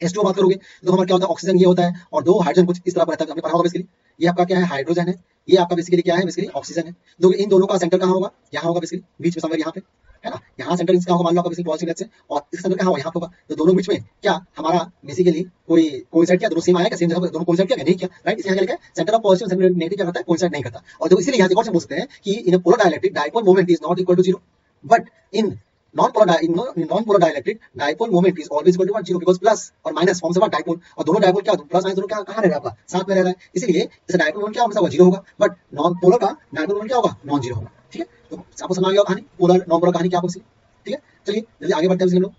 H2O बात करोगे तो हमारा क्या होता है ऑक्सीजन ये होता है, और दो हाइड्रोजन कुछ इस तरह का रहता है, आपने पढ़ा होगा बेसिकली, ये आपका क्या है हाइड्रोजन है, ये आपका बेसिकली क्या है, बेसिकली ऑक्सीजन है। तो इन दोनों का सेंटर कहाँ होगा, यहाँ होगा बेसिकली बीच में समवेयर यहाँ पे, है ना, यहाँ सेंटर इसका होगा मान लो आपका बेसिकली पॉजिटिव से, और इसका सेंटर कहाँ होगा यहाँ होगा, तो दोनों बीच में क्या हमारा बेसिकली कोई कोइंसाइड किया, दोनों सेम आया क्या, सेम जगह दोनों कोइंसाइड किया नहीं किया, राइट। इसलिए क्या लिखा है centre of positive centre negative क्या करता है कोइंसाइड नहीं करता, और तो इसीलिए यहाँ से बोल सकते हैं कि in a polar dielectric dipole moment is not equal to 0, but in non-polar dielectric dipole moment is always equal to what 0, because plus और minus फॉर्म से what dipole, और दोनों dipole क्या प्लस माइनस दोनों क्या कहाँ रह रहा है आपका साथ में रह रहा है, इसलिए इस dipole moment क्या हमेशा होगा 0 होगा, बट नॉन पोलर का dipole moment क्या होगा नॉन 0 होगा। ठीक है, तो आपको समझ आ गया कहानी पोलर नॉन पोलर कहानी क्या होगी। ठीक है, चलिए जल्दी आगे बढ़ते हैं हम लोग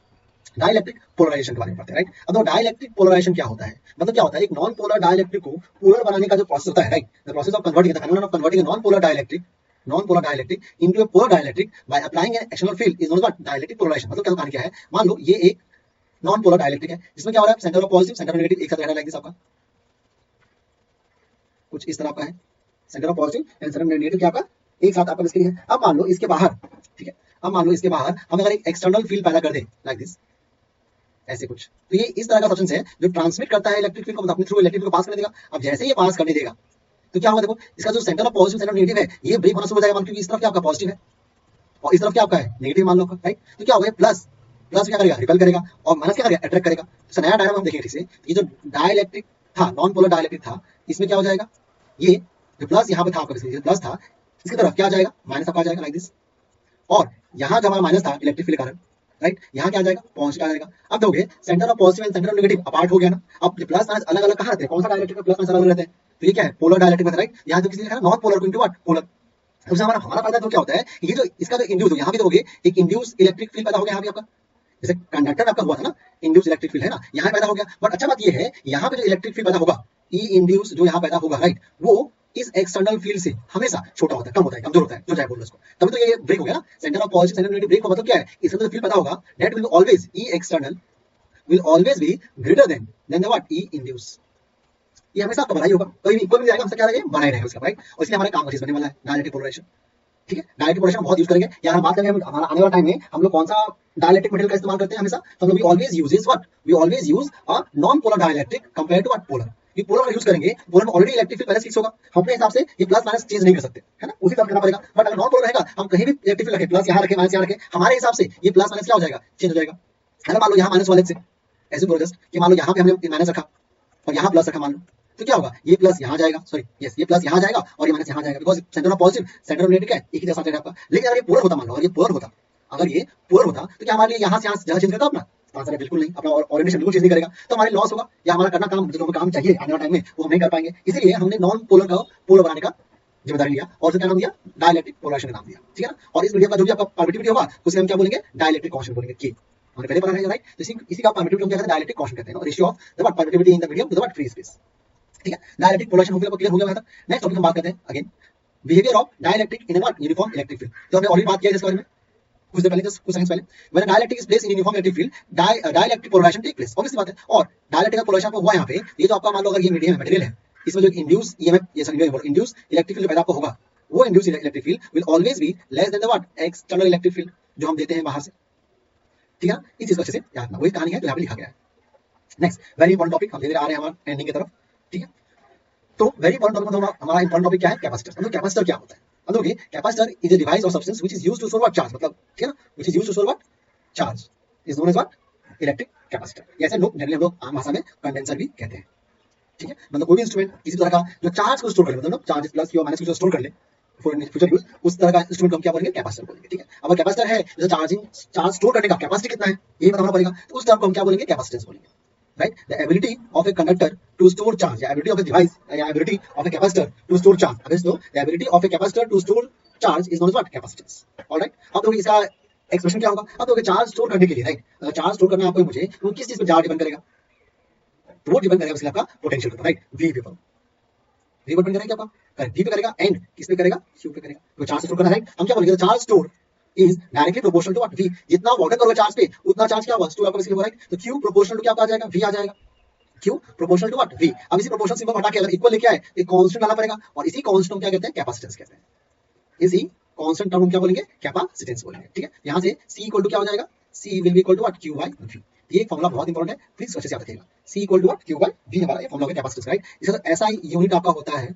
डाइलेक्ट्रिक पोलराइजेशन के बारे में पढ़ते हैं, राइट। अब तो डाइलेक्ट्रिक पोलराइजेशन क्या होता है, मतलब क्या होता है एक नॉन पोलर डाइलेक्ट्रिक को पोलर बनाने का जो प्रोसेस होता है, right, the process of converting the phenomenon of converting non polar dielectric into a polar dielectric by applying an external field is known as dielectric polarisation. मतलब क्या कहानी क्या है, मान लो ये एक नॉन पोलर डाइलेक्ट्रिक है जिसमें क्या हो रहा है centre of positive centre of negative एक साथ रह रहा है लाइक दिस, आपका कुछ इस तरह का है, centre of positive and centre of negative क्या आपका एक साथ आपका इसके लिए है। अब मान लो इसके बाहर, ठीक है, अब मान लो इसके बाहर हम अगर एक एक्सटर्नल फील्ड पैदा कर दे लाइक दिस, ऐसे कुछ, तो ये इस तरह का सब्सटेंस है जो ट्रांसमिट करता है इलेक्ट्रिक फील्ड को, मतलब अपने थ्रू इलेक्ट्रिक फील्ड को पास करने देगा। अब जैसे ये पास करने देगा तो क्या होगा, देखो इसका जो centre of positive centre negative है ये ब्रेक होना शुरू हो जाएगा, क्योंकि इस तरफ क्या आपका पॉजिटिव है और इस तरफ क्या आपका है नेगेटिव मान लो, राइट। तो क्या होगा प्लस प्लस क्या करेगा रिपेल करेगा, और माइनस क्या करेगा अट्रैक्ट करेगा। तो नया डायग्राम हम देखेंगे ठीक से, ये जो डाइलेक्ट्रिक था नॉन पोलर डाइलेक्ट्रिक था, इसमें क्या हो जाएगा, ये जो प्लस यहाँ पे था आपका प्लस था, इसकी तरफ क्या आ जाएगा माइनस आपका आ जाएगा लाइक दिस, और यहाँ जब हमारा माइनस था इलेक्ट्रिक फील्ड कारण, राइट। यहाँ क्या आ जाएगा, पॉजिटिव आ जाएगा। अब दोगे centre of positive and centre of negative apart हो गया ना। अब प्लस माइनस अलग अलग कहाँ रहते हैं, कौन सा डायइलेक्ट्रिक में प्लस माइनस अलग रहते हैं, तो ये क्या है, पोलर डायइलेक्ट्रिक में, राइट। यहाँ तो किसी ने लिखा non polar into what, polar. उससे हमारा हमारा फायदा तो क्या होता है, ये जो इसका जो इंड्यूस हो, यहाँ भी दोगे एक इंड्यूस इलेक्ट्रिक फील्ड पैदा हो गया यहाँ भी आपका, जैसे कंडक्टर आपका हुआ था ना, इंड्यूस इलेक्ट्रिक फील्ड है ना, यहाँ पैदा हो गया। बट अच्छा बात ये है, यहाँ पे जो इलेक्ट्रिक फील्ड पैदा होगा, ई इंड्यूस जो यहाँ पैदा होगा, राइट, वो इस एक्सटर्नल फील्ड से हमेशा छोटा होता है, कम होता है, कमजोर होता है, जो चाहे बोल लो उसको। तभी तो ये ब्रेक हो गया ना, centre of positive centre negative break का मतलब क्या है, इसका जो फील्ड पैदा होगा that will always, E external will always be greater than the what, E induce. ये हमेशा आपका बड़ा ही होगा, कोई भी जाएगा हमसे क्या रहेगा, बड़ा ही रहेगा उसका, राइट। और इसलिए हमारे काम का चीज बनने वाला है डायइलेक्ट्रिक पोलराइजेशन, ठीक है। डायइलेक्ट्रिक पोलराइजेशन बहुत यूज करेंगे यार, हम बात करेंगे हमारा आने वाला टाइम में हम लोग कौन सा डायइलेक्ट्रिक मटेरियल का इस्तेमाल करते हैं हमेशा, तो हम लोग we always uses what, we always use a non polar dielectric compare to what, polar. ये पोलर का यूज करेंगे, पोलर में ऑलरेडी इलेक्ट्रिक फील्ड पहले फिक्स होगा, हम अपने हिसाब से ये प्लस माइनस चेंज नहीं कर सकते, है ना, उसी तरह करना पड़ेगा। बट अगर नॉन पोलर रहेगा, हम कहीं भी इलेक्ट्रिक फील्ड रखें, प्लस यहाँ रखें माइनस यहाँ रखें, हमारे हिसाब से ये प्लस माइनस क्या हो जाएगा, चेंज हो जाएगा, है ना। मान लो यहाँ माइनस वाले से ऐसे बोलो जस्ट कि मान लो यहाँ पे हमने माइनस रखा और यहाँ प्लस रखा, मान लो, तो क्या होगा, ये प्लस यहाँ जाएगा, सॉरी यस, ये प्लस यहाँ जाएगा और ये माइनस यहाँ जाएगा, because centre of positive centre of negative क्या है, एक ही जैसा है आपका। लेकिन अगर ये पोलर होता, मान लो अगर ये पोलर होता, अगर ये पोलर होता तो क्या हमारे लिए यहाँ से यहाँ जगह चेंज करता अपना, आंसर है बिल्कुल नहीं, अपना ओरिएंटेशन बिल्कुल चेंज नहीं करेगा, तो हमारे लॉस होगा, या हमारा करना काम जो हमें काम चाहिए आने वाले टाइम में वो हम नहीं कर पाएंगे। इसीलिए हमने नॉन पोलर का पोलर बनाने का जिम्मेदारी लिया और क्या नाम दिया, डायइलेक्ट्रिक पोलराइजेशन का नाम दिया, ठीक है ना। और इस वीडियो का जो भी आपका परमिटिविटी होगा उसे हम क्या बोलेंगे, डायइलेक्ट्रिक कांस्टेंट बोलेंगे, के हमने पहले पढ़ा है, राइट। तो इसी का परमिटिविटी हम क्या कहते हैं, डायइलेक्ट्रिक कांस्टेंट कहते हैं, ratio of the what, permittivity in the medium to the what, free space, ठीक है। डायइलेक्ट्रिक पोलराइजेशन हो गया, क्लियर हो गया था। नेक्स्ट टॉपिक हम बात करते हैं again, behaviour of dielectric in what, uniform electric field. तो हमने ऑलरेडी बात किया इसके बारे में कुछ देर पहले, जस्ट कुछ सेकंड्स पहले। When dielectric is placed in uniform electric field, dielectric polarisation take place, obvious बात है। और डायइलेक्ट्रिक का पोलराइजेशन हुआ यहाँ पे, ये जो आपका मान लो अगर ये मीडियम मटेरियल है, इसमें जो इंड्यूस ईएमएफ, ये सॉरी इंड्यूस इलेक्ट्रिक फील्ड पैदा आपको होगा, वो induce electric field will always be less than the what, external electric field जो हम देते हैं बाहर से, ठीक है। इस चीज को अच्छे से याद रखना, वही कहानी है तो यहाँ पे लिखा गया है। नेक्स्ट वेरी इंपॉर्टेंट टॉपिक, हम धीरे आ रहे हैं हमारे एंडिंग की तरफ, ठीक है। तो वेरी इंपॉर्टेंट टॉपिक, हमारा इंपॉर्टेंट टॉपिक क्या है, कैपेसिटर। मतलब कैपेसिटर क्या होता है, अब देखिए capacitor is a device or substance which is used to store what, charge, मतलब ठीक है ना, which is used to store what, charge is known as what, electric capacitor. ऐसे लोग जनरली हम लोग आम भाषा में कंडेंसर भी कहते हैं, ठीक है। मतलब कोई भी इंस्ट्रूमेंट किसी तरह का जो चार्ज को स्टोर कर ले, मतलब चार्ज प्लस या माइनस को स्टोर कर ले फॉर फ्यूचर यूज, उस तरह का इंस्ट्रूमेंट को हम क्या बोलेंगे, कैपेसिटर बोलेंगे, ठीक है। अब कैपेसिटर है जैसे चार्ज स्टोर करने का कैपेसिटी कितना है ये बताना पड़ेगा, तो उस तरह को हम क्या बोलेंगे, कैपेसिटेंस बोलेंगे, right? The ability of a conductor to store charge, the ability of a device, the ability of a capacitor to store charge. So the ability of a capacitor to store charge is known as what, capacitance. All right? अब देखो इसका expression क्या होगा, अब देखो charge store करने के लिए, राइट, अगर चार्ज स्टोर करना है आपको मुझे, तो किस चीज पे चार्ज डिपेंड करेगा, तो वो डिपेंड करेगा इसलिए आपका पोटेंशियल पर, राइट, वी पे, वी डिपेंड करेगा आपका, करेक्ट, वी पे करेगा, एंड किस पे करेगा, क्यू पे करेगा। तो चार्ज स्टोर करना, राइट, हम क्या बोलेंगे, charge store is directly proportional to what, v, जितना वाटर करोगे चार्ज पे उतना चार्ज क्या होगा, स्टोर आपका इसलिए, राइट। तो q प्रोपोर्शनल टू क्या आ जाएगा, v आ जाएगा, q proportional to what, v। अब इसी प्रोपोर्शनल सिंबल हटा के अगर इक्वल लेके आए तो कांस्टेंट लाना पड़ेगा, और इसी कांस्टेंट को क्या कहते हैं, कैपेसिटेंस कहते हैं। इसी कांस्टेंट टर्म को क्या बोलेंगे, कैपेसिटेंस बोलेंगे, ठीक है। यहां से c इक्वल टू क्या हो जाएगा, c will be equal to what, q by v। ये फॉर्मूला बहुत इंपॉर्टेंट है, प्लीज अच्छे से याद रखिएगा, c equal to what, q by v हमारा ये फॉर्मूला है कैपेसिटेंस, राइट। इसका ऐसा यूनिट आपका होता है,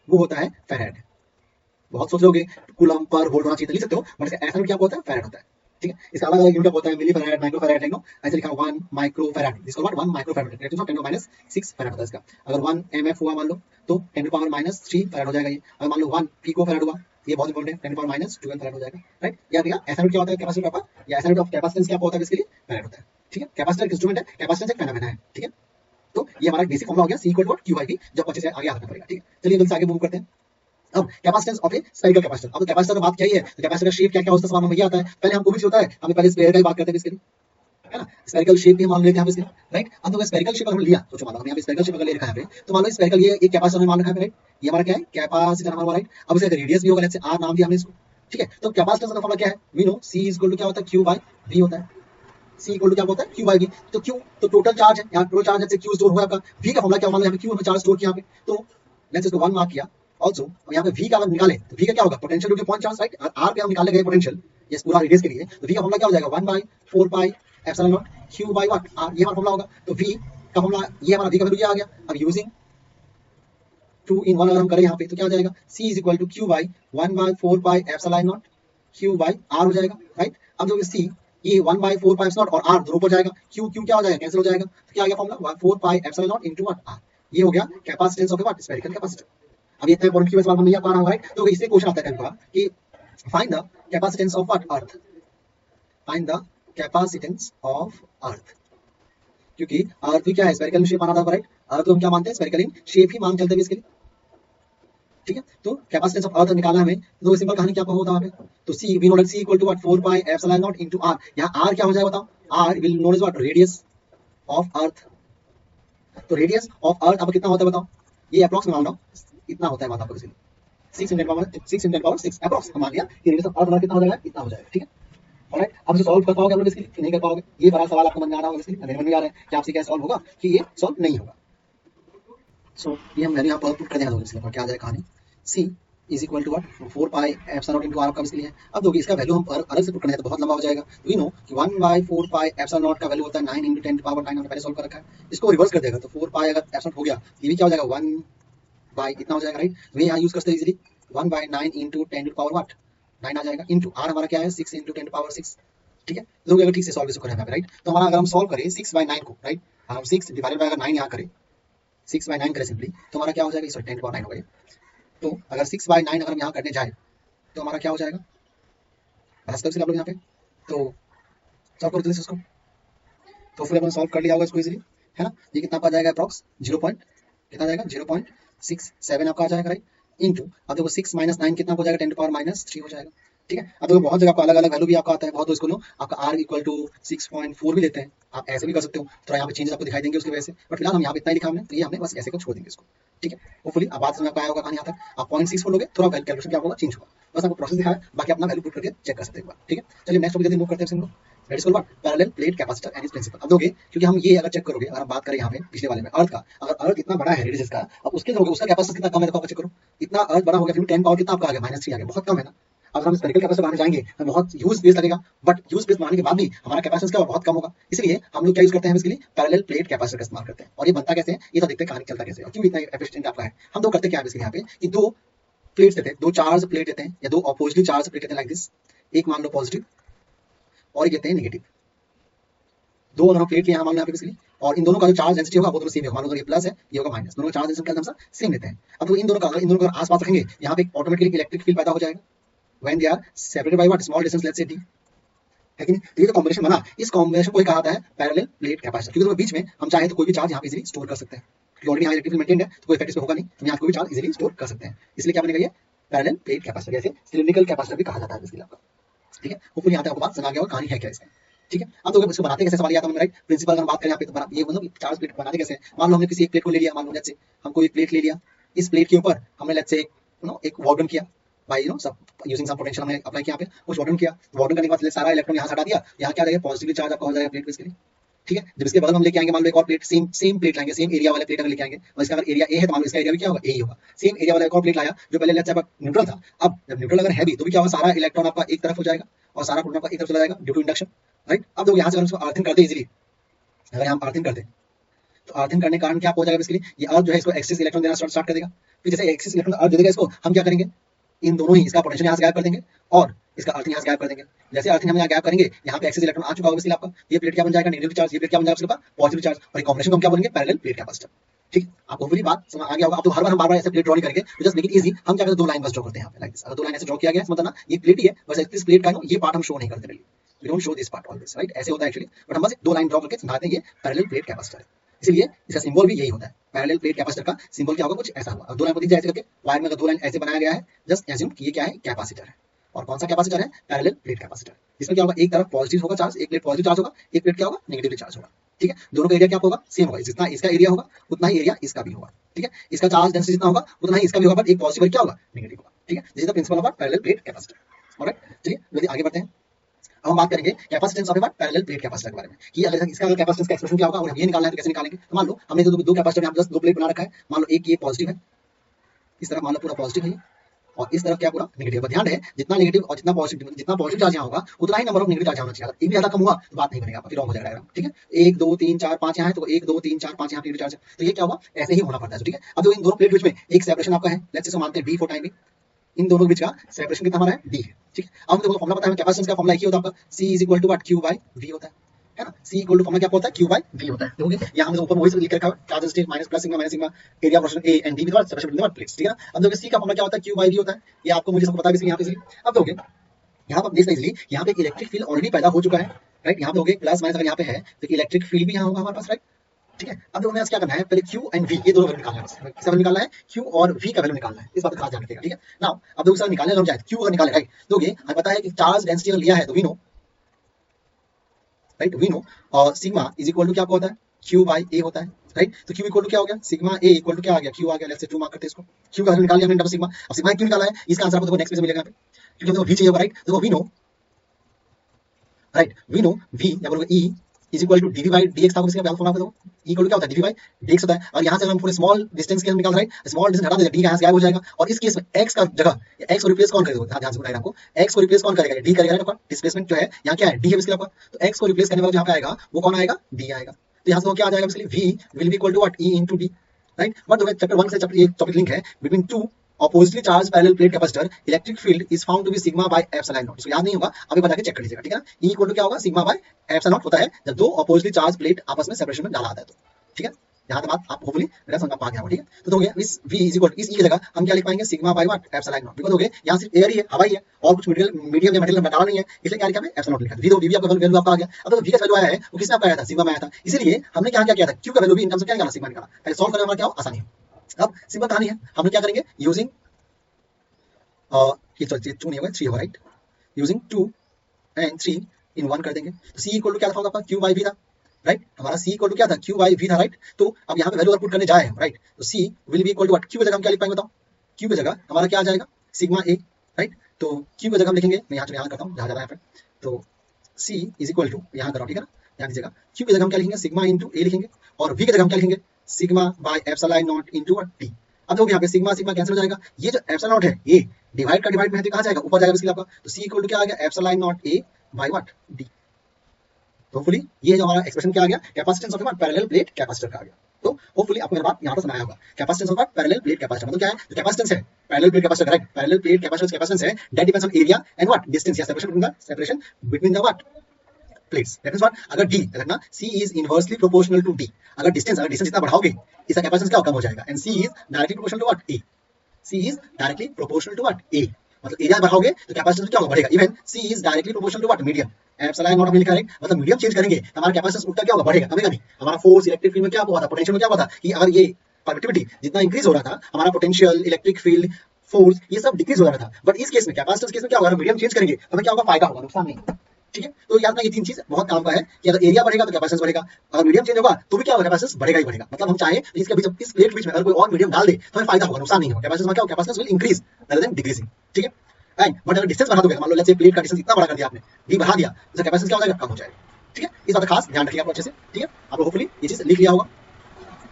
वो होता है फैराड। बहुत सोच लोगे कूलम पर वोल्ट होना चाहिए तो लिख सकते हो, बट इसका ऐसा यूनिट क्या होता है, फैराड होता है, ठीक है। इसका अलग अलग यूनिट होता है, मिली फैराड, माइक्रो फैराड, नो ऐसे लिखा 1 माइक्रो फैराड, जिसको व्हाट 1 माइक्रो फैराड, 10⁻⁶ फैराड होता है इसका। अगर 1 mf हुआ मान लो तो 10⁻³ फैराड हो जाएगा ये। अगर मान लो 1 पिको फैराड हुआ, ये बहुत इंपॉर्टेंट है, 10⁻² फैराड हो जाएगा, राइट। याद रखिएगा ऐसा यूनिट क्या होता है कैपेसिटर का, या ऐसा यूनिट ऑफ कैपेसिटेंस क्या होता है इसके लिए, फैराड होता है, ठीक है। कैपेसिटर एक इंस्ट्रूमेंट है, कैपेसिटेंस एक फेनोमेना है, ठीक है। तो ये हमारा बेसिक फॉर्मूला हो गया, c equal to q by v, जब अच्छे से आगे याद रखना पड़ेगा, ठीक है। चलिए जल्दी से आगे मूव करते हैं। अब capacitance of A spherical capacitor, अब कैपेसिटर की बात क्या ही है, तो कैपेसिटर शेप क्या क्या होता है सवाल में ये आता है, पहले हमको भी होता है, हमें पहले स्फेयर की बात करते हैं इसके लिए, है ना, स्फेरिकल शेप भी मान लेते हैं हम इसके, राइट। अब तो स्फेरिकल शेप हमने लिया, तो जो मान लो हम यहाँ पे स्फेरिकल शेप अगर ले रखा है यहाँ पे, तो मान लो स्फेरिकल ये एक कैपेसिटर हमने मान रखा है, राइट, ये हमारा क्या है, कैपेसिटर हमारा, राइट। अब इसका रेडियस भी होगा, लेट्स से r नाम दिया हमने इसको, ठीक है। तो कैपेसिटेंस का फॉर्मूला क्या है, we know c is equal to क्या होता है, q बाय v होता है, c इक्वल टू क्या होता है, q बाय v। तो q तो टोटल चार्ज है, यहाँ टोटल चार्ज है, q स्टोर हुआ आपका, v का फॉर्मूला क्या, मान लो यहाँ पे q में चार्ज स्टोर किया यहाँ पे, तो लेट्स इसको 1 मार्क किया। ऑल्सो यहाँ पे v का अगर निकाले तो v का क्या होगा, potential due to point charge, right. r पे हम निकाले गए पोटेंशियल ये पूरा रेडियस के लिए, तो v का फॉर्मूला क्या हो जाएगा, 1/4 pi epsilon not q by what r, ये हमारा फॉर्मूला होगा। तो v का फॉर्मूला ये हमारा v का वैल्यू ये आ गया। अब यूजिंग 2 in 1 अगर हम करें यहाँ पे तो क्या हो जाएगा, c is equal to q by 1/4 pi epsilon not q by r हो जाएगा, राइट। अब जो c ये 1/4 पाई एप्सिलॉन और r दोनों ऊपर जाएगा, q क्या हो जाएगा, कैंसिल हो जाएगा, तो क्या आ गया formula 4 pi epsilon not into what r। ये हो गया capacitance of what, spherical capacitor. अब ये इतना इंपॉर्टेंट की सवाल में नहीं आ पा रहा हूं, राइट। तो इससे क्वेश्चन आता है कभी कि find the capacitance of what earth, find the capacitance of earth, क्योंकि अर्थ भी क्या है, स्फेरिकल शेप माना था, राइट। अर्थ को हम क्या मानते हैं, स्फेरिकल इन शेप ही मान चलते हैं इसके लिए, ठीक है। तो कैपेसिटेंस ऑफ अर्थ निकालना हमें, तो सिंपल कहानी क्या होता है वहां पे, तो C we know that C equal to what 4 pi epsilon not into R. यहां आर क्या हो जाएगा बताओ, R will known as what, radius of earth. तो रेडियस ऑफ अर्थ अब कितना होता है बताओ, ये अप्रॉक्स मान लो इतना होता है, बात आपको इसलिए 6 × 10⁻6 अप्रॉक्स हम आ गया कि रेडियस ऑफ अर्थ कितना हो जाएगा, इतना हो जाएगा, ठीक है। ऑलराइट, अब इसे सॉल्व कर पाओगे आप लोग इसके लिए कि नहीं कर पाओगे, ये बड़ा सवाल आपको मन में आ रहा होगा, इसलिए मेरे मन में आ रहा है कि आपसे क्या सॉल्व होगा कि ये सॉल्व नहीं होगा। सो ये हम वैल्यू यहाँ पर पुट कर देना, इसलिए क्या आ जाए कहानी, C is equal to what 4 pi epsilon not into R का इसके लिए। अब देखिए इसका वैल्यू हम अलग से पुट करना है तो बहुत लंबा हो जाएगा। वी नो कि 1/4 पाई एप्सिलॉन नॉट का वैल्यू होता है 9 × 10⁻9, हमने पहले सॉल्व कर रखा है। इसको रिवर्स कर देगा तो 4 पाई अगर एप्सिलॉन हो गया, ये भी क्या हो जाएगा 1 बाई इतना हो जाएगा, राइट। तो ये यहाँ यूज करते हैं इजीली 1/9 × 10⁻9 आ जाएगा, इंटू आर हमारा क्या है 6 × 10⁻6, ठीक है। तो अगर ठीक से सॉल्व इसको करें, राइट, तो हमारा अगर हम सॉल्व करें 6/9 को, राइट, हम 6 डिवाइडेड बाय अगर 9 यहाँ करें, 6/9 करें सिंपली, तो हमारा क्या हो जाएगा, सॉरी 10⁻9 हो गया। तो अगर 6/9 अगर हम यहाँ करने जाए तो हमारा क्या हो जाएगा, बस आप लोग यहाँ पे तो सॉल्व कर दो इसको, तो फिर अपन सॉल्व कर लिया होगा इसको इजीली, है ना। ये कितना आ जाएगा अप्रॉक्स 0 पॉइंट कितना जाएगा 0.67 आपका आ जाएगा, राइट। इंटू अब देखो 6 - 9 कितना हो जाएगा 10⁻³ हो जाएगा, ठीक है। अब देखो बहुत जगह आपको अलग अलग वैल्यू भी आपका आता है, बहुत तो इसको लो आपका r इक्वल टू 6.4 भी लेते हैं, आप ऐसे भी कर सकते हो, थोड़ा यहाँ पे चेंजेस आपको दिखाई देंगे उसकी वजह से, बट फिलहाल हम यहाँ पे इतना ही लिखा हमने, तो ये हमने बस ऐसे को छोड़ देंगे इसको, ठीक है। होपफुली अब बात समझ में आया होगा कहानी यहाँ तक। आप 0.64 लोगे, थोड़ा कैलकुलेशन क्या होगा चेंज होगा, बस आपको प्रोसेस दिखाया, बाकी अपना वैल्यू पुट करके चेक कर सकते हैं एक बार, ठीक है। चलिए नेक्स्ट टॉपिक मूव करते हैं इसको, that is called what, parallel plate capacitor and its principle. अब दोगे क्योंकि हम ये अगर चेक करोगे, अगर बात करें यहाँ पे पिछले वाले में अर्थ का, अगर अर्थ इतना बड़ा है रेडियस का, अब उसके दोगे उसका कैपेसिटर कितना कम है, देखो चेक करो, इतना अर्थ बड़ा हो गया, फिर 10 पावर कितना आपका आ गया -3 आ गया, बहुत कम है ना। अगर हम स्फेरिकल कैपेसिटर बनाने जाएंगे हमें बहुत ह्यूज स्पेस लगेगा, बट ह्यूज स्पेस बनाने के बाद भी हमारा कैपेसिटेंस क्या बहुत कम होगा, इसलिए हम लोग क्या यूज करते हैं इसके लिए, पैरेलल प्लेट कैपेसिटर का इस्तेमाल करते हैं। और ये बनता कैसे है, ये तो देखते हैं कहानी चलता कैसे है, क्यों इतना एफिशिएंट आपका है। हम लोग करते क्या है इसके यहाँ पे कि दो प्लेट्स देते हैं, दो चार्ज प्लेट देते हैं, या दो अपोजिटली चार्ज प्लेट देते हैं लाइक दिस, एक मान लो पॉजिटिव और एक देते हैं नेगेटिव, दो अगर हम प्लेट यहाँ मान लो यहाँ पे इसलिए, और इन दोनों का जो चार्ज डेंसिटी होगा वो दोनों सेम होगा, मान लो ये प्लस है ये होगा माइनस, दोनों का चार्ज डेंसिटी हम सेम लेते हैं। अब तो इन दोनों का इन दोनों को आसपास रखेंगे, यहाँ पे ऑटोमेटिकली इलेक्ट्रिक फील्ड पैदा हो जाएगा when they are separated by what small distance, let's say d, है कि नहीं। तो ये जो कॉम्बिनेशन बना, इस कॉम्बिनेशन को ही कहा जाता है पैरेलल प्लेट कैपेसिटर, क्योंकि दोनों बीच में हम चाहे तो कोई भी चार्ज यहाँ पे इजीली स्टोर कर सकते हैं, क्योंकि ऑलरेडी यहाँ इलेक्ट्रिक फील्ड मेंटेन्ड है तो कोई इफेक्ट इसमें होगा नहीं, तो यहाँ कोई भी चार्ज इजीली स्टोर कर सकते हैं, इसलिए क्या बनेगा ये पैरेलल प्लेट कैपेसिटर, जैसे सिलिंड्रिकल कैपेसिटर भी कहा जाता है इसके लिए आपका, ठीक है। होपफुली यहाँ पे आपको बात समझ आ गया और कहानी है क्या इसका, ठीक है। अब तो इसको बनाते कैसे सवाल आता है, राइट। प्रिंसिपल अगर बात करें यहाँ पे तो ये मतलब चार्ज प्लेट बनाते कैसे, मान लो हमने किसी एक प्लेट को ले लिया, मान लो लेट्स से हम कोई प्लेट ले लिया, इस प्लेट के ऊपर हमने लेट्स से एक वार्डन किया बाय सब यूजिंग सम पोटेंशियल हमने अप्लाई किया, पे कुछ वार्डन किया, वार्डन करने के बाद सारा इलेक्ट्रॉन यहाँ से हटा दिया, यहाँ क्या आ जाएगा पॉजिटिवली चार्ज आपका हो जाएगा प्लेट पे इसके लिए, ठीक है। जब इसके बगल हम लेके आएंगे मान लो एक और प्लेट, सेम प्लेट लाएंगे, सेम एरिया वाले प्लेट अगर लेके आएंगे, और इसका अगर एरिया ए है तो मान लो इसका एरिया भी क्या होगा ए ही होगा, सेम एरिया वाला एक और प्लेट लाया जो पहले लेट्स से न्यूट्रल था, अब जब न्यूट्रल अगर है भी तो भी क्या होगा, सारा इलेक्ट्रॉन आपका एक तरफ हो जाएगा और सारा प्रोटॉन आपका एक तरफ चला जाएगा ड्यू टू इंडक्शन, राइट। अब देखो यहाँ से अगर अर्थिंग करते इजीली, अगर हम अर्थिंग करते तो अर्थिंग करने के कारण क्या हो जाएगा इसके लिए, ये अर्थ जो है इसको एक्सिस इलेक्ट्रॉन देना स्टार्ट कर देगा, फिर जैसे एक्सिस इलेक्ट्रॉन अर्थ दे देगा इसको, हम क्या करेंगे इन दोनों ही इसका पोटेंशियल यहाँ से गायब कर देंगे और इसका अर्थिंग यहाँ से गायब कर देंगे। जैसे अर्थिंग हम यहाँ गायब करेंगे, यहाँ पे एक्सिस इलेक्ट्रॉन आ चुका होगा इसलिए आपका ये प्लेट क्या बन जाएगा नेगेटिव चार्ज, ये प्लेट क्या बन जाएगा उसके पास पॉजिटिव चार्ज, और ये कॉम्बिनेशन को हम क्या बोलेंगे पैरेलल प्लेट कैपेसिटर, ठीक। आपको पूरी बात समझ आ गया होगा। अब तो हर बार हम बार-बार ऐसे प्लेट ड्रॉ नहीं करेंगे, तो जस्ट मेक इट इजी, हम क्या करते हैं दो लाइन बस ड्रॉ करते हैं यहाँ पे लाइक दिस, अगर दो लाइन ऐसे ड्रॉ किया गया मतलब ना ये प्लेट ही है, बस इस प्लेट का ये पार्ट हम शो नहीं करते really, we don't show this part always, right. ऐसे होता है एक्चुअली, बट हम बस दो लाइन ड्रॉ करके समझाते हैं ये पैरेलल प्लेट कैपेसिटर है, इसलिए इसका सिंबल भी यही होता है। पैरेलल प्लेट कैपेसिटर का सिंबल क्या होगा कुछ ऐसा होगा, दो लाइन को दिख जाए ऐसे करके, वायर में अगर दो लाइन ऐसे बनाया गया है, जस्ट एज्यूम कि ये क्या है कैपेसिटर है, और कौन सा कैपेसिटर है पैरेलल प्लेट कैपेसिटर। इसमें क्या होगा एक तरफ पॉजिटिव होगा चार्ज, एक प्लेट पॉजिटिव चार्ज होगा, एक प्लेट क्या होगा नेगेटिवली चार्ज होगा, ठीक है। दोनों का एरिया क्या होगा सेम होगा, जितना इसका एरिया होगा उतना ही एरिया इसका भी होगा, ठीक है। इसका चार्ज डेंसिटी जितना होगा उतना ही इसका भी होगा, बट एक पॉजिटिव क्या होगा नेगेटिव होगा, ठीक है। This is the principle of parallel plate capacitor, alright. चलिए जल्दी आगे बढ़ते हैं, अब हम बात करेंगे capacitance of parallel plate capacitor के बारे में, कि अगर इसका कैपेसिटेंस का एक्सप्रेशन क्या होगा और हम ये निकालना है तो कैसे निकालेंगे। तो मान लो हमने दो कैपेसिटर यहाँ दो प्लेट बना रखा है, मान लो एक ये पॉजिटिव है, इस तरफ मान लो पूरा पॉजिटिव है और इस तरफ क्या पूरा नेगेटिव है। ध्यान है जितना नेगेटिव और जितना पॉजिटिव चार्ज यहाँ होगा उतना ही नंबर ऑफ नेगेटिव चार्ज होना चाहिए, एक भी ज्यादा कम हुआ तो बात नहीं बनेगा, फिर रॉन्ग हो जाएगा, ठीक है। 1 2 3 4 5 यहाँ है तो 1 2 3 4 5 यहाँ नेगेटिव चार्ज है, तो ये क्या होगा ऐसे ही होना पड़ता है, ठीक है। अब तो इन दोनों प्लेट बीच में एक सेपरेशन आपका है, लेट्स से मानते हैं d फॉर टाइम, इन दोनों के बीच का सेपरेशन कितना हमारा है d है, ठीक है। अब देखो फॉर्मूला पता है कैपेसिटेंस का फॉर्मूला एक ही होता है आपका, c is equal to what q by v होता है ना। c इक्वल टू फॉर्मूला क्या होता है q बाय v होता है, देखोगे यहाँ हमने ऊपर वही लिख रखा है charge density minus plus sigma area of rotation a and d separation between the plates, ठीक है ना। अब देखो c का फॉर्मूला क्या होता है q बाय v होता है, ये आपको मुझे सब पता है इसलिए यहाँ पे, अब देखोगे यहाँ पर आप देख लीजिए, यहाँ पे इलेक्ट्रिक फील्ड ऑलरेडी पैदा हो चुका है, राइट। यहाँ पे हो गए प्लस माइनस, अगर यहाँ पे है तो इलेक्ट्रिक फील्ड भी यहाँ होगा हमारे पास, राइट। ठीक है, अब हमें क्या करना है, पहले Q एंड V ये दोनों वैल्यू निकालना है, किसका वैल्यू निकालना है, Q और V का वैल्यू निकालना है, इस बात का खास ध्यान रखिएगा। ठीक है, नाउ अब दूसरा निकालने हम चाहे Q अगर निकाले, राइट, तो ये हमें पता है कि चार्ज डेंसिटी अगर लिया है तो we know, right, we know, और सिग्मा इज इक्वल टू क्या होता है, Q बाई A होता है, राइट। तो Q इक्वल टू क्या हो गया, सिग्मा A इक्वल टू क्या आ गया, Q आ गया, लेट्स से 2 मार्क करते हैं इसको। Q का वैल्यू निकाल लिया हमने, डबल सिग्मा। अब सिग्मा क्यों निकाला है, इसका आंसर आपको देखो नेक्स्ट पेज में मिलेगा यहाँ पे, क्योंकि हमको V चाहिए होगा, राइट। देखो we know, right, we know V या बोलोगे E is equal to dv by dx था, इसका फॉर्मूला आपको देखो, E इक्वल टू क्या होता है, डीवी बाई डीएक्स होता है। और यहाँ से हम पूरे स्मॉल डिस्टेंस के हम निकाल रहे हैं, स्मॉल डिस्टेंस हटा देंगे, D यहाँ से गायब हो जाएगा, और इस केस में x का जगह, x को रिप्लेस कौन करेगा, ध्यान से बताइए आपको, x को रिप्लेस कौन करेगा, D करेगा, आपका डिस्प्लेसमेंट जो है यहाँ क्या है, D है इसके आपका, तो x को रिप्लेस करने वाला जो यहाँ पे आएगा वो कौन आएगा, D आएगा। तो यहाँ से क्या आ जाएगा, इसलिए V will be equal to what, E into D, राइट। बट चैप्टर 1 से चैप्टर ये टॉपिक लिंक है, between two oppositely charged parallel plate capacitor electric field is found to be sigma by epsilon naught। इसको याद नहीं होगा, अभी बता के चेक कर लीजिएगा, ठीक है ना। E इक्वल टू क्या होगा, सिग्मा बाय एप्सिलॉन नॉट होता है जब दो oppositely charged प्लेट आपस में सेपरेशन में डाला आता है तो, ठीक है। यहाँ तक बात आप होपफुली मेरा समझ पा गया हो, ठीक है। तो हो गया इस V इज इक्वल इस E की जगह हम क्या लिख पाएंगे, sigma by what, epsilon not, because हो गया यहाँ सिर्फ एयर ही है, हवा ही है, और कुछ मीडियम या मटेरियल डाला नहीं है, इसलिए क्या लिखा है, एप्सिलॉन नॉट लिखा है। V आपका वैल्यू आपका आ गया। अब तो V का वैल्यू आया है वो किसने आपका आया था, सिग्मा में आया था, इसीलिए हमने क्या क्या किया था, Q का वैल्यू भी इन टर्म्स में क्या निकाला, सिग्मा निकाला। पहले सॉल्व करने में क्या हो, आसानी हो। अब सिंपल कहानी है, हम क्या करेंगे, यूजिंग ये तो 2 नहीं होगा, 3 होगा, राइट। यूजिंग 2 एंड 3 इन 1 कर देंगे, तो C इक्वल टू क्या था आपका, Q बाई V था, राइट। हमारा C इक्वल टू क्या था, Q बाई V था, राइट। तो अब यहाँ पे वैल्यू अगर पुट करने जाए, राइट, तो C will be equal to what, Q की जगह हम क्या लिख पाएंगे बताओ, Q की जगह हमारा क्या आ जाएगा, सिग्मा A, राइट। तो Q की जगह हम लिखेंगे, मैं यहाँ करता हूँ, जहाँ जा रहा है यहाँ पे, तो C इज इक्वल टू यहाँ करो, ठीक है ना, ध्यान दीजिएगा, Q की जगह हम क्या लिखेंगे, सिग्मा इंटू A लिखेंगे, और V की जगह हम क्या लिखेंगे, sigma by epsilon not into D। अब देखो यहाँ पे सिग्मा सिग्मा कैंसिल हो जाएगा, ये जो एप्सिलॉन नॉट है ये डिवाइड का डिवाइड में है तो कहाँ जाएगा, ऊपर जाएगा इसके लिए आपका, तो C इक्वल टू क्या आ गया, epsilon not A by what, D। तो होपफुली ये जो हमारा एक्सप्रेशन क्या आ गया, capacitance of parallel plate capacitor का आ गया। तो होपफुली आपको मेरी बात यहाँ पर समझाया होगा, capacitance of parallel plate capacitor मतलब क्या है, जो कैपेसिटेंस है parallel plate capacitor, right, parallel plate capacitor capacitance है that depends on area and what, distance या separation between the what plates. That means what, अगर D रखना, C is inversely proportional to D, अगर distance जितना बढ़ाओगे इसका capacitance क्या कम हो जाएगा, and C is directly proportional to what, A, C is directly proportional to what, A, मतलब एरिया बढ़ाओगे तो कैपेसिटेंस क्या होगा, बढ़ेगा। Even C is directly proportional to what, medium, epsilon nought हमने लिखा है, मतलब मीडियम चेंज करेंगे तो हमारा कैपेसिटेंस उल्टा क्या होगा, बढ़ेगा, कमेगा नहीं। हमारा फोर्स इलेक्ट्रिक फील्ड में क्या हुआ था, पोटेंशियल में क्या हुआ था, कि अगर ये परमिटिविटी जितना इंक्रीज हो रहा था, हमारा पोटेंशियल, इलेक्ट्रिक फील्ड, फोर्स ये सब डिक्रीज हो रहा था। बट इस केस में कैपेसिटेंस केस में क्या होगा, मीडियम चेंज करेंगे हमें क्या होगा, फायदा होगा, नुकसान नहीं, ठीक है। तो याद रखना ये तीन चीज बहुत काम का है कि अगर एरिया बढ़ेगा तो कैपेसिटेंस बढ़ेगा, अगर मीडियम चेंज होगा तो भी क्या होगा, कैपेसिटेंस बढ़ेगा ही बढ़ेगा। मतलब हम चाहे तो इसके बीच, इस प्लेट के बीच में अगर कोई और मीडियम डाल दे तो हमें फायदा होगा, नुकसान नहीं होगा। कैपेसिटेंस में क्या होगा, capacitance will increase rather than decreasing, ठीक है। एंड बट अगर डिस्टेंस बढ़ा दोगे, मान लो लेट्स से प्लेट का डिस्टेंस इतना बड़ा कर दिया आपने, डी बढ़ा दिया, तो कैपेसिटेंस क्या हो जाएगा, कम हो जाएगा, ठीक है। इस बात का खास ध्यान रखिए आप अच्छे से, ठीक है। आप लोग होपफुली ये चीज लिख लिया होगा,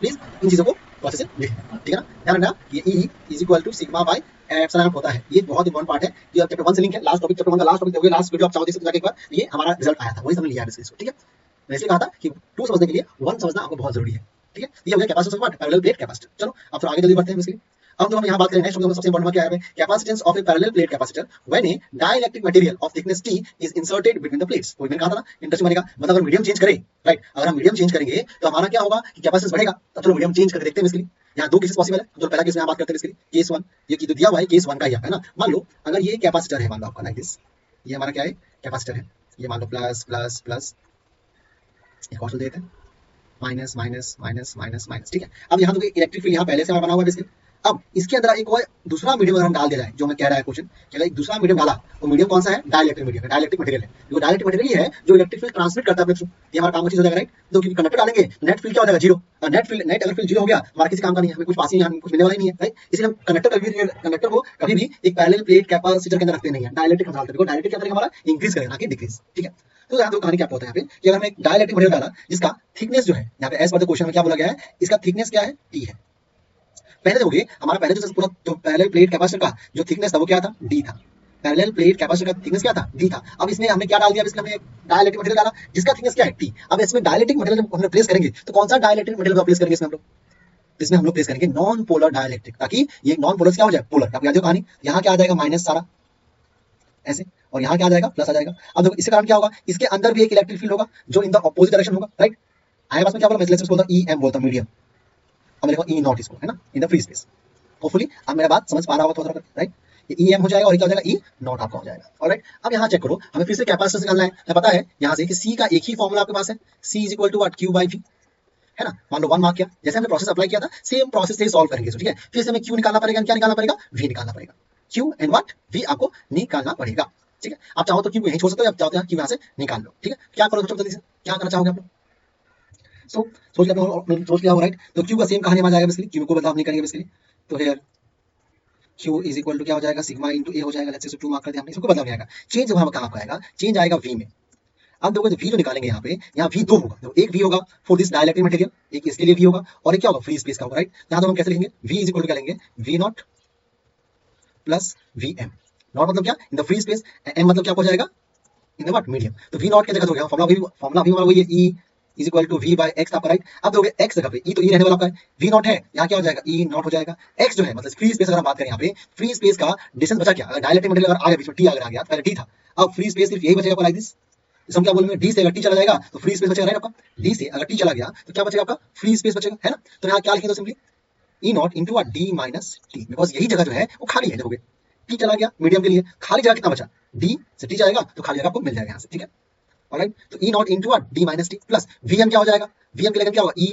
प्लीज इन चीजों को अच्छे से लिख, ठीक है ना। ध्यान रखना ये E is equal to sigma by epsilon nought होता है, ये बहुत इंपॉर्टेंट पार्ट है, ये चैप्टर 1 से लिंक है, लास्ट टॉपिक चैप्टर 1 का लास्ट टॉपिक देखोगे, लास्ट वीडियो आप चाहो देख सकते हो जाके एक बार, ये हमारा रिजल्ट आया था, वही हमने लिया है इसको, ठीक है। मैंने इसलिए कहा था कि 2 समझने के लिए 1 समझना आपको बहुत जरूरी है, ठीक है। ये हो गया capacitance of what, parallel plate capacitor. चलो अब थोड़ा आगे जल्दी बढ़ते हैं इसके लिए। अब हम यहाँ बात करें नेक्स्ट, सबसे इंपॉर्टेंट क्या है, capacitance of a parallel plate capacitor when A dielectric material of thickness T is inserted between the plates. तो मैंने कहा था ना, इंटरेस्टिंग बनेगा, मतलब अगर मीडियम चेंज करें, राइट, अगर हम मीडियम चेंज करेंगे तो हमारा क्या होगा कि कैपेसिटेंस बढ़ेगा। तो चलो मीडियम चेंज कर देखते हैं इसके लिए। यहाँ 2 केसेस पॉसिबल है, तो पहला केस में बात करते हैं इसके लिए, केस 1, ये जो दिया हुआ है केस 1 का ही है ना। मान लो अगर ये कैपेसिटर है, मान लो आपका लाइक दिस, ये हमारा क्या है, कैपेसिटर है, ये मान लो प्लस प्लस प्लस, एक और देते हैं minus minus minus minus minus, ठीक है। अब यहाँ तो इलेक्ट्रिक फील्ड यहाँ पहले से हमारा बना हुआ है इसके। अब इसके अंदर एक और दूसरा मीडियम अगर हम डाल दे रहा है, जो मैं कह रहा है क्वेश्चन, कि एक दूसरा मीडियम डाला, वो मीडियम कौन सा है, डाइलेक्ट्रिक मीडियम है, डाइलेक्ट्रिक मटेरियल है, जो डाइलेक्ट्रिक मटेरियल ही है जो इलेक्ट्रिक फील्ड ट्रांसमिट करता है अपने थ्रू। ये हमारा काम का चीज हो जाएगा, राइट। तो क्योंकि कंडक्टर डालेंगे नेट फील्ड क्या हो जाएगा, जीरो। नेट अगर फील्ड जीरो हो गया, हमारा किसी काम का नहीं है, हमें कुछ पास ही नहीं, कुछ मिलने वाला ही नहीं है, राइट। इसलिए हम कंडक्टर को कभी भी एक पैरेलल प्लेट कैपेसिटर के अंदर रखते नहीं है, डाइलेक्ट्रिक हम डालते हैं, डाइलेक्ट्रिक क्या करेगा, हमारा इंक्रीज करेगा ना कि डिक्रीज, ठीक है। तो यहाँ तो कहानी क्या होता है यहाँ पे, कि अगर हमने एक डाइलेक्ट्रिक मटेरियल डाला जिसका थिकनेस जो है, यहाँ पे एज पर द क्वेश्चन में क्या बोला गया है, इसका थिकनेस क्या है, T है। पहले देखोगे हमारा पहले जो पूरा तो पैरेलल प्लेट कैपेसिटर का जो थिकनेस था वो क्या था, D था। पैरेलल प्लेट कैपेसिटर का थिकनेस क्या था, D था। अब इसमें हमने क्या डाल दिया, इसमें हमने डाइलेक्ट्रिक मटेरियल डाला जिसका थिकनेस क्या है, T। अब इसमें डाइलेक्ट्रिक मटेरियल हम प्लेस करेंगे तो कौन सा डाइलेक्ट्रिक मटेरियल प्लेस करेंगे इसमें हम लोग, इसमें हम लोग प्लेस करेंगे नॉन पोलर डाइलेक्ट्रिक, ताकि ये नॉन पोलर क्या हो जाए, पोलर। आप याद हो कहानी, यहाँ क्या आ जाएगा, माइनस सारा ऐसे, और यहाँ क्या आ जाएगा, प्लस आ जाएगा। अब देखो इसके कारण क्या होगा, इसके अंदर भी एक इलेक्ट्रिक फील्ड होगा जो इन द ऑपोजिट डायरेक्शन होगा, राइट। आया पास में क्या बोला, मैं बोलता हूं EM बोलता हूं, मीडियम, अब मेरे को E नॉट इसको है ना, इन द फ्री स्पेस। होपफुली अब मेरा बात समझ पा रहा होगा थोड़ा, राइट। ये ई एम हो जाएगा और क्या हो जाएगा, ई नॉट आपका हो जाएगा। ऑलराइट, अब यहाँ चेक करो, हमें फिर से कैपेसिटेंस निकालना है। हमें पता है यहाँ से कि सी का एक ही फॉर्मूला आपके पास है, C is equal to what, Q by V, है ना। मान लो 1 मार्क किया, जैसे हमने प्रोसेस अप्लाई किया था सेम प्रोसेस से ही सॉल्व करेंगे। ठीक है, फिर से हमें क्यू निकालना पड़ेगा, क्या निकालना पड़ेगा, वी निकालना पड़ेगा। क्यू एंड व्हाट, वी आपको निकालना पड़ेगा। ठीक है, आप चाहो तो क्यू यहीं छोड़ सकते हो, आप चाहते हैं क्यू यहाँ से निकाल लो। ठीक है, क्या करो बच्चों जल्दी से, क्या करना चाहोगे आप लोग? सोच लिया हो, राइट। तो क्यू का सेम कहानी आ जाएगा बेसिकली, क्यू को बदलाव नहीं करेंगे बेसिकली। तो here Q is equal to क्या हो जाएगा, सिग्मा इंटू ए हो जाएगा। लेट्स से 2 मार्क कर दिया हमने, इसको बदलाव नहीं आएगा। चेंज वहां कहां पर आएगा, चेंज आएगा वी में। अब देखो वी जो निकालेंगे यहाँ पे, यहाँ वी दो होगा, तो एक वी होगा फॉर दिस डाइलेक्ट्रिक मटेरियल, एक इसके लिए वी होगा, और एक क्या होगा, फ्री स्पेस का होगा, राइट। यहाँ तो हम कैसे लिखेंगे, वी इज इक्वल टू क्या लेंगे, V nought plus V M. Nought मतलब क्या, in the free space, M मतलब क्या हो जाएगा, इन द व्हाट, मीडियम। तो वी नॉट की जगह हो गया फॉर्मूला वी वही है, E is equal to V by X आपका, राइट। अब दोगे एक्स जगह पे, ई तो ई रहने वाला आपका है, वी नॉट है, यहाँ क्या हो जाएगा, ई नॉट हो जाएगा। एक्स जो है मतलब फ्री स्पेस, अगर हम बात करें यहाँ पे फ्री स्पेस का डिस्टेंस बचा क्या, अगर डाइलेक्ट्रिक मटेरियल अगर आ गया बीच में, टी अगर आ गया, पहले टी था, अब फ्री स्पेस सिर्फ यही बचेगा लाइक दिस। हम क्या बोलेंगे, डी से अगर टी चला जाएगा तो फ्री स्पेस बचेगा, राइट आपका। डी से अगर टी चला गया तो क्या बचेगा आपका, फ्री स्पेस बचेगा, है ना। तो यहाँ क्या लिखेंगे, तो simply E not into what, D minus T, because यही जगह जो है वो खाली है। देखोगे टी चला गया मीडियम के लिए, खाली जगह कितना बचा, डी से टी जाएगा तो खाली जगह आपको मिल जाएगा यहाँ से। ठीक है, ऑलराइट। तो E not into what, D minus T plus V M क्या हो जाएगा, वी एम के लिए क्या होगा, ई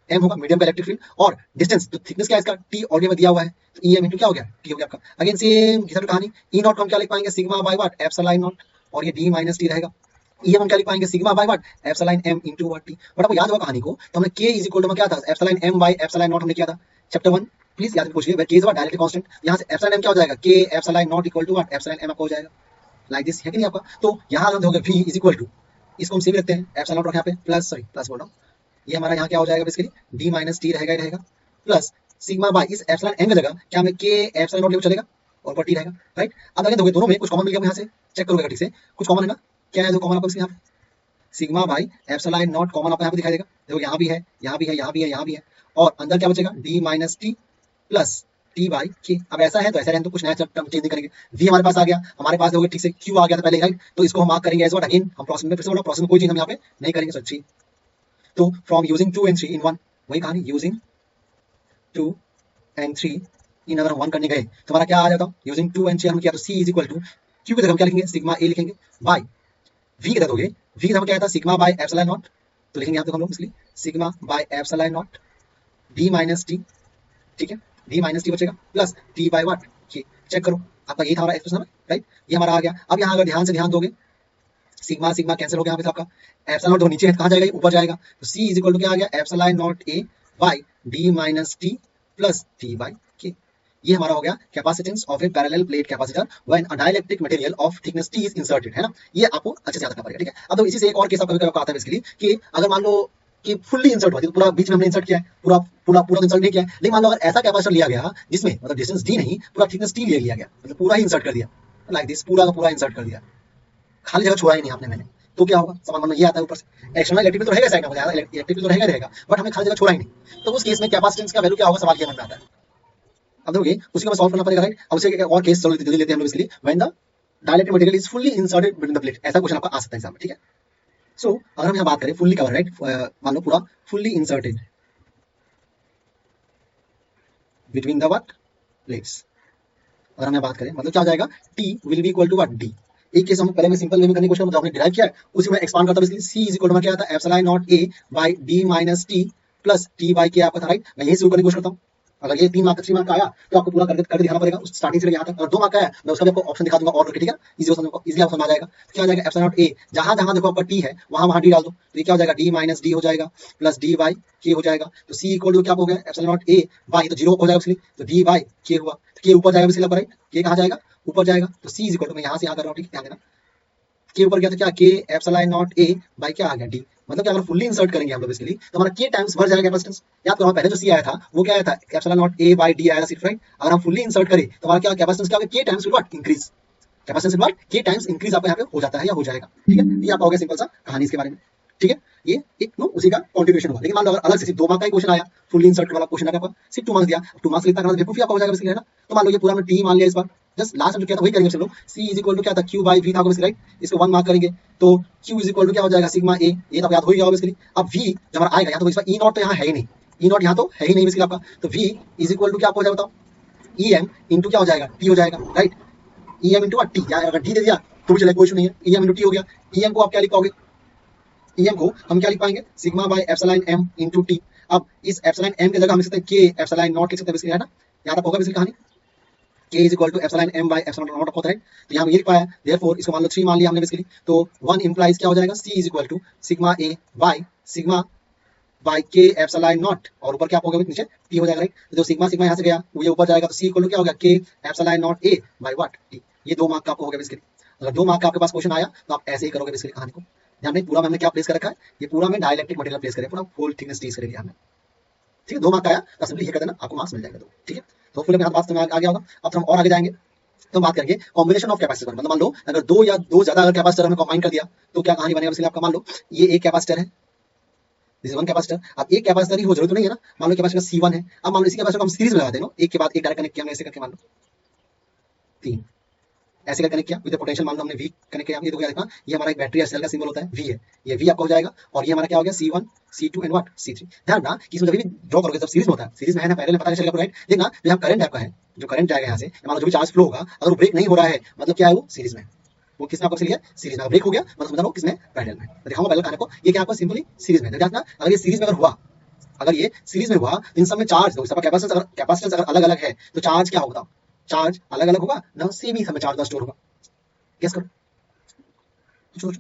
एम होगा, मीडियम का इलेक्ट्रिक फील्ड, और डिस्टेंस तो थिकनेस क्या है इसका, टी ऑलरेडी में दिया हुआ है, तो ई एम इंटू क्या हो गया, टी हो गया आपका। अगेन सेम कहानी, ई नॉट हम क्या लिख पाएंगे, sigma by what, epsilon not, और ये डी माइनस टी रहेगा। ई एम हम क्या लिख पाएंगे, sigma by what, epsilon M into what T. बट आपको याद होगा कहानी को, तो हमने के इज इक्वल टू क्या था, epsilon M by epsilon nought हमने किया था चैप्टर 1, प्लीज याद पूछिए, वेयर के इज व्हाट, डायरेक्टली कांस्टेंट, यहां से एप्सिलॉन एम क्या हो जाएगा, K epsilon nought equal to what, epsilon M आपको हो जाएगा लाइक दिस, है कि नहीं आपका। तो यहां हम देखोगे वी इज इक्वल टू, इसको हम सेम रखते हैं, एप्सिलॉन नॉट यहाँ पे प्लस, सॉरी प्लस बोल रहा हूँ, ये हमारा यहाँ क्या हो जाएगा बेसिकली, डी माइनस टी रहेगा ही रहेगा, प्लस सिग्मा बाय इस एप्सिलॉन एम की जगह क्या हमें के एप्सिलॉन नॉट ले चलेगा, और ऊपर टी रहेगा, राइट। अब अगर दोनों में कुछ कॉमन मिल गया, यहाँ से चेक करोगे ठीक से, कुछ कॉमन है ना, क्या है जो कॉमन आपको यहाँ पे, sigma by epsilon not common आपको यहाँ पे दिखाई देगा, देखो यहाँ भी है, यहाँ भी है, यहाँ भी है, यहाँ भी है, और अंदर क्या बचेगा, D minus T plus T by के। अब ऐसा है तो ऐसा है, तो कुछ नया टर्म चेंज नहीं करेंगे। वी हमारे पास आ गया, हमारे पास देखोगे ठीक से क्यू आ गया था पहले, राइट। तो इसको हम मार्क करेंगे एज व्हाट, अगेन हम प्रोसेस में फिर से बोला, प्रोसेस में कोई चीज हम यहाँ पे नहीं करेंगे, सो 3। तो फ्रॉम यूजिंग 2 and 3 इन 1, वही कहानी, यूजिंग 2 and 3 इन, अगर हम 1 करने गए तो हमारा क्या आ जाता, यूजिंग 2 and 3 हम किया तो सी इज इक्वल टू, क्यू की जगह हम क्या लिखेंगे, सिग्मा ए लिखेंगे, बाय वी की जगह दोगे, वी की जगह क्या आता है, सिग्मा बाय एप्सिलॉन नॉट, तो लिखेंगे यहाँ पे हम लोग इसलिए sigma by epsilon nought D minus T, ठीक है, डी माइनस टी बचेगा, plus T by what, check करो आपका ये था हमारा एक्सप्रेशन, राइट, ये हमारा आ गया। अब यहाँ अगर ध्यान से ध्यान दोगे, सिग्मा सिग्मा कैंसिल हो गया यहाँ पे आपका, एप्सिलॉन नॉट जो नीचे है कहाँ जाएगा, ऊपर जाएगा, तो सी इज इक्वल टू क्या आ गया, epsilon nought A by D minus T plus T by K. ये हमारा हो गया capacitance of a parallel plate capacitor when a dielectric material of thickness T is inserted, है ना। ये आपको अच्छे से याद रखना पड़ेगा, ठीक है। अब तो इसी से एक और केस आपका कभी आता है बेसिकली, कि अगर मान लो कि फुल्ली इंसर्ट हुआ, पूरा बीच में हमने इंसर्ट किया है, पूरा पूरा पूरा इंसर्ट नहीं किया है, लेकिन मान लो अगर ऐसा कैपेसिटर लिया गया जिसमें मतलब डिस्टेंस डी नहीं, पूरा थिकनेस टी ले लिया गया, मतलब पूरा ही इंसर्ट कर दिया लाइक दिस, पूरा का पूरा इंसर्ट कर दिया, खाली जगह छोड़ा ही नहीं आपने मैंने, तो क्या होगा, समझ में ये आता है। ऊपर से एक्सटर्नल इलेक्ट्रिक तो रहेगा, साइड में इलेक्ट्रिक तो रहेगा, बट हमें खाली जगह छोड़ा ही नहीं, तो उस केस में कैपेसिटेंस का वैल्यू क्या होगा, सवाल ये मन में आता है। अब देखोगे उसी को सॉल्व करना पड़ेगा, राइट। अब उसे और केस चलो जल्दी लेते हैं हम लोग, इसलिए when the dielectric material is fully inserted between the plate, ऐसा क्वेश्चन आपका आ सकता है एग्जाम में, ठीक है। सो अगर हम यहाँ बात करें फुल्ली कवर, राइट, मान लो पूरा fully inserted between the what plates, अगर हम यहाँ बात करें मतलब क्या हो जाएगा, T will be equal to what, D. एक केस हम पहले में सिंपल वे में करने की कोशिश करते हैं, हमने डिराइव किया है उसी में एक्सपांड करता हूं, सी इज इक्वल टू क्या आता है, epsilon nought A by D minus T plus T by K आपका था, राइट। मैं यही शुरू करने की कोशिश करता हूं। अगर ये 3 मार्क 3 मार्क का आया तो आपको पूरा करके दिखाना पड़ेगा उस स्टार्टिंग से यहाँ तक, और 2 मार्क का आया मैं उसका भी आपको ऑप्शन दिखा दूंगा और, ठीक है, इजीली आप समझ आ जाएगा। क्या हो जाएगा, एप्सिलॉन नॉट ए, जहां जहां देखो आपका टी है वहां डी डाल दो, तो ये क्या हो जाएगा, डी माइनस डी हो जाएगा प्लस डी बाय के हो जाएगा। तो सी इक्वल टू क्या हो गया, एप्सिलॉन नॉट ए बाय, तो 0 हो जाएगा इसलिए, तो डी बाय के हुआ, तो के ऊपर जाएगा इसलिए, राइट, के कहां जाएगा, ऊपर जाएगा। तो सी इज इक्वल टू मैं यहाँ से यहाँ कर रहा हूँ, ठीक, ध्यान देना, के ऊपर गया तो क्या, के एप्सिलॉन नॉट ए बाय क्या आ गया, डी। मतलब कि अगर फुल्ली इंसर्ट करेंगे हम लोग इसके लिए तो हमारा के टाइम्स बढ़ जाएगा कैपेसिटेंस। याद करो पहले जो सी आया था वो क्या आया था, epsilon nought A by D आया था सिर्फ, राइट। अगर हम फुल्ली इंसर्ट करें तो हमारा क्या कैपेसिटेंस क्या होगा, के times will what, increase, capacitance will what, के टाइम्स इंक्रीज आपका यहाँ पे हो जाता है या हो जाएगा, ठीक है। ये आपका हो गया सिंपल सा कहानी इसके बारे में, ठीक है। ये एक नो उसी का कॉन्ट्रीब्यूशन हुआ। लेकिन मान लो अगर अलग से सिर्फ 2 मार्क का क्वेश्चन आया, फुल्ली इंसर्ट वाला क्वेश्चन आया, सिर्फ 2 मार्क्स दिया, 2 मार्क्स लिखना करना बेवकूफी आपका हो जाएगा बेसिकली, है ना। तो मान लो ये पूरा हमने टी मान लिया इस बार, जस्ट लास्ट में जो किया था वही करेंगे चलो। सी इज इक्वल टू क्या था, क्यू बाई वी था बेसिकली, राइट। इसको 1 मार्क करेंगे तो क्यू इज इक्वल टू क्या हो जाएगा, सिग्मा ए, ये तो याद हो ही गया बेसिकली। अब वी जब आएगा यहाँ तो इस बार ई नॉट तो यहाँ है ही नहीं, ई नॉट यहाँ तो है ही नहीं बेसिकली आपका, तो वी इज इक्वल टू क्या आपको हो जाएगा बताओ, ई एम इंटू क्या हो जाएगा, टी हो जाएगा, right. E M into T, या अगर डी दे दिया तो भी चलेगा, कोई इशू नहीं है। ई एम इंटू टी हो गया। ई एम को आप क्या लिख पाओगे, ई एम को हम क्या लिख पाएंगे, sigma by epsilon M into T. अब इस एप्सिलॉन एम की जगह हम लिख सकते हैं के एप्सिलॉन नॉट लिख सकते हैं, है ना, यहाँ तक होगा बेसिकली कहानी। K is equal to epsilon m by epsilon naught होता है, तो यहाँ ये लिख पाया, therefore इसको मान लो 3 मान लिया हमने बेसिकली, तो 1 implies क्या हो जाएगा, C is equal to sigma A by sigma by K epsilon naught, और ऊपर क्या होगा नीचे T हो जाएगा, राइट। तो जो सिग्मा सिग्मा यहाँ से गया वो ये ऊपर जाएगा, तो C इक्वल टू क्या हो गया, K epsilon naught A by what T। ये 2 मार्क का आपको हो गया बेसिकली। अगर 2 मार्क का आपके पास क्वेश्चन आया तो आप ऐसे ही करोगे बेसिकली कहानी को। ध्यान में पूरा हमने क्या प्लेस कर रखा है, ये पूरा में डाइलेक्ट्रिक मटेरियल प्लेस करें, पूरा फुल थिकनेस टीज कर दिया हमने, ठीक है। 2 मार्क का आया तो सिंपली ये कर देना, आपको मार्क्स मिल जाएगा 2, ठीक है। तो फुल में बात समझ आ गया होगा। अब हम और आगे जाएंगे, तो बात करेंगे कॉम्बिनेशन ऑफ कैपेसिटर, मतलब मान लो अगर दो या दो ज्यादा अगर कैपेसिटर हमने कंबाइन कर दिया तो क्या कहानी बनेगा, इसलिए आपका मान लो ये एक कैपेसिटर है, दिस इज वन कैपेसिटर। अब एक कैपेसिटर ही हो जरूरत तो नहीं है ना, मान लो कैपेसिटर C1 है, अब मान लो इसी कैपेसिटर को हम सीरीज में लगा दें, एक के बाद एक डायरेक्ट कनेक्ट किया हमने ऐसे करके, मान लो 3 ऐसे करके कनेक्ट किया विद पोटेंशियल, मान लो हमने V कनेक्ट किया, ये तो क्या देखना, ये हमारा एक बैटरी या सेल का सिंबल होता है V है, ये V आपका हो जाएगा, और ये हमारा क्या हो गया C1 C2 and what C3। ध्यान रखना कि इसमें जब भी ड्रॉ करोगे जब सीरीज में होता है, सीरीज में है ना, पैरेलल में पता नहीं चलेगा, राइट। देखना जो यहाँ करंट आपका है, जो करंट जाएगा यहाँ से, मान लो जो भी चार्ज फ्लो होगा अगर वो ब्रेक नहीं हो रहा है, मतलब क्या है वो सीरीज में, वो किसमें आपको लिया सीरीज में, ब्रेक हो गया मतलब समझ लो किसमें, पैरेलल में। तो दिखाऊंगा पैरेलल कहने को, ये क्या आपको सिंपली सीरीज में। ध्यान रखना अगर ये सीरीज में अगर हुआ, अगर ये सीरीज में हुआ इन सब में चार्ज दो, सबका कैपेसिटेंस अगर अलग अलग है तो चार्ज क्या होगा, चार्ज अलग अलग होगा ना, सेम ही समय चार्ज का स्टोर होगा। गेस करो, सोचो,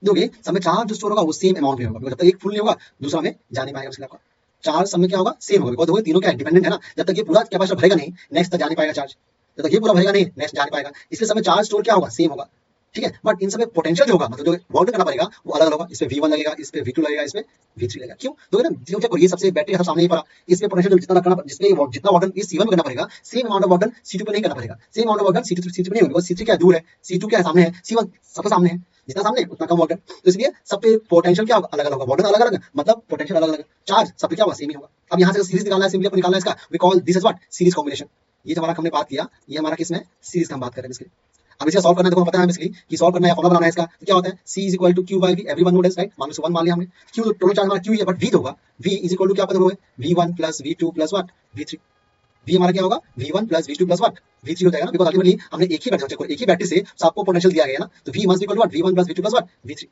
दोगे सब में चार्ज जो स्टोर होगा वो सेम अमाउंट में होगा, जब तक एक फुल नहीं होगा दूसरा में जा नहीं पाएगा, उसके आपका चार्ज सब में क्या होगा, सेम होगा, बिकॉज़ तीनों क्या डिपेंडेंट है ना। जब तक ये पूरा कैपेसिटर भरेगा नहीं नेक्स्ट तक जा नहीं पाएगा चार्ज, जब तक ये पूरा भरेगा नहीं नेक्स्ट जा नहीं पाएगा, इसलिए सब में चार्ज स्टोर क्या होगा, सेम होगा, ठीक है। बट इन सब में पोटेंशियल जो होगा, मतलब जो वर्क करना पड़ेगा वो अलग अलग होगा, इस पे V1 लगेगा, इस पे V2 लगेगा, इस पे V3 लगेगा। क्यों दोगे ना, जो चेक करो, ये सबसे बैटरी का सामने ही पड़ा, इसमें पोटेंशियल जितना करना, जिसमें जितना वर्क इस C1 में करना पड़ेगा same amount of work C2 पे नहीं करना पड़ेगा, same amount of work C2 पे नहीं होगा, बिकॉज़ C3 क्या दूर है, C2 क्या है सामने है, C1 सबके सामने है, जितना सामने उतना कम वर्क। तो इसलिए सब पे पोटेंशियल क्या होगा, अलग अलग होगा, वर्क अलग अलग मतलब पोटेंशियल अलग अलग, चार्ज सब पे क्या होगा, सेम ही होगा। अब यहाँ से सीरीज निकालना है, सिंपली अपन निकालना है इसका, we call this is what series combination. ये जो हमारा हमने बात किया ये हमारा किसमें, सीरीज का हम बात कर रहे हैं इसके। अब इसका सॉल्व करना है, देखो पता है बेसिकली कि सॉल्व करना है, फॉर्मूला बनाना है इसका, तो क्या होता है C is equal to Q by V, everyone note this, right. मान लो 1 मान लिया हमने, Q टोटल चार्ज हमारा Q है, बट V तो होगा, V is equal to क्या पता होगा, V1 plus V2 plus what V3। V हमारा क्या होगा, V1 plus V2 plus what V3 हो जाएगा ना, बिकॉज़ अल्टीमेटली हमने एक ही बैटरी चेक करो, एक ही बैटरी से सबको पोटेंशियल दिया गया है ना, तो V must be equal to what V1 plus V2 plus what V3।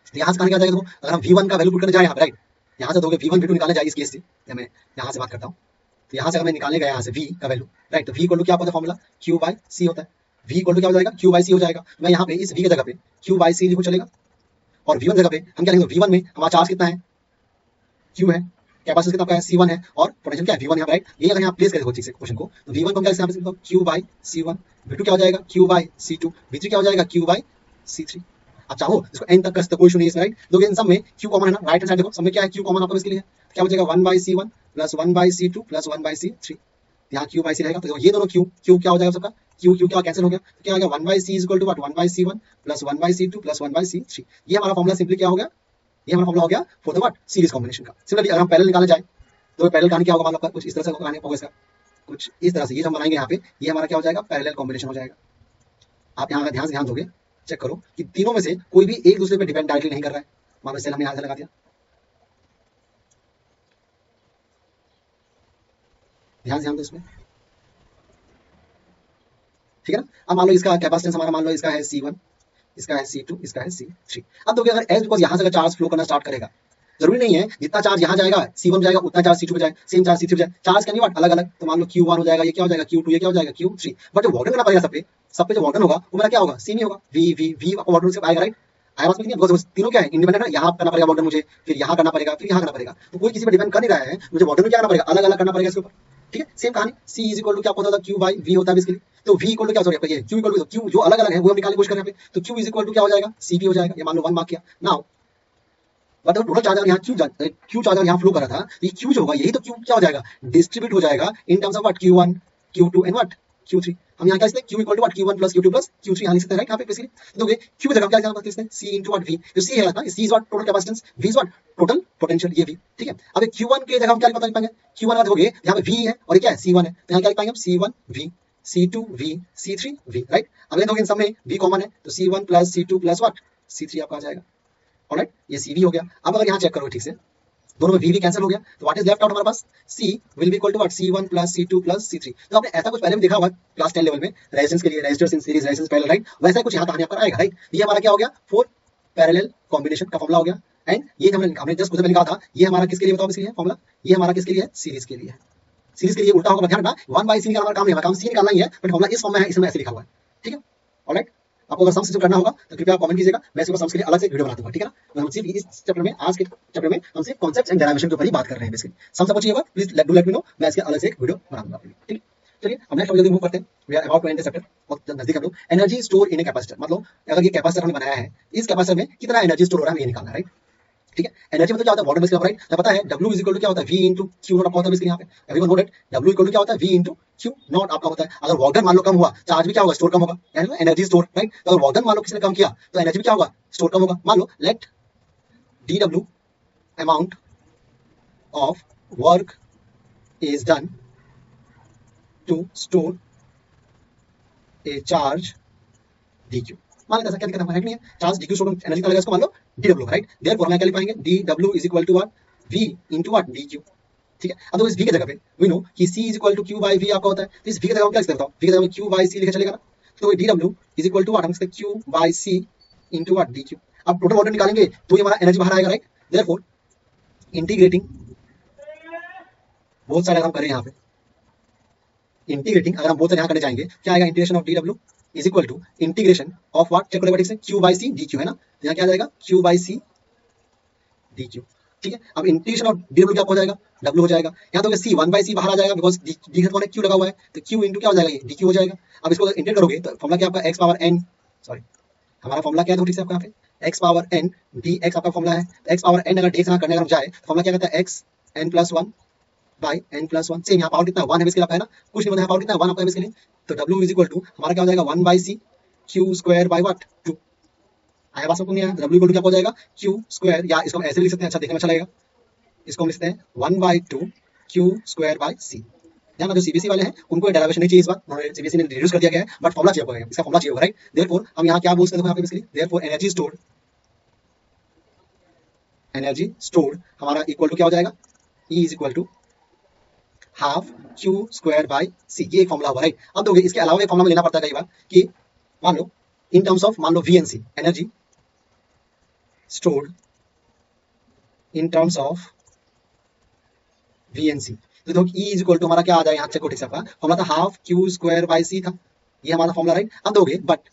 तो यहाँ से कहां क्या जाएगा, देखो अगर हम V1 का वैल्यू पुट करने जाए यहाँ पे, राइट, यहाँ से दोगे V1 V2 निकालने जाए इस केस से, मैं यहाँ से बात करता हूँ, तो यहाँ से अगर मैं निकालने गया यहाँ से V का वैल्यू, राइट, तो V इक्वल टू क्या होता है फॉर्मूला, Q by C होता है। V इक्वल टू क्या हो जाएगा, Q by C हो जाएगा। मैं यहाँ पे इस V की जगह पे Q by C लिखूं चलेगा, और V1 जगह पे हम क्या लिखेंगे, V1 में हमारा चार्ज कितना है, Q है, कैपेसिटेंस कितना है C1 है, और पोटेंशियल क्या है V1 है, राइट। ये अगर यहाँ प्लेस करें ठीक से क्वेश्चन को, तो V1 को हम क्या लिखते हैं, Q by C1, V2 क्या हो जाएगा Q by C2, V3 क्या हो जाएगा Q by C3। अब चाहो इसको n तक कर सकते, कोई इशू नहीं है इसमें, राइट। देखो इन सब में Q कॉमन है ना, राइट हैंड साइड देखो सब में क्या है, Q कॉमन आपको इसके लिए क्या हो जाएगा, 1 by C1 plus 1 by C2 plus 1 by C3, यहाँ Q by C रहेगा, तो ये दोनों Q क्या हो जाएगा सबका, Q क्या कैंसिल हो गया, तो क्या आ गया 1 by C is equal to what 1 by C1 plus 1 by C2 plus 1 by C3। ये हमारा फॉर्मूला सिंपली क्या हो गया, ये हमारा फॉर्मूला हो गया for the what series combination का। सिमिलरली अगर हम पैरेलल निकालने जाए तो पैरेलल कहानी क्या होगा, मान लो कुछ इस तरह से कहानी होगा इसका, कुछ इस तरह से ये हम बनाएंगे यहाँ पे, ये हमारा क्या हो जाएगा, पैरेलल कॉम्बिनेशन हो जाएगा। आप यहाँ ध्यान से ध्यान दोगे, चेक करो कि तीनों में से कोई भी एक दूसरे पे डिपेंड डायरेक्टली नहीं कर रहा है। मान लो सेल हमने यहाँ से लगा दिया, ध्यान से ध्यान दो इसमें, ठीक है ना। अब मान लो इसका कैपेसिटेंस हमारा मान लो इसका है C1, इसका है C2, इसका है C3। अब देखिए अगर एज बिकॉज यहाँ से अगर चार्ज फ्लो करना स्टार्ट करेगा, जरूरी नहीं है जितना चार्ज यहाँ जाएगा C1 जाएगा उतना चार्ज C2 पे जाए, सेम चार्ज C3 पे जाए, चार्ज कैन बी व्हाट अलग अलग। तो मान लो Q1 हो जाएगा, ये क्या हो जाएगा Q2, ये क्या हो जाएगा Q3, बट जो वार्डन करना पड़ेगा सब पे जो वार्डन होगा वो मेरा क्या होगा, सेम ही होगा, V आपको वार्डन से आएगा, राइट। आया बात में, बिकॉज तीनों क्या है इंडिपेंडेंट है, यहाँ करना पड़ेगा वार्डन मुझे, फिर यहाँ करना पड़ेगा, फिर यहाँ करना पड़ेगा, तो कोई किसी पे डिपेंड कर नहीं रहा है, मुझे वार्डन में क्या करना पड़ेगा, अलग अलग करना पड़ेगा इसके ऊपर, ठीक है। सेम कहानी C इज इक्वल टू क्या होता था, Q by V होता है इसके लिए, तो V इक्वल टू क्या सॉरी ये Q इक्वल टू Q जो अलग अलग है वो हम निकालने की कोशिश कर रहे हैं यहाँ पे, तो Q इज इक्वल टू क्या हो जाएगा, CP हो जाएगा, ये मान लो 1 मार्क किया। नाउ मतलब टोटल चार्ज अगर यहाँ Q चार्ज अगर यहाँ फ्लो कर रहा था, ये Q जो होगा यही तो Q क्या हो जाएगा, डिस्ट्रीब्यूट हो जाएगा in terms of what Q1 Q2 and what Q3। हम यहाँ क्या लिखते हैं, Q equal to what Q1 plus Q2 plus Q3 यहाँ लिख सकते हैं, राइट। यहाँ पे बेसिकली देखोगे Q की जगह क्या लिखते हैं, C इनटू व्हाट V, जो C है ना, C is what total capacitance, V is what total potential, ये V, ठीक है। अब Q1 के जगह हम क्या लिख पाएंगे, Q1 देखोगे यहाँ पे V है और ये क्या है C1 है, तो यहाँ क्या लिख पाएंगे हम C1 V C2 V C3 V, right. अब देखोगे इन सब में V कॉमन है, तो C1 plus C2 plus what C3 आपका आ जाएगा, ऑलराइट, ये CV हो गया। अब अगर यहाँ चेक करो ठीक से, दोनों में वी कैंसिल हो गया, तो व्हाट इज लेफ्ट आउट हमारे पास, C will be equal to what, C1 plus C2 plus C3। तो आपने ऐसा कुछ पहले भी देखा होगा क्लास 10 लेवल में, रेजिस्टेंस के लिए resistors in series, resistance parallel, right, वैसा ही कुछ यहाँ कहानी आपका आएगा, राइट। ये हमारा क्या हो गया, 4 पैरेलल कॉम्बिनेशन का फॉर्मुला हो गया। एंड ये हमने जस्ट कुछ पहले कहा था, ये हमारा किसके लिए बताओ, इसके लिए फॉर्मुला, ये हमारा किसके लिए है, सीरीज के लिए है। सीरीज के लिए उल्टा होगा, ध्यान रखना, 1/c निकालना हमारा काम नहीं है, काम सी निकालना ही है, बट फॉर्मुला इस फॉर्म में है, इसमें ऐसे लिखा हुआ है, ठीक है, ऑलराइट। आपको अगर सम्स करना होगा तो कृपया कमेंट कीजिएगा, मैं इसको सम्स के लिए अलग से वीडियो बना दूंगा, ठीक है ना। हम सिर्फ इस चैप्टर में, आज के चैप्टर में हम सिर्फ कॉन्सेप्ट्स एंड डेरिवेशन के ऊपर ही बात कर रहे हैं बेसिकली। सम्स आपको चाहिए होगा, प्लीज लेट मी नो, मैं इसके अलग से एक वीडियो बना दूंगा, ठीक है। चलिए हम नेक्स्ट जल्दी मूव करते हैं, we are about to end the chapter, बहुत नजदीक हम लोग। Energy store in a capacitor, मतलब अगर ये कैपेसिटर हमने बनाया है, इस कैपेसिटर में कितना एनर्जी स्टोर हो रहा है, ये निकालना है, राइट। ठीक है, एनर्जी मतलब क्या होता है, वाटर बेसिकली, राइट। तो पता है W इज इक्वल टू क्या होता है, V इनटू Q नॉट, आपका होता है बेसिकली यहाँ पे, everyone know that W equal to क्या होता है, V इनटू Q नॉट आपका होता है। अगर वर्क डन मान लो कम हुआ, चार्ज भी क्या होगा, स्टोर कम होगा, यानी एनर्जी स्टोर, राइट। तो अगर वर्क डन मान लो किसी ने कम किया तो एनर्जी भी क्या होगा, स्टोर कम होगा। मान लो let DW amount of work is done to store a charge DQ। मान लेते हैं क्या दिक्कत है नहीं है, चार्ज DQ स्टोर एनर्जी का लगेगा, इसको मान लो DW, राइट। देयरफॉर हम क्या लिख पाएंगे, DW is equal to what, V into what, DQ, ठीक है। अब तो इस V की जगह पे वी नो कि C is equal to Q by V आपका होता है, तो इस V की जगह हम क्या लिख सकते हैं, V की जगह में Q बाई C लिखा चलेगा ना। तो DW is equal to what, हम लिख सकते हैं Q by C into what, DQ। अब टोटल वाटर निकालेंगे तो ये हमारा एनर्जी बाहर आएगा, right. Therefore integrating both side अगर हम करें यहाँ पे, इंटीग्रेटिंग अगर हम बोथ साइड यहाँ करने जाएंगे, क्या आएगा, integration of DW is equal to integration of what, check करेगा ठीक से, Q बाई C DQ है ना, तो यहाँ क्या आ जाएगा, Q बाई C DQ, ठीक है। अब इंटीग्रेशन ऑफ DW क्या हो जाएगा, W हो जाएगा। यहाँ तो C 1/C बाहर आ जाएगा, बिकॉज D का कौन है, Q लगा हुआ है, तो Q इंटू क्या हो जाएगा, ये DQ हो जाएगा। अब इसको इंटीग्रेट करोगे तो फॉर्मुला क्या आपका, x पावर n, सॉरी हमारा फॉर्मुला क्या है, ठीक से आपका यहाँ पे x पावर n dx आपका फॉर्मुला है। x पावर n अगर dx यहाँ करने अगर हम जाए तो फॉर्मुला क्या कहता है, x n plus 1 by n plus 1। Same यहाँ पावर कितना 1 है बेसिकली आपका, है ना, कुछ नहीं मतलब पावर कितना 1 आपका बेसिकली। तो W इज इक्वल टू हमारा क्या हो जाएगा, 1/c Q square by what, 2। आया बात सबको नहीं आया, W इक्वल टू क्या हो जाएगा, Q स्क्वायर, या इसको हम ऐसे लिख सकते हैं, अच्छा देखने में अच्छा लगेगा, इसको हम लिखते हैं 1/2 Q स्क्वायर बाई C। ध्यान, जो CBSE वाले हैं उनको डेरिवेशन नहीं चाहिए इस बार, उन्होंने CBSE ने रिड्यूस कर दिया गया है, बट फॉर्मुला चाहिए होगा, इसका फॉर्मुला चाहिए होगा, राइट। देयरफॉर हम यहाँ क्या बोल सकते हैं, यहाँ पे बेसिकली देयरफॉर एनर्जी स्टोर्ड हमारा इक्वल टू क्या हो जाएगा, E is equal to half Q square by C। ये एक फॉर्मुला हुआ, राइट। अब दोगे इसके अलावा एक फॉर्मुला लेना पड़ता है कई बार, कि मान लो इन टर्म्स ऑफ, मान लो VNC, energy stored in terms of VNC। तो देखो E इज इक्वल टू हमारा क्या आ जाएगा, यहाँ चेक ठीक से आपका फॉर्मुला था, half Q square by C था, ये हमारा फॉर्मुला, राइट। अब दोगे but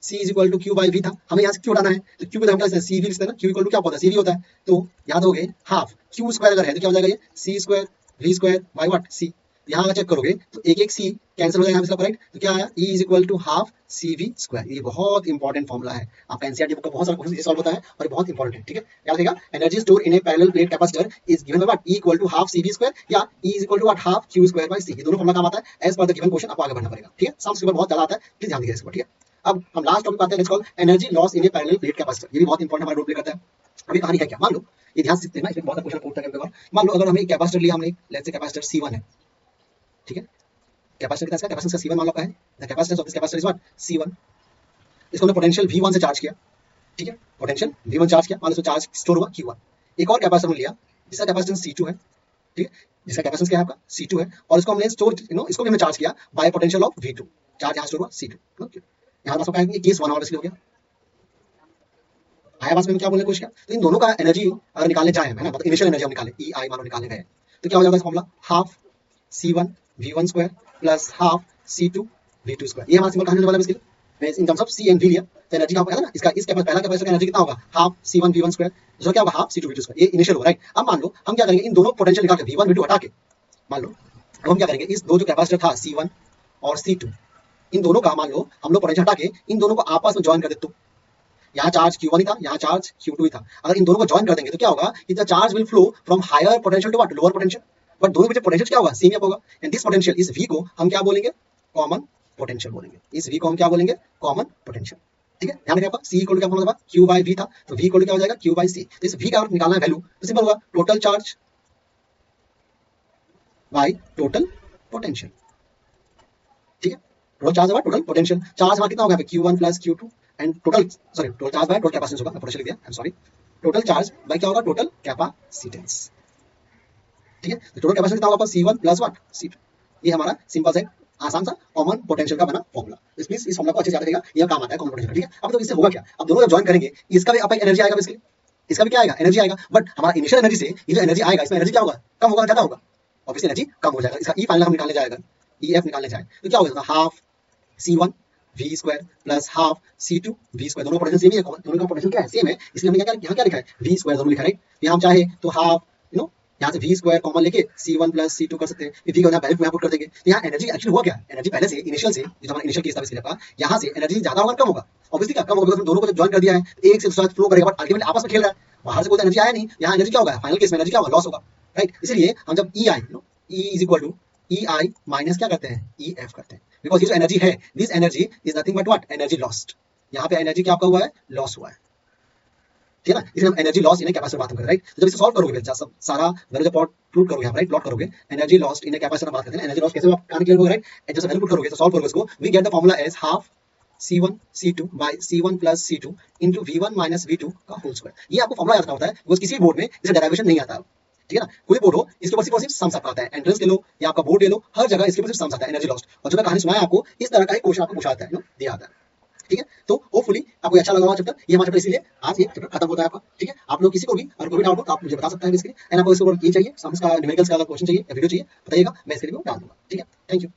C is equal to Q by V था, हमें यहाँ से Q हटाना है, तो Q को हम क्या C V लिखते हैं ना, Q इक्वल टू क्या होता है, CV होता है। तो यहाँ दोगे हाफ Q स्क्वायर अगर है तो क्या हो जाएगा, ये C square V square by what, C। यहाँ अगर चेक करोगे तो एक एक C कैंसिल हो जाएगा यहाँ पे, राइट। तो क्या आया, E is equal to half CV square. ये बहुत इंपॉर्टेंट फॉर्मुला है, आपका NCERT बुक का बहुत सारा क्वेश्चन सॉल्व होता है और बहुत इंपॉर्टेंट है, ठीक है। याद रखिएगा, energy store in a parallel plate capacitor is given by what, E equal to half CV square, या E is equal to what, half Q square by C। ये दोनों फॉर्मुला काम आता है एज पर द गिवन क्वेश्चन, आपको आगे बढ़ना पड़ेगा, ठीक है। सम्स के ऊपर बहुत ज्यादा आता है, प्लीज ध्यान दीजिए इसको, ठीक है। अब हम लास्ट टॉपिक आते हैं, let's call energy loss in a parallel plate capacitor. ये भी बहुत इंपॉर्टेंट हमारा रोल प्ले करता है। अभी कहानी है क्या, मान लो, ये ध्यान से देखना, इसमें बहुत क्वेश्चन पूछता है। मान लो अगर हमें कैपेसिटर लिया, हमने लेट्स से कैपेसिटर C1 है, ठीक है। कैपेसिटर कितना है, कैपेसिटर C1 मान लो का है, the capacitance of this capacitor is what, C1। इसको हमने पोटेंशियल V1 से चार्ज किया, ठीक है, पोटेंशियल V1 चार्ज किया, मान लो इसमें चार्ज स्टोर हुआ Q1। एक और कैपेसिटर हमने लिया जिसका कैपेसिटेंस C2 है, ठीक है, जिसका कैपेसिटेंस क्या है आपका C2 है, और इसको हमने स्टोर, इसको भी हमने चार्ज किया bye potential of V2, charge यहाँ स्टोर हुआ C2, ओके। यहाँ पास ये केस 1 और हो गया। आया पास में क्या बोलने की कोशिश किया, तो इन दोनों का एनर्जी अगर निकालने जाए, है ना, मतलब इनिशियल एनर्जी हम निकाले, EI मान लो निकालने गए, तो क्या हो जाएगा इस formula, half C1 V1 square plus half C2 V2 square. ये हमारा सिंपल कहानी वाला बेसिकली, मैं इन terms of C and V लिया, तो एनर्जी का आपको पता है ना, इसका इस पहला कैपेसिटर का एनर्जी कितना होगा, हाफ C1 V1 स्क्वायर, दूसरा क्या होगा, हाफ C2 V2 स्क्वायर। ये इनिशियल हो, राइट। अब मान लो हम क्या करेंगे, इन दोनों पोटेंशियल निकाल के V1 V2 हटा के, मान लो अब हम क्या करेंगे, इस दो जो कैपेसिटर था C1 और C2, इन दोनों का मान लो हम लोग पोटेंशियल हटा के इन दोनों को आपस में ज्वाइन कर देते, यहाँ चार्ज Q1 ही था, यहाँ चार्ज Q2 ही था। अगर इन दोनों को ज्वाइन कर देंगे तो क्या होगा, कि the charge will flow from higher potential to what, lower potential, but दोनों के बीच पोटेंशियल क्या होगा, सेम होगा। एंड दिस पोटेंशियल, इस V को हम क्या बोलेंगे, कॉमन पोटेंशियल बोलेंगे। इस V को हम क्या बोलेंगे, कॉमन पोटेंशियल, ठीक है। ध्यान रखिए आपका C इक्वल टू क्या फॉर्मूला था, Q बाई V था, तो V इक्वल टू क्या हो जाएगा, Q बाई C। तो इस V का अगर निकालना है वैल्यू तो सिंपल होगा, total charge by total potential, ठीक है। टोटल चार्ज होगा टोटल पोटेंशियल, चार्ज हमारा कितना होगा Q1 plus Q2 and total, sorry total charge by total capacitance होगा, पोटेंशियल लिख दिया, I am sorry, total charge by क्या होगा, टोटल कैपेसिटेंस। ठीक है, तो टोटल कैपेसिटेंस कितना होगा, C1 प्लस व्हाट, C2। ये हमारा सिंपल सा आसान सा कॉमन पोटेंशियल का बना फॉर्मूला। इस फॉर्मूला को अच्छे से याद रखिएगा, ये काम आता है कॉमन पोटेंशियल। ठीक है, अब तो इससे होगा क्या, अब दोनों जब ज्वाइन करेंगे इसका भी आपका एनर्जी आएगा, बेसिकली इसका भी क्या आएगा, एनर्जी आएगा। बट हमारा इनिशियल एनर्जी से ये जो एनर्जी आएगा, इसमें एनर्जी क्या होगा, कम होगा, ज्यादा होगा, ऑब्वियसली एनर्जी कम हो जाएगा। इसका ई फाइनल हम निकालने जाएगा, EF निकालने जाए तो क्या होगा, half C1 V square plus half C2 V square. दोनों पोटेंशियल सेम ही है, दोनों का पोटेंशियल क्या है, सेम है, इसलिए हमने क्या यहाँ क्या लिखा है, V स्क्वायर दोनों लिखा है, राइट। यहाँ हम चाहे तो हाफ यहाँ से V स्क्वायर कॉमन लेके C1 प्लस C2 कर सकते हैं, V को यहाँ वैल्यू यहाँ पुट कर देंगे। तो यहाँ एनर्जी एक्चुअली हुआ क्या, एनर्जी पहले से इनिशियल से जो हमारा इनिशियल केस था इसके लिए, यहाँ से एनर्जी ज्यादा होगा कम होगा, ऑब्वियसली क्या कम होगा, दोनों को ज्वाइन कर दिया है, एक से दूसरा फ्लो करेगा, बट अल्टीमेटली आपस में खेल रहा है, बाहर से कोई एनर्जी आया नहीं, यहाँ एनर्जी क्या होगा, फाइनल केस में एनर्जी क्या होगा, लॉस होगा, राइट। इसलिए हम जब E is equal to EI minus क्या करते हैं, EF करते हैं, बिकॉज ये जो एनर्जी है, this energy is nothing but what, energy lost. यहाँ पे एनर्जी क्या आपका हुआ है, लॉस हुआ है, ठीक है ना। इसलिए हम एनर्जी लॉस इन कैपेसिटर बात करें, राइट। जब इसे सॉल्व करोगे, सब सारा वैल्यू जब पुट करोगे, राइट, प्लॉट करोगे, एनर्जी लॉस्ट इन कैपेसिटर बात करते हैं, एनर्जी लॉस कैसे क्लियर होगा, राइट। जब वैल्यू पुट करोगे तो सॉल्व करोगे इसको, we get the formula as half C1 C2 by C1 plus C2 into V1 minus V2 का होल स्क्वायर। ये आपको फार्मूला याद रखना होता है, बिकॉज किसी बोर्ड में इसे डेरिवेशन नहीं आता, ठीक है ना। कोई बोर्ड हो, इसके ऊपर सिर्फ सम्स आपका आता है, एंट्रेंस ले लो या आपका बोर्ड ले लो, हर जगह इसके ऊपर सिर्फ सम्स आता है, एनर्जी लॉस्ट। और जो मैं कहानी सुनाया आपको, इस तरह का एक क्वेश्चन आपको पूछा आता है, दिया आता है, ठीक है। तो होपफुली आपको अच्छा लगा होगा चैप्टर, ये हमारा चैप्टर, इसीलिए आज ये चैप्टर खत्म होता है आपका, ठीक है। आप लोग किसी को भी और कोई डाउट हो तो आप मुझे बता सकते हैं बेसिकली, एंड आपको इसके ऊपर ये चाहिए, सम्स का न्यूमेरिकल्स का अगर क्वेश्चन चाहिए या वीडियो चाहिए बताइएगा, मैं इसके लिए डाल दूंगा, ठीक है। Thank you.